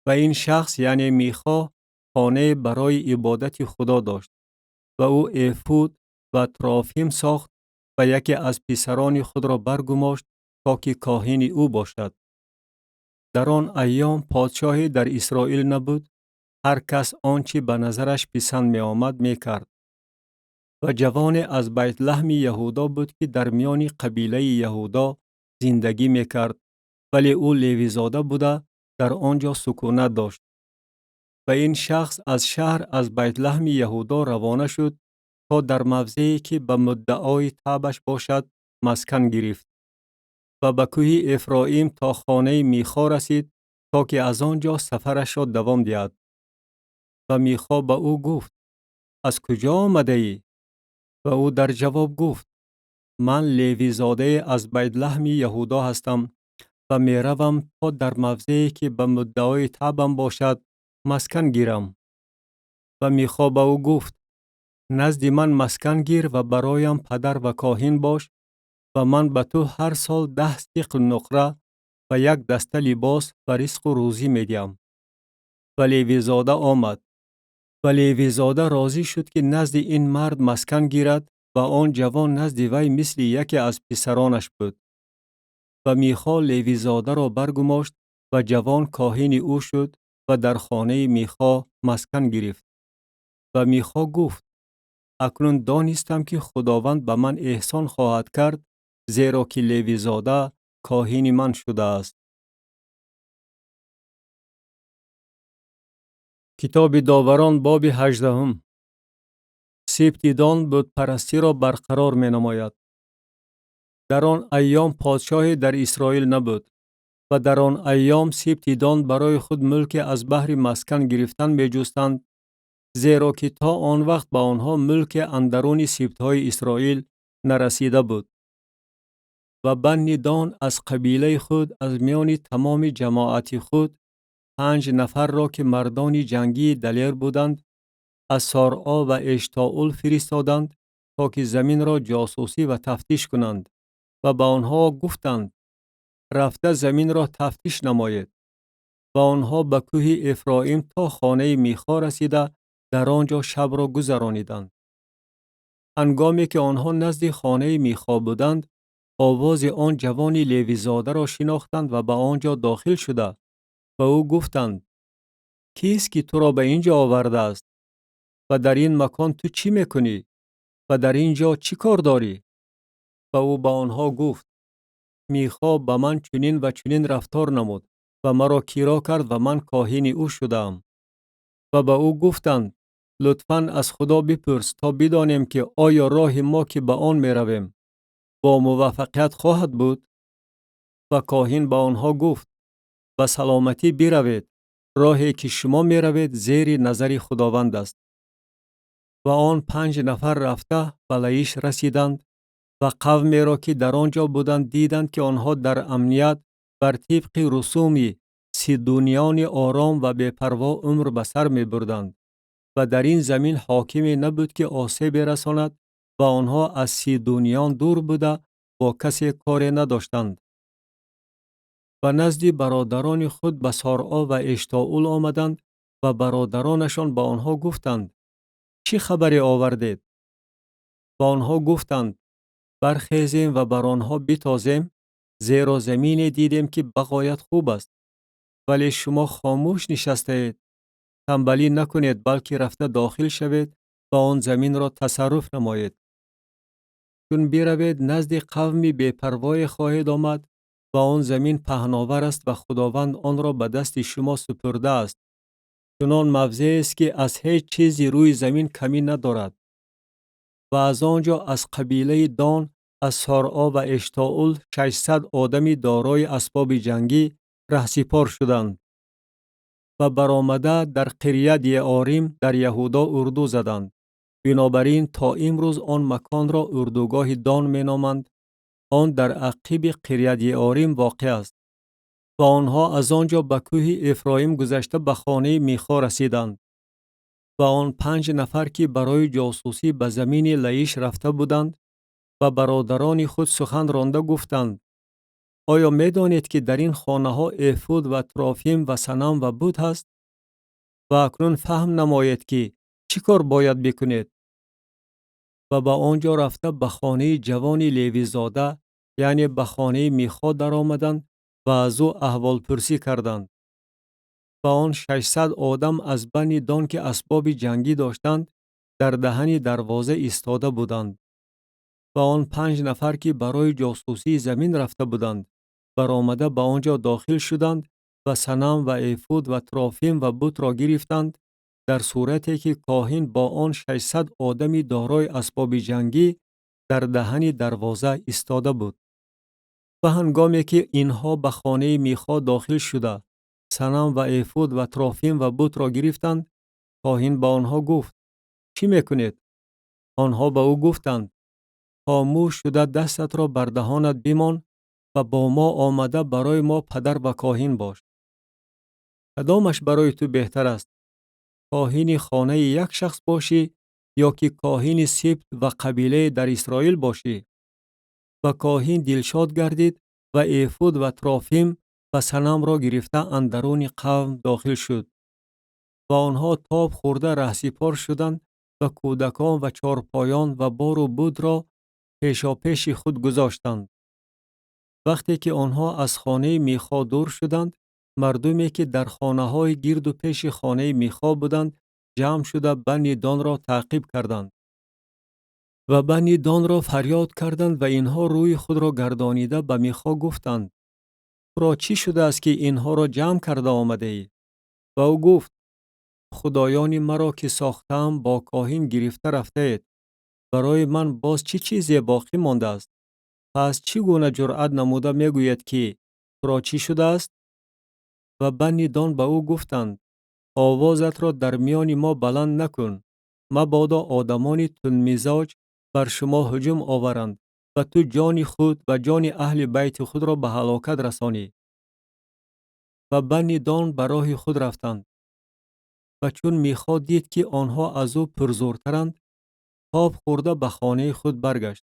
و این شخص یعنی میخا خانه برای عبادت خدا داشت و او افود و ترافیم ساخت و یکی از پسران خود را برگماشت تا که کاهن او باشد. در آن ایام پادشاهی در اسرائیل نبود. هر کس آنچه به نظرش پسند می آمد می کرد. و جوان از بیت لحم یهودا بود که در میان قبیله یهودا زندگی می کرد. ولی او لیوی زاده بوده در آنجا سکونت داشت. و این شخص از شهر از بیت لحم یهودا روانه شد تا در موضعی که به مدعای تبش باشد مسکن گرفت. و به کوه افرایم تا خانه میخا رسید تا که از آنجا سفرش را دوام دهد. و میخا به او گفت: از کجا آمده ای؟ و او در جواب گفت: من لیوی زاده از بیت لحم یهودا هستم و می روم تا در موضعی که به مدعای تبم باشد مسکن گیرم. و میخا به او گفت: نزد من مسکن گیر و برایم پدر و کاهن باش و من به تو هر سال 10 سیقل نقره و 1 دسته لباس و رزق و روزی می دهم. و لیوی زاده آمد. و لیوی زاده راضی شد که نزد این مرد مسکن گیرد و آن جوان نزد وی مثل یکی از پسرانش بود. و میخا لیوی زاده را برگماشت و جوان کاهن او شد و در خانه میخا مسکن گرفت. و میخا گفت: اکنون دانستم که خداوند به من احسان خواهد کرد، زیرا که لیوی زاده کاهن من شده است. کتاب داوران باب 18. سبتیدان بت پرستی را برقرار می نماید. در آن ایام پادشاهی در اسرائیل نبود و در آن ایام سبتیدان برای خود ملک از بحر مسکن گرفتن می جستند، زیرا که تا آن وقت به آنها ملک اندرون سبتهای اسرائیل نرسیده بود. و بنی دان از قبیله خود از میان تمام جماعت خود 5 نفر را که مردان جنگی دلیر بودند از سارعا و اشتاول فرستادند تا که زمین را جاسوسی و تفتیش کنند و به آنها گفتند: رفته زمین را تفتیش نمایید. و آنها به کوه افرایم تا خانه میخا رسیده در آنجا شب را گذرانیدند. هنگامی که آنها نزد خانه میخا بودند، آواز آن جوان لیوی زاده را شناختند و به آنجا داخل شده و او گفتند: کیست که تو را به اینجا آورده است؟ و در این مکان تو چی میکنی؟ و در اینجا چی کار داری؟ و او به آنها گفت: میخا به من چنین و چنین رفتار نمود و مرا کیرا کرد و من کاهن او شدم. و به او گفتند: لطفاً از خدا بپرس تا بدانیم که آیا راه ما که به آن می رویم با موفقیت خواهد بود؟ و کاهن به آنها گفت: به سلامتی بروید. راهی که شما می روید زیر نظر خداوند است. و آن 5 نفر رفته به لایش رسیدند و قومی را که در آنجا بودند دیدند که آنها در امنیت بر طبق رسوم سیدونیان آرام و بی‌پروا عمر به سر می بردند و در این زمین حاکمی نبود که آسیب رساند و آنها از سیدونیان دور بوده با کسی کاری نداشتند. و نزد برادران خود به سارعا و اشتاول آمدند و برادرانشان به آنها گفتند: چی خبری آوردید؟ و آنها گفتند: برخیزیم و بر آنها بتازیم، زیرا زمین دیدیم که بغایت خوب است. ولی شما خاموش نشسته اید. تنبلی نکنید، بلکه رفته داخل شوید و آن زمین را تصرف نمایید. چون بروید نزد قومی بی‌پروای خواهید آمد و آن زمین پهناور است و خداوند آن را به دست شما سپرده است. چنان موضعی است که از هیچ چیزی روی زمین کمی ندارد. و از آنجا از قبیله دان از سارعا و اشتاول 600 آدمی دارای اسباب جنگی رهسپار شدند و برآمده در قریه یعاریم در یهودا اردو زدند. بنابراین تا امروز آن مکان را اردوگاه دان می نامند. آن در عقیب قریه یعاریم واقع است. و آنها از آنجا به کوه افرایم گذشته به خانه میخا رسیدند. و آن 5 نفر که برای جاسوسی به زمین لایش رفته بودند و برادران خود سخن رانده گفتند: آیا می دانید که در این خانه ها افود و ترافیم و صنم و بت هست؟ و اکنون فهم نمایید که چی کار باید بکنید. و به آنجا رفته به خانه جوان لیوی زاده یعنی به خانه میخا در آمدند و از او احوال پرسی کردند. و آن 600 آدم از بنی دان که اسباب جنگی داشتند در دهن دروازه ایستاده بودند. و آن 5 نفر که برای جاسوسی زمین رفته بودند برآمده به آنجا داخل شدند و صنم و ایفود و ترافیم و بت را گرفتند، در صورتی که کاهن با آن 600 آدمی دارای اسباب جنگی در دهن دروازه ایستاده بود. و هنگامی که اینها به خانه میخا داخل شده صنم و ایفود و ترافیم و بت را گرفتند، کاهن با آنها گفت: چی میکنید؟ آنها به او گفتند: خاموش شده دستت را بر دهانت بمان و با ما آمده برای ما پدر و کاهن باش. کدامش برای تو بهتر است؟ کاهن خانه یک شخص باشی یا که کاهن سبط و قبیله در اسرائیل باشی؟ و کاهن دلشاد گردید و ایفود و ترافیم و صنم را گرفته اندرون قوم داخل شد. و آنها تاب خورده رهسپار شدند و کودکان و چارپایان و بار و بود را پیشاپیش خود گذاشتند. وقتی که آنها از خانه میخا دور شدند، مردمی که در خانه های گرد و پیش خانه میخا بودند جمع شده بنی دان را تعقیب کردند. و بنی دان را فریاد کردند و اینها روی خود را گردانیده به میخا گفتند: را چی شده است که اینها را جمع کرده آمده ای؟ و او گفت: خدایان مرا که ساختم با کاهن گرفته رفته اید. برای من باز چی چیزی باقی مانده است؟ پس چگونه جرأت نموده میگوید که را چی شده است؟ و بنی دان به او گفتند: آوازت را در میان ما بلند نکن، مبادا آدمان تندمزاج بر شما هجوم آورند و تو جان خود و جان اهل بیت خود را به هلاکت رسانی. و بنی دان به راه خود رفتند. و چون میخا دید که آنها از او پرزورترند، تاب خورده به خانه خود برگشت.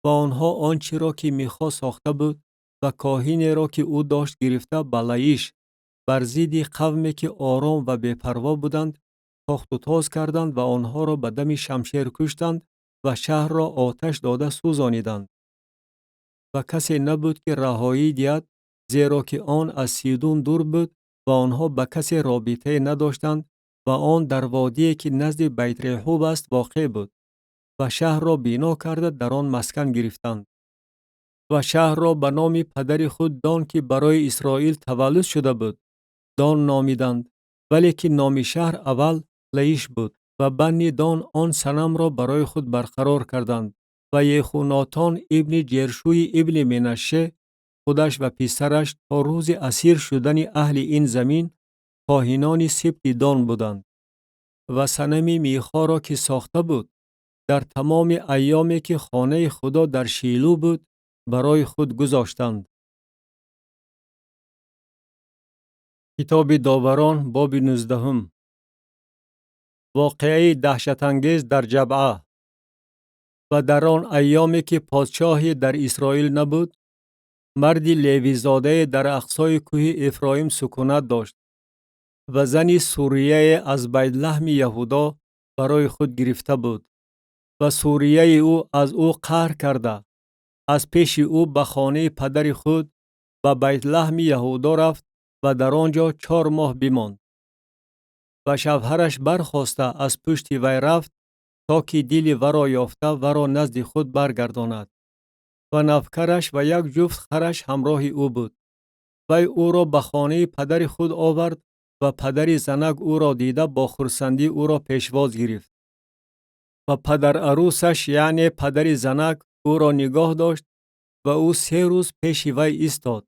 و آنها آنچه را که میخا ساخته بود و کاهنی را که او داشت گرفته به لایش بر ضد قومی که آرام و بی‌پروا بودند تاخت و تاز کردند و آنها را به دم شمشیر کشتند و شهر را آتش داده سوزانیدند. و کسی نبود که رهایی دهد، زیرا که آن از سیدون دور بود و آنها به کسی رابطه نداشتند و آن در وادی که نزد بیت رحوب است واقع بود. و شهر را بنا کرده در آن مسکن گرفتند. و شهر را به نام پدر خود دان که برای اسرائیل تولد شده بود دان نامیدند، ولی که نام شهر اول لایش بود. و بنی دان آن صنم را برای خود برقرار کردند. و یخوناتان ابن جرشوی ابن منشه خودش و پسرش تا روز اسیر شدن اهل این زمین کاهنان سبط دان بودند. و صنم میخا را که ساخته بود در تمام ایامی که خانه خدا در شیلو بود برای خود گذاشتند. کتاب داوران باب 19. واقعه دهشت انگیز در جبعه. و در آن ایامی که پادشاهی در اسرائیل نبود، مردی لیوی زاده در اقصای کوه افرایم سکونت داشت و زنی سوریه از بیت لحم یهودا برای خود گرفته بود. و سوریه او از او قهر کرده از پیش او به خانه پدر خود به بیت لحم یهودا رفت و در آنجا 4 ماه بماند. و شوهرش برخاسته از پشت وی رفت تا که دل ورا یافته ورا نزد خود برگرداند. و نوکرش و یک جفت خرش همراه او بود. وی او را به خانه پدر خود آورد و پدر زنک او را دیده با خرسندی او را پیشواز گرفت. و پدر عروسش یعنی پدر زنک او را نگاه داشت و او 3 روز پیش وی ایستاد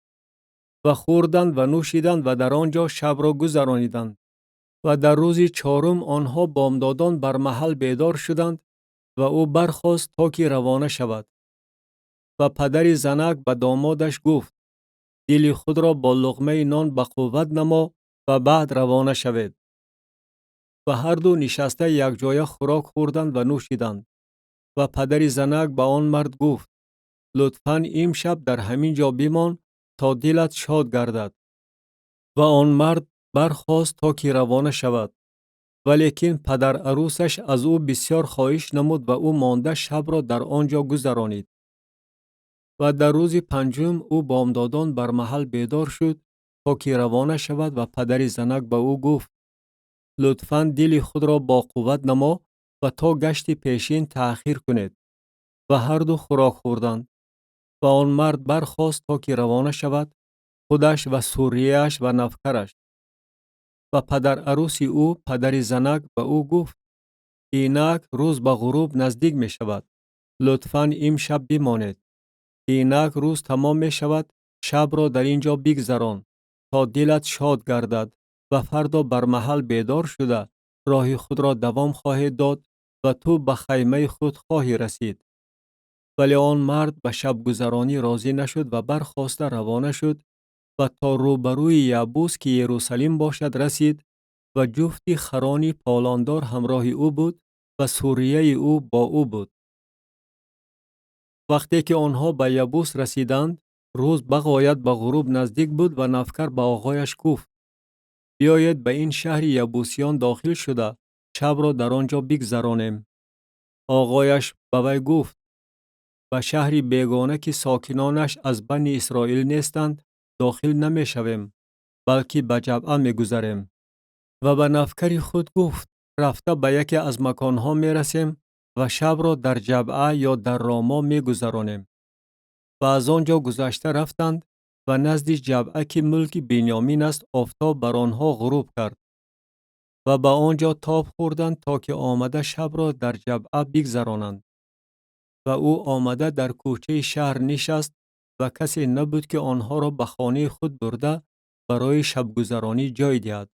و خوردند و نوشیدند و در آنجا شب را گذرانیدند. و در روز 4 آنها بامدادان بر محل بیدار شدند و او برخاست تا که روانه شود. و پدر زنک به دامادش گفت: دل خود را با لقمه نان به قوت نما و بعد روانه شوید. و هر دو نشسته یک جای خوراک خوردند و نوشیدند. و پدر زنک به آن مرد گفت: لطفاً امشب در همین جا بمان تا دلت شاد گردد. و آن مرد برخاست تا که روانه شود. ولیکن پدر عروسش از او بسیار خواهش نمود و او مانده شب را در آنجا گذرانید. و در روز پنجم او بامدادان بر محل بیدار شد تا که روانه شود و پدر زنک به او گفت لطفاً دل خود را با قوت نما و تا گشت پیشین تأخیر کنید و هر دو خوراک خوردند و آن مرد برخاست تا که روانه شود خودش و سوریه‌اش و نوکرش و پدر عروس او پدر زنک به او گفت اینک روز به غروب نزدیک می شود لطفاً امشب بمانید اینک روز تمام می شود شب را در اینجا بگذران تا دلت شاد گردد و فردا بر محل بیدار شده راه خود را دوام خواهی داد و تو به خیمه خود خواهی رسید. ولی آن مرد به شب گذرانی راضی نشد و برخاسته روانه شد و تا روبروی یبوس که یروشلیم باشد رسید و جفتی خرانی پالاندار همراه او بود و سوریه او با او بود. وقتی که آنها به یبوس رسیدند روز بغایت به غروب نزدیک بود و نوکر به آقایش گفت بیایید به این شهر یبوسیان داخل شده شب را در آنجا بگذرانیم. آقایش به وی گفت به شهری بیگانه که ساکنانش از بنی اسرائیل نیستند داخل نمی شویم بلکه به جبعه می گذریم. و به نوکر خود گفت رفته به یکی از مکانها می رسیم و شب را در جبعه یا در راما می گذرانیم. و از آنجا گذشته رفتند و نزد جبعه که ملک بنیامین است آفتاب بر آنها غروب کرد و به آنجا تاب خوردند تا که آمده شب را در جبعه بگذرانند. و او آمده در کوچه شهر نشست و کسی نبود که آنها را به خانه خود برده برای شبگذرانی جای دهد.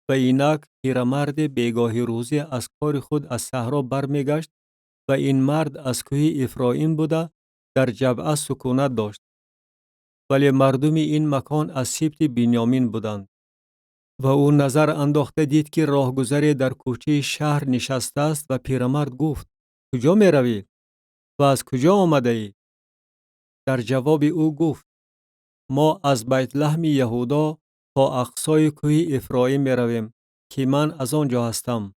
و اینک پیرمرد بیگاه روزی از کار خود از صحرا برمیگشت و این مرد از کوه افرایم بوده در جبعه سکونت داشت. ولی مردم این مکان از سبط بنیامین بودند. و او نظر انداخته دید که راهگذری در کوچه شهر نشسته است و پیرمرد گفت کجا می روی؟ و از کجا آمده ای؟ در جواب او گفت ما از بیت لحم یهودا تا اقصای کوه افرایم می رویم که من از آنجا هستم.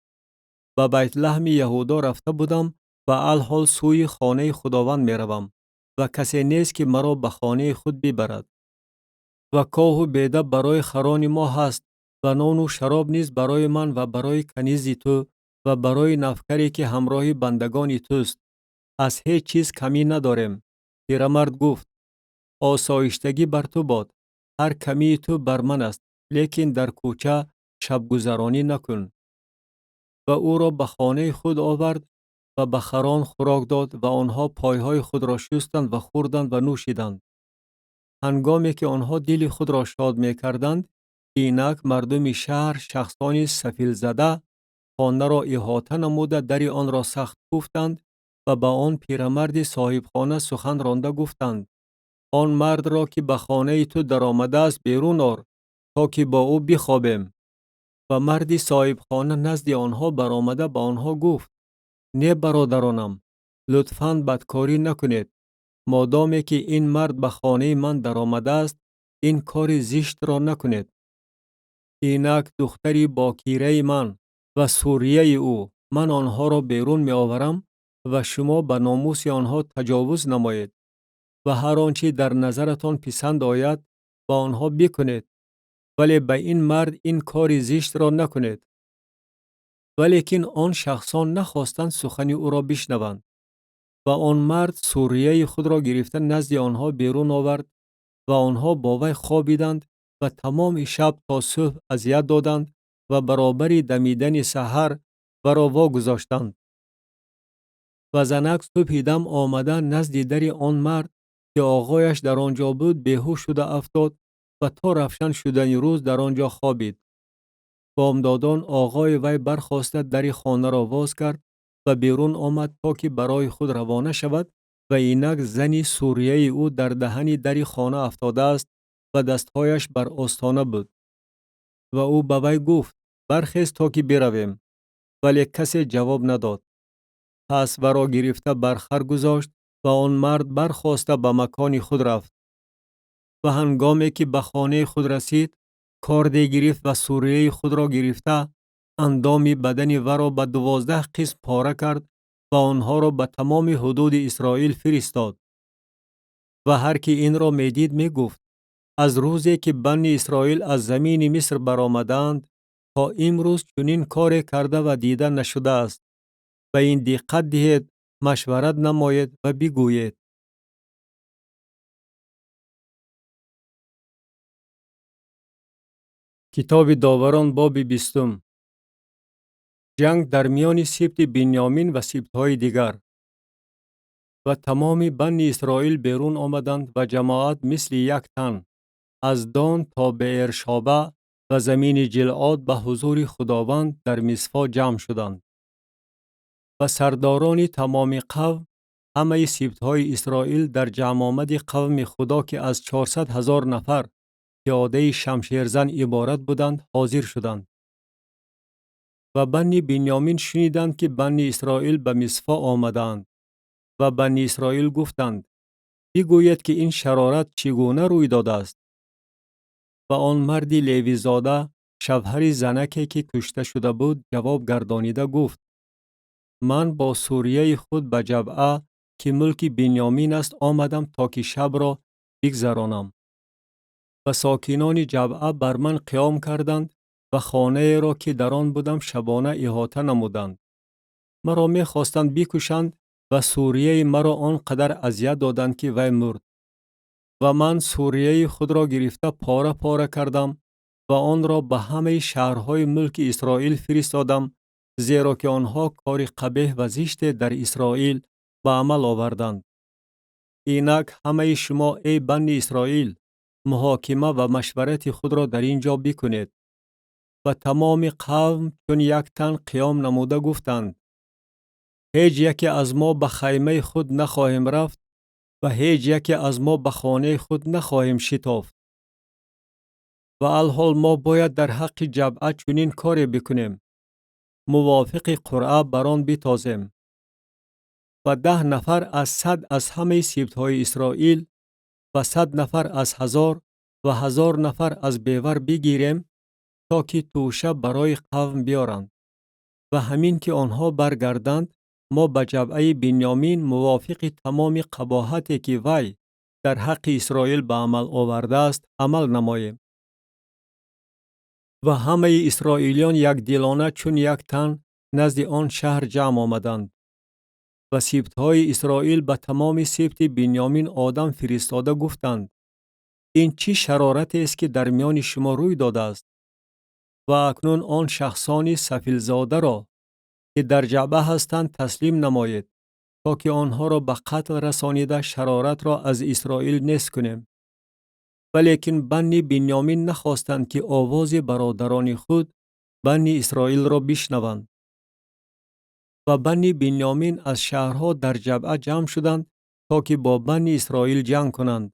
به بیت لحم یهودا رفته بودم و الحال سوی خانه خداوند می روم و کسی نیست که مرا به خانه خود ببرد. و کاه و بیده برای خران ما هست و نان و شراب نیز برای من و برای کنیز تو و برای نوکری که همراه بندگان توست. از هیچ چیز کمی نداریم. پیرمرد گفت آسایشتگی بر تو باد. هر کمی تو بر من است. لیکن در کوچه شبگذرانی نکن. و او را به خانه خود آورد و به خران خوراک داد و آنها پایهای خود را شستند و خوردند و نوشیدند. هنگامی که آنها دل خود را شاد می کردند اینک مردم شهر شخصانی سفیل زده خانه را احاطه نموده در آن را سخت کوفتند و به آن پیرمرد صاحب خانه سخن رانده گفتند آن مرد را که به خانه تو در آمده است بیرون آر تا که با او بخوابیم. و مرد صاحب خانه نزد آنها برآمده به آنها گفت نه برادرانم لطفاً بدکاری نکنید. مادامی که این مرد به خانه من در آمده است این کار زشت را نکنید. اینک دختری باکیره من و سوریه او من آنها را بیرون می آورم و شما به ناموس آنها تجاوز نمایید و هر آنچه در نظرتان پسند آید با آنها بکنید ولی به این مرد این کار زشت را نکنید. ولیکن آن شخصان نخواستند سخن او را بشنوند و آن مرد سوریه خود را گرفته نزد آنها بیرون آورد و آنها با وی خوابیدند و تمام شب تا صبح اذیت دادند و برابر دمیدن سحر ورا واگذاشتند. و زنک صبح دم آمده نزد در آن مرد که آقایش در آنجا بود بیهوش شده افتاد و تا روشن شدن روز در آنجا خوابید. بامدادان آقای وی برخاسته در خانه را باز کرد و بیرون آمد تا که برای خود روانه شود و اینک زنی سوریه او در دهن در خانه افتاده است و دستهایش بر آستانه بود. و او به وی گفت برخیز تا که برویم. ولی کسی جواب نداد. پس ورا گرفته بر خر گذاشت و آن مرد برخاسته به مکان خود رفت. و هنگامی که به خانه خود رسید کارد گرفت و سوریه خود را گرفته اندام بدن ورا به 12 قسم پاره کرد و آنها را به تمام حدود اسرائیل فرستاد. و هر کی این را می دید می گفت از روزی که بنی اسرائیل از زمین مصر برآمدند تا امروز چنین کار کرده و دیده نشده است. به این دقت دهید، مشورت نمایید و بگویید. کتاب داوران باب 20. جنگ در میان سبط بنیامین و سبط‌های دیگر. و تمام بنی اسرائیل بیرون آمدند و جماعت مثل یک تن از دان تا بئرشابه و زمین جلعاد به حضور خداوند در مصفا جمع شدند. و سرداران تمام قوم، همه سبط‌های اسرائیل در جمع آمد قوم خدا که از 400,000 نفر پیاده شمشیرزن عبارت بودند حاضر شدند. و بنی بنیامین شنیدند که بنی اسرائیل به مصفا آمدند و بنی اسرائیل گفتند بگوید که این شرارت چگونه روی داده است. و آن مردی لیوی زاده شوهر زنکی که کشته شده بود جواب گردانیده گفت من با سوریه خود به جبعه که ملک بنیامین است آمدم تا که شب را بگذرانم. و ساکنان جبعه بر من قیام کردند و خانه را که در آن بودم شبانه احاطه نمودند. مرا می خواستند بکشند و سوریه مرا آنقدر اذیت دادند که وی مرد. و من سوریه خود را گرفته پاره پاره کردم و آن را به همه شهرهای ملک اسرائیل فرستادم، زیرا که آنها کار قبیح و زشت در اسرائیل به عمل آوردند. اینک همه شما ای بنی اسرائیل محاکمه و مشورت خود را در اینجا بکنید. و تمام قوم چون یک تن قیام نموده گفتند هیچ یکی از ما به خیمه خود نخواهیم رفت و هیچ یکی از ما به خانه خود نخواهیم شتافت. و الحال ما باید در حق جبعه چنین کاری بکنیم. موافق قرعه بران بتازیم. و 10 نفر از 100 از همه سبط‌های اسرائیل و 100 نفر از 1000 و 1000 نفر از بیور بگیریم تا که توشه برای قوم بیارند. و همین که آنها برگردند ما به جبعه بنیامین موافق تمام قباحتی که وی در حق اسرائیل به عمل آورده است عمل نماییم. و همه اسرائیلیان یک دلانه چون یک تن نزد آن شهر جمع آمدند. و سبط‌های اسرائیل به تمام سبط بنیامین آدم فرستاده گفتند این چی شرارتی است که در میان شما روی داده است؟ و اکنون آن شخصان سفیلزاده را که در جبهه هستند تسلیم نمایید تا که آنها را به قتل رسانیده شرارت را از اسرائیل نیست کنیم. ولیکن بنی بنیامین نخواستند که آواز برادران خود بنی اسرائیل را بشنوند. و بنی بنیامین از شهرها در جبهه جمع شدند تا که با بنی اسرائیل جنگ کنند.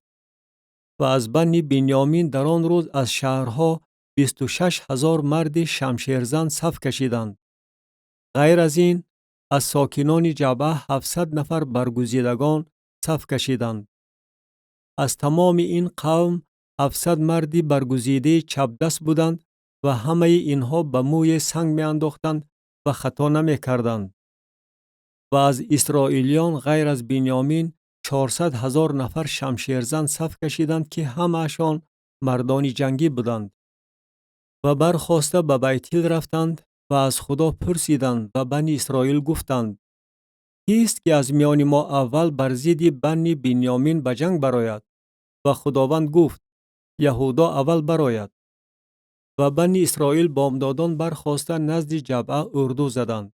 و از بنی بنیامین در آن روز از شهرها 26,000 مرد شمشیرزن صف کشیدند. غیر از این از ساکنان جبهه 700 نفر برگزیدگان صف کشیدند. از تمام این قوم 700 مردی برگزیده چپ دست بودند و همه اینها به موی سنگ می انداختند و خطا نمی کردند. و از اسرائیلیان غیر از بنیامین 400,000 نفر شمشیرزن صف کشیدند که همه‌شان مردان جنگی بودند. و برخاسته به بیتیل رفتند و از خدا پرسیدند و بنی اسرائیل گفتند کیست که از میان ما اول بر ضد بنی بنیامین به جنگ برآید؟ و خداوند گفت یهودا اول برآید. و بنی اسرائیل بامدادان برخاسته نزد جبعه اردو زدند.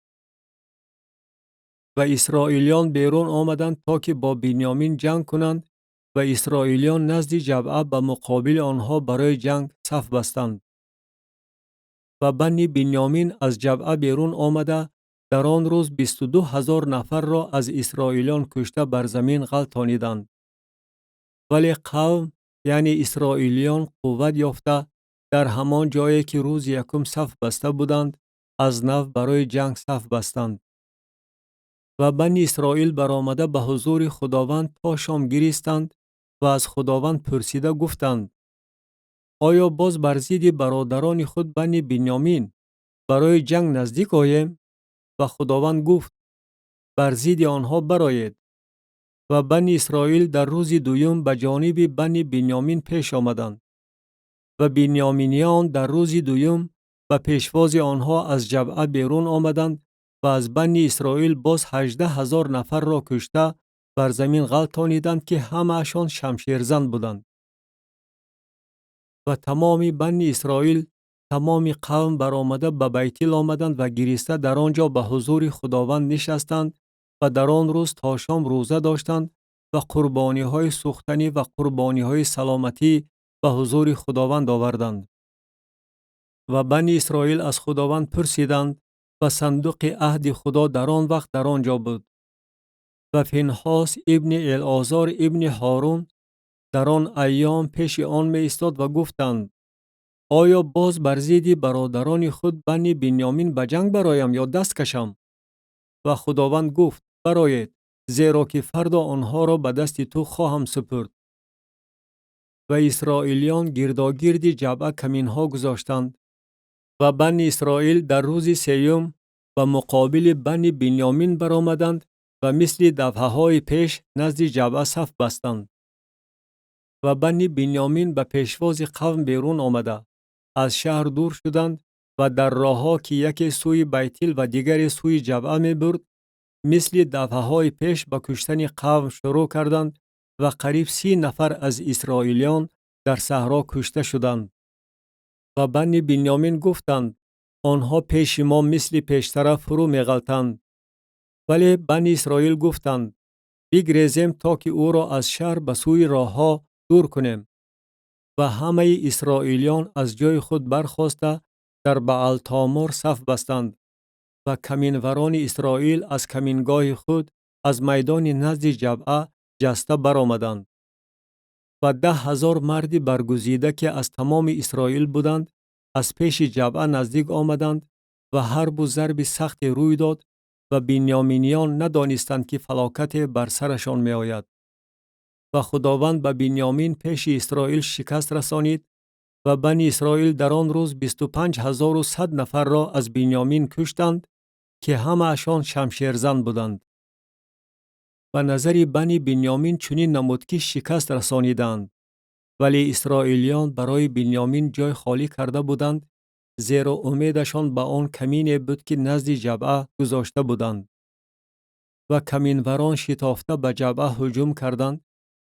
و اسرائیلیان بیرون آمدند تا که با بنیامین جنگ کنند و اسرائیلیان نزد جبعه به مقابل آنها برای جنگ صف بستند. و بنی بنیامین از جبعه بیرون آمده در آن روز 22,000 نفر را از اسرائیلیان کشته بر زمین غلتانیدند. ولی قوم یعنی اسرائیلیان قوت یافته در همان جایی که روز یکم صف بسته بودند از نو برای جنگ صف بستند. و بنی اسرائیل برآمده به حضور خداوند تا شام گریستند و از خداوند پرسیده گفتند آیا باز بر ضد برادران خود بنی بنیامین برای جنگ نزدیک آییم؟ و خداوند گفت بر ضد آنها برآیید. و بنی اسرائیل در روز دوم به جانب بنی بنیامین پیش آمدند و بنیامینیان در روز دوم به پیشواز آنها از جبعه بیرون آمدند و از بنی اسرائیل باز 18,000 نفر را کشته بر زمین غلطانیدند که همه‌شان شمشیرزن بودند. و تمام بنی اسرائیل، تمام قوم برآمده به بیتیل آمدند و گریسته در آنجا به حضور خداوند نشستند و در آن روز تا شام روزه داشتند و قربانی های سوختنی و قربانی های سلامتی به حضور خداوند آوردند. و بنی اسرائیل از خداوند پرسیدند و صندوق عهد خدا در آن وقت در آنجا بود. و فینحاس ابن العازار ابن هارون در آن ایام پیش آن می ایستاد و گفتند: آیا باز بر ضد برادران خود بنی بنیامین به جنگ برایم یا دست کشم؟ و خداوند گفت: برآیید، زیرا که فردا آنها را به دست تو خواهم سپرد. و اسرائیلیان گرداگرد جبعه کمینها گذاشتند و بنی اسرائیل در روز سیوم به مقابل بنی بنیامین برآمدند و مثل دفعه‌های پیش نزد جبعه صف بستند. و بنی بنیامین به پیشواز قوم بیرون آمده از شهر دور شدند و در راهها که یکی سوی بیتیل و دیگری سوی جبعه می برد، مثل دفعه‌های پیش به کشتن قوم شروع کردند و قریب 30 نفر از اسرائیلیان در صحرا کشته شدند. و بنی بنیامین گفتند: آنها پیش ما مثل پیشتر فرو می غلطند. ولی بنی اسرائیل گفتند: بگریزیم تا که او را از شهر به سوی راهها دور کنیم. و همه اسرائیلیان از جای خود برخاسته در بعل تامور صف بستند و کمینوران اسرائیل از کمینگاه خود از میدان نزد جبعه جسته برآمدند. و 10,000 مرد برگزیده که از تمام اسرائیل بودند از پیش جبعه نزدیک آمدند و حرب و ضرب سخت روی داد و بنیامینیان ندانستند که فلاکت بر سرشان می آید. و خداوند به بنیامین پیش اسرائیل شکست رسانید و بنی اسرائیل در آن روز 25,100 نفر را از بنیامین کشتند که همه‌شان شمشیرزن بودند. و نظر بنی بنیامین چنین نمود که شکست رسانیدند، ولی اسرائیلیان برای بنیامین جای خالی کرده بودند، زیرا امیدشان به آن کمینی بود که نزد جبعه گذاشته بودند. و کمینوران شتافته به جبعه هجوم کردند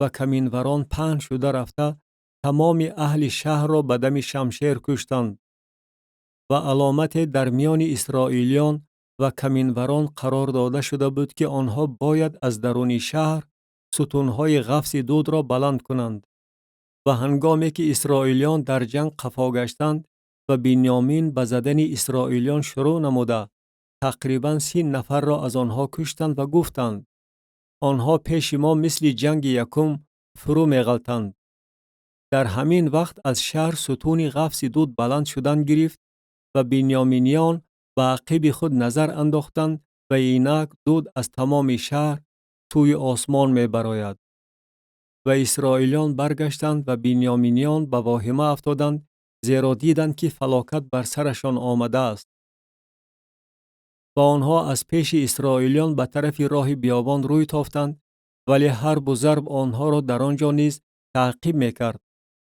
و کمینوران پهن شده رفته تمام اهل شهر را به دم شمشیر کشتند. و علامت در میان اسرائیلیان و کمینوران قرار داده شده بود که آنها باید از درون شهر ستونهای قفس دود را بلند کنند. و هنگامی که اسرائیلیان در جنگ قفا گشتند و بنیامین به زدن اسرائیلیان شروع نموده، تقریباً 30 نفر را از آنها کشتند و گفتند: آنها پیش ما مثل جنگ یکم فرو می غلطند. در همین وقت از شهر ستون قفس دود بلند شدن گرفت و بنیامینیان به عقب خود نظر انداختند و اینک دود از تمام شهر سوی آسمان می براید. و اسرائیلیان برگشتند و بنیامینیان به واهمه افتادند، زیرا دیدند که فلاکت بر سرشان آمده است. و آنها از پیش اسرائیلیان به طرف راه بیابان روی تافتند، ولی حرب و ضرب آنها را در آنجا نیز تعقیب می کرد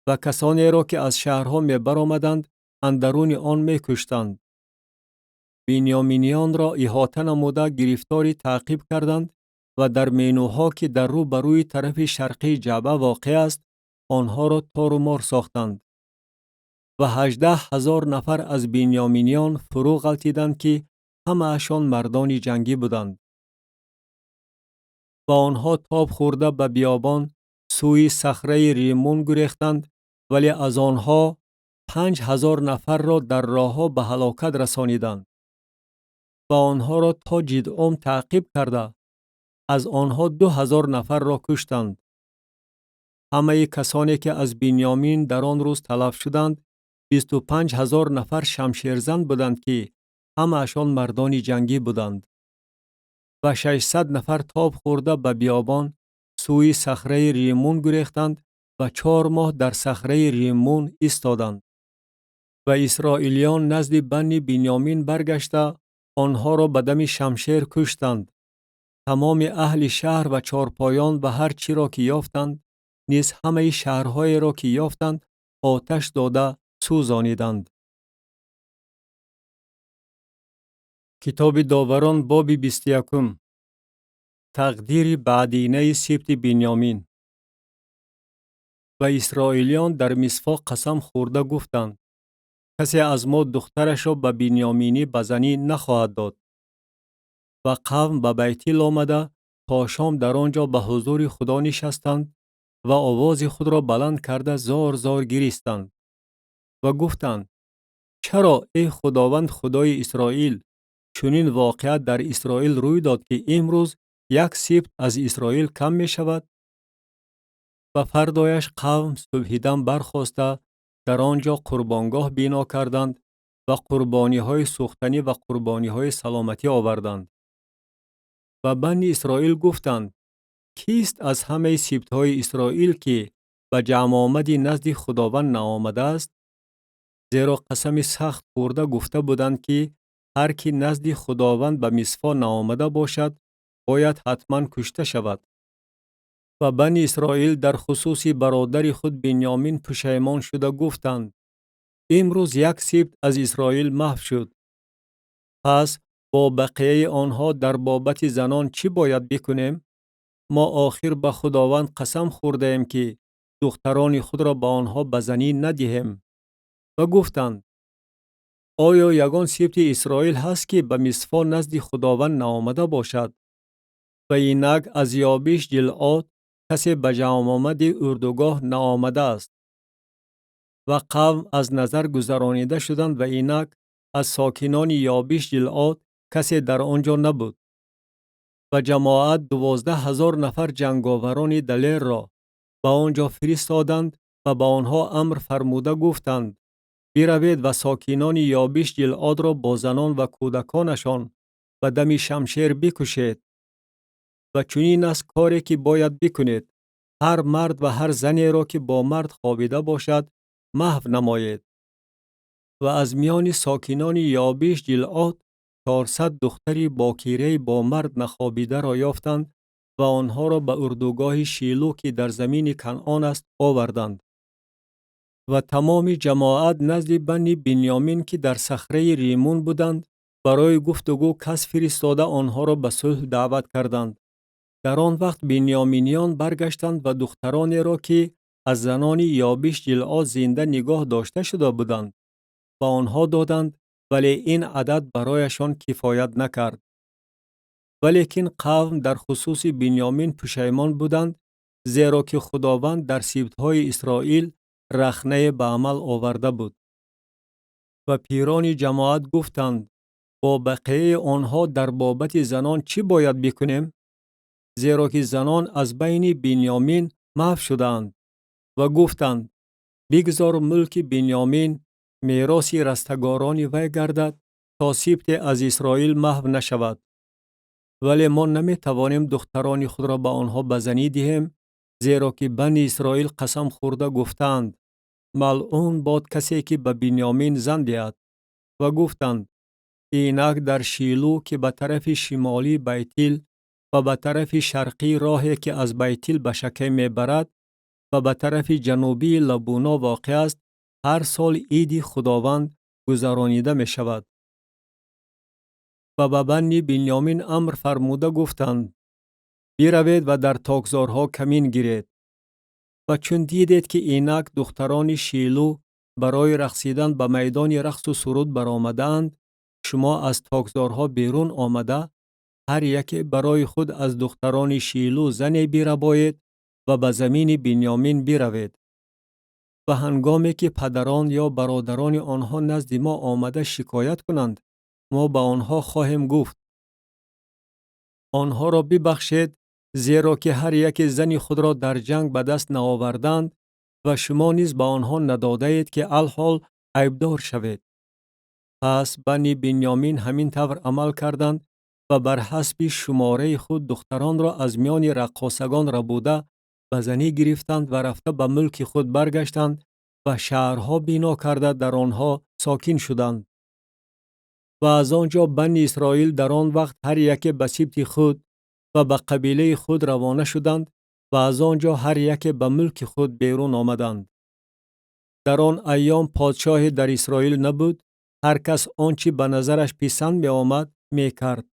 و کسانی را که از شهرها می برآمدند اندرون آن می کشتند. بنیامینیان را احاطه نموده گرفتاری تعقیب کردند و در مینوها که در رو بروی طرف شرقی جبعه واقع است آنها را تار و مار ساختند. و 18,000 نفر از بنیامینیان فرو غلطیدند که همه‌شان مردان جنگی بودند. و آنها تاب خورده به بیابان سوی صخره ریمون گریختند، ولی از آنها 5,000 نفر را در راهها به هلاکت رسانیدند. و آنها را تا جدعم تعقیب کرده از آنها 2,000 نفر را کشتند. همه کسانی که از بنیامین در آن روز تلف شدند 25,000 نفر شمشیرزن بودند که همه‌شان مردان جنگی بودند. و 600 نفر تاب خورده به بیابان سوی صخره ریمون گریختند و 4 ماه در صخره ریمون ایستادند. و اسرائیلیان نزد بنی بنیامین برگشته آنها را به دم شمشیر کشتند. تمام اهل شهر و چارپایان و هر چی را که یافتند نیز همه شهرهای را که یافتند آتش داده سوزانیدند. کتاب داوران باب 21. تقدیر بعدینه سبط بنیامین. و اسرائیلیان در مصفا قسم خورده گفتند کسی از ما دخترش را به بنیامینی بزنی نخواهد داد. و قوم به بیتیل آمده تا شام در آنجا به حضور خدا نشستند و آواز خود را بلند کرده زار زار گریستند و گفتند چرا ای خداوند خدای اسرائیل چنین واقعیت در اسرائیل روی داد که امروز یک سبط از اسرائیل کم می شود؟ و فردایش قوم صبحیدن برخاسته در آنجا قربانگاه بنا کردند و قربانی های سوختنی و قربانی های سلامتی آوردند. و بنی اسرائیل گفتند کیست از همه سبط های اسرائیل که به جمع آمدی نزد خداوند نآمده است؟ زیرا قسم سخت خورده گفته بودند که هر کی نزد خداوند به مصفا نآمده باشد باید حتما کشته شود. و بنی اسرائیل در خصوص برادر خود بنیامین پشیمان شده گفتند امروز یک سبط از اسرائیل محو شد. پس با بقیه آنها در بابت زنان چی باید بکنیم؟ ما آخر به خداوند قسم خورده ایم که دختران خود را به آنها به زنی ندهیم. و گفتند آیا یگان سبط اسرائیل هست که به مصفا نزد خداوند نآمده باشد؟ و اینک از یابش گلعاد کسی به جمع آمد اردوگاه نآمده است. و قوم از نظر گذرانیده شدند و اینک از ساکنان یابش گلعاد کسی در آنجا نبود. و جماعت 12,000 نفر جنگاوران دلیر را به آنجا فرستادند و به آنها امر فرموده گفتند بروید و ساکنان یابش گلعاد را با زنان و کودکانشان به دم شمشیر بکشید. و چنین است کاری که باید بکنید هر مرد و هر زنی را که با مرد خوابیده باشد محو نمایید. و از میان ساکنان یابش گلعاد 400 دختری باکیره با مرد نخوابیده را یافتند و آنها را به اردوگاه شیلو که در زمین کنعان است آوردند. و تمام جماعت نزد بنی بنیامین که در صخره ریمون بودند برای گفتگو کس فرستاده آنها را به صلح دعوت کردند. در آن وقت بنیامینیان برگشتند و دخترانی را که از زنان یابش گلعاد زنده نگاه داشته شده بودند با آنها دادند ولی این عدد برایشان کفایت نکرد. ولیکن قوم در خصوص بنیامین پشیمان بودند زیرا که خداوند در سبطهای اسرائیل رخنه به عمل آورده بود. و پیران جماعت گفتند با بقیه آنها در بابت زنان چی باید بکنیم؟ زیرا که زنان از بین بنیامین محو شدند. و گفتند بگذار ملک بنیامین میراث رستگاران وی گردد تا سبط از اسرائیل محو نشود. ولی ما نمی توانیم دختران خود را به آنها به زنی دهیم زیرا که بنی اسرائیل قسم خورده گفتند ملعون باد کسی که به بنیامین زن دهد. و گفتند اینک در شیلو که به طرف شمالی بیتیل و به طرف شرقی راهی که از بیتیل به شکم می برد و به طرف جنوبی لبونا واقع است هر سال عید خداوند گذرانیده می شود. و به بنی بنیامین امر فرموده گفتند بروید و در تاکزارها کمین گیرید. و چون دیدید که اینک دختران شیلو برای رقصیدن به میدان رقص و سرود برآمدند شما از تاکزارها بیرون آمده هر یک برای خود از دختران شیلو زنی بیربایید و به زمین بنیامین بروید. و هنگامی که پدران یا برادران آنها نزد ما آمده شکایت کنند ما به آنها خواهیم گفت آنها را ببخشید زیرا که هر یک زن خود را در جنگ به دست نآوردند و شما نیز به آنها نداده اید که الحال عیبدار شوید. پس بنی بنیامین همین طور عمل کردند و بر حسب شماره خود دختران را از میان رقاصگان ربوده به زنی گرفتند و رفته به ملک خود برگشتند و شهرها بنا کرده در آنها ساکن شدند. و از آنجا بنی اسرائیل در آن وقت هر یک به سبط خود و به قبیله خود روانه شدند و از آنجا هر یک به ملک خود بیرون آمدند. در آن ایام پادشاهی در اسرائیل نبود، هر کس آنچه به نظرش پسند می آمد می کرد.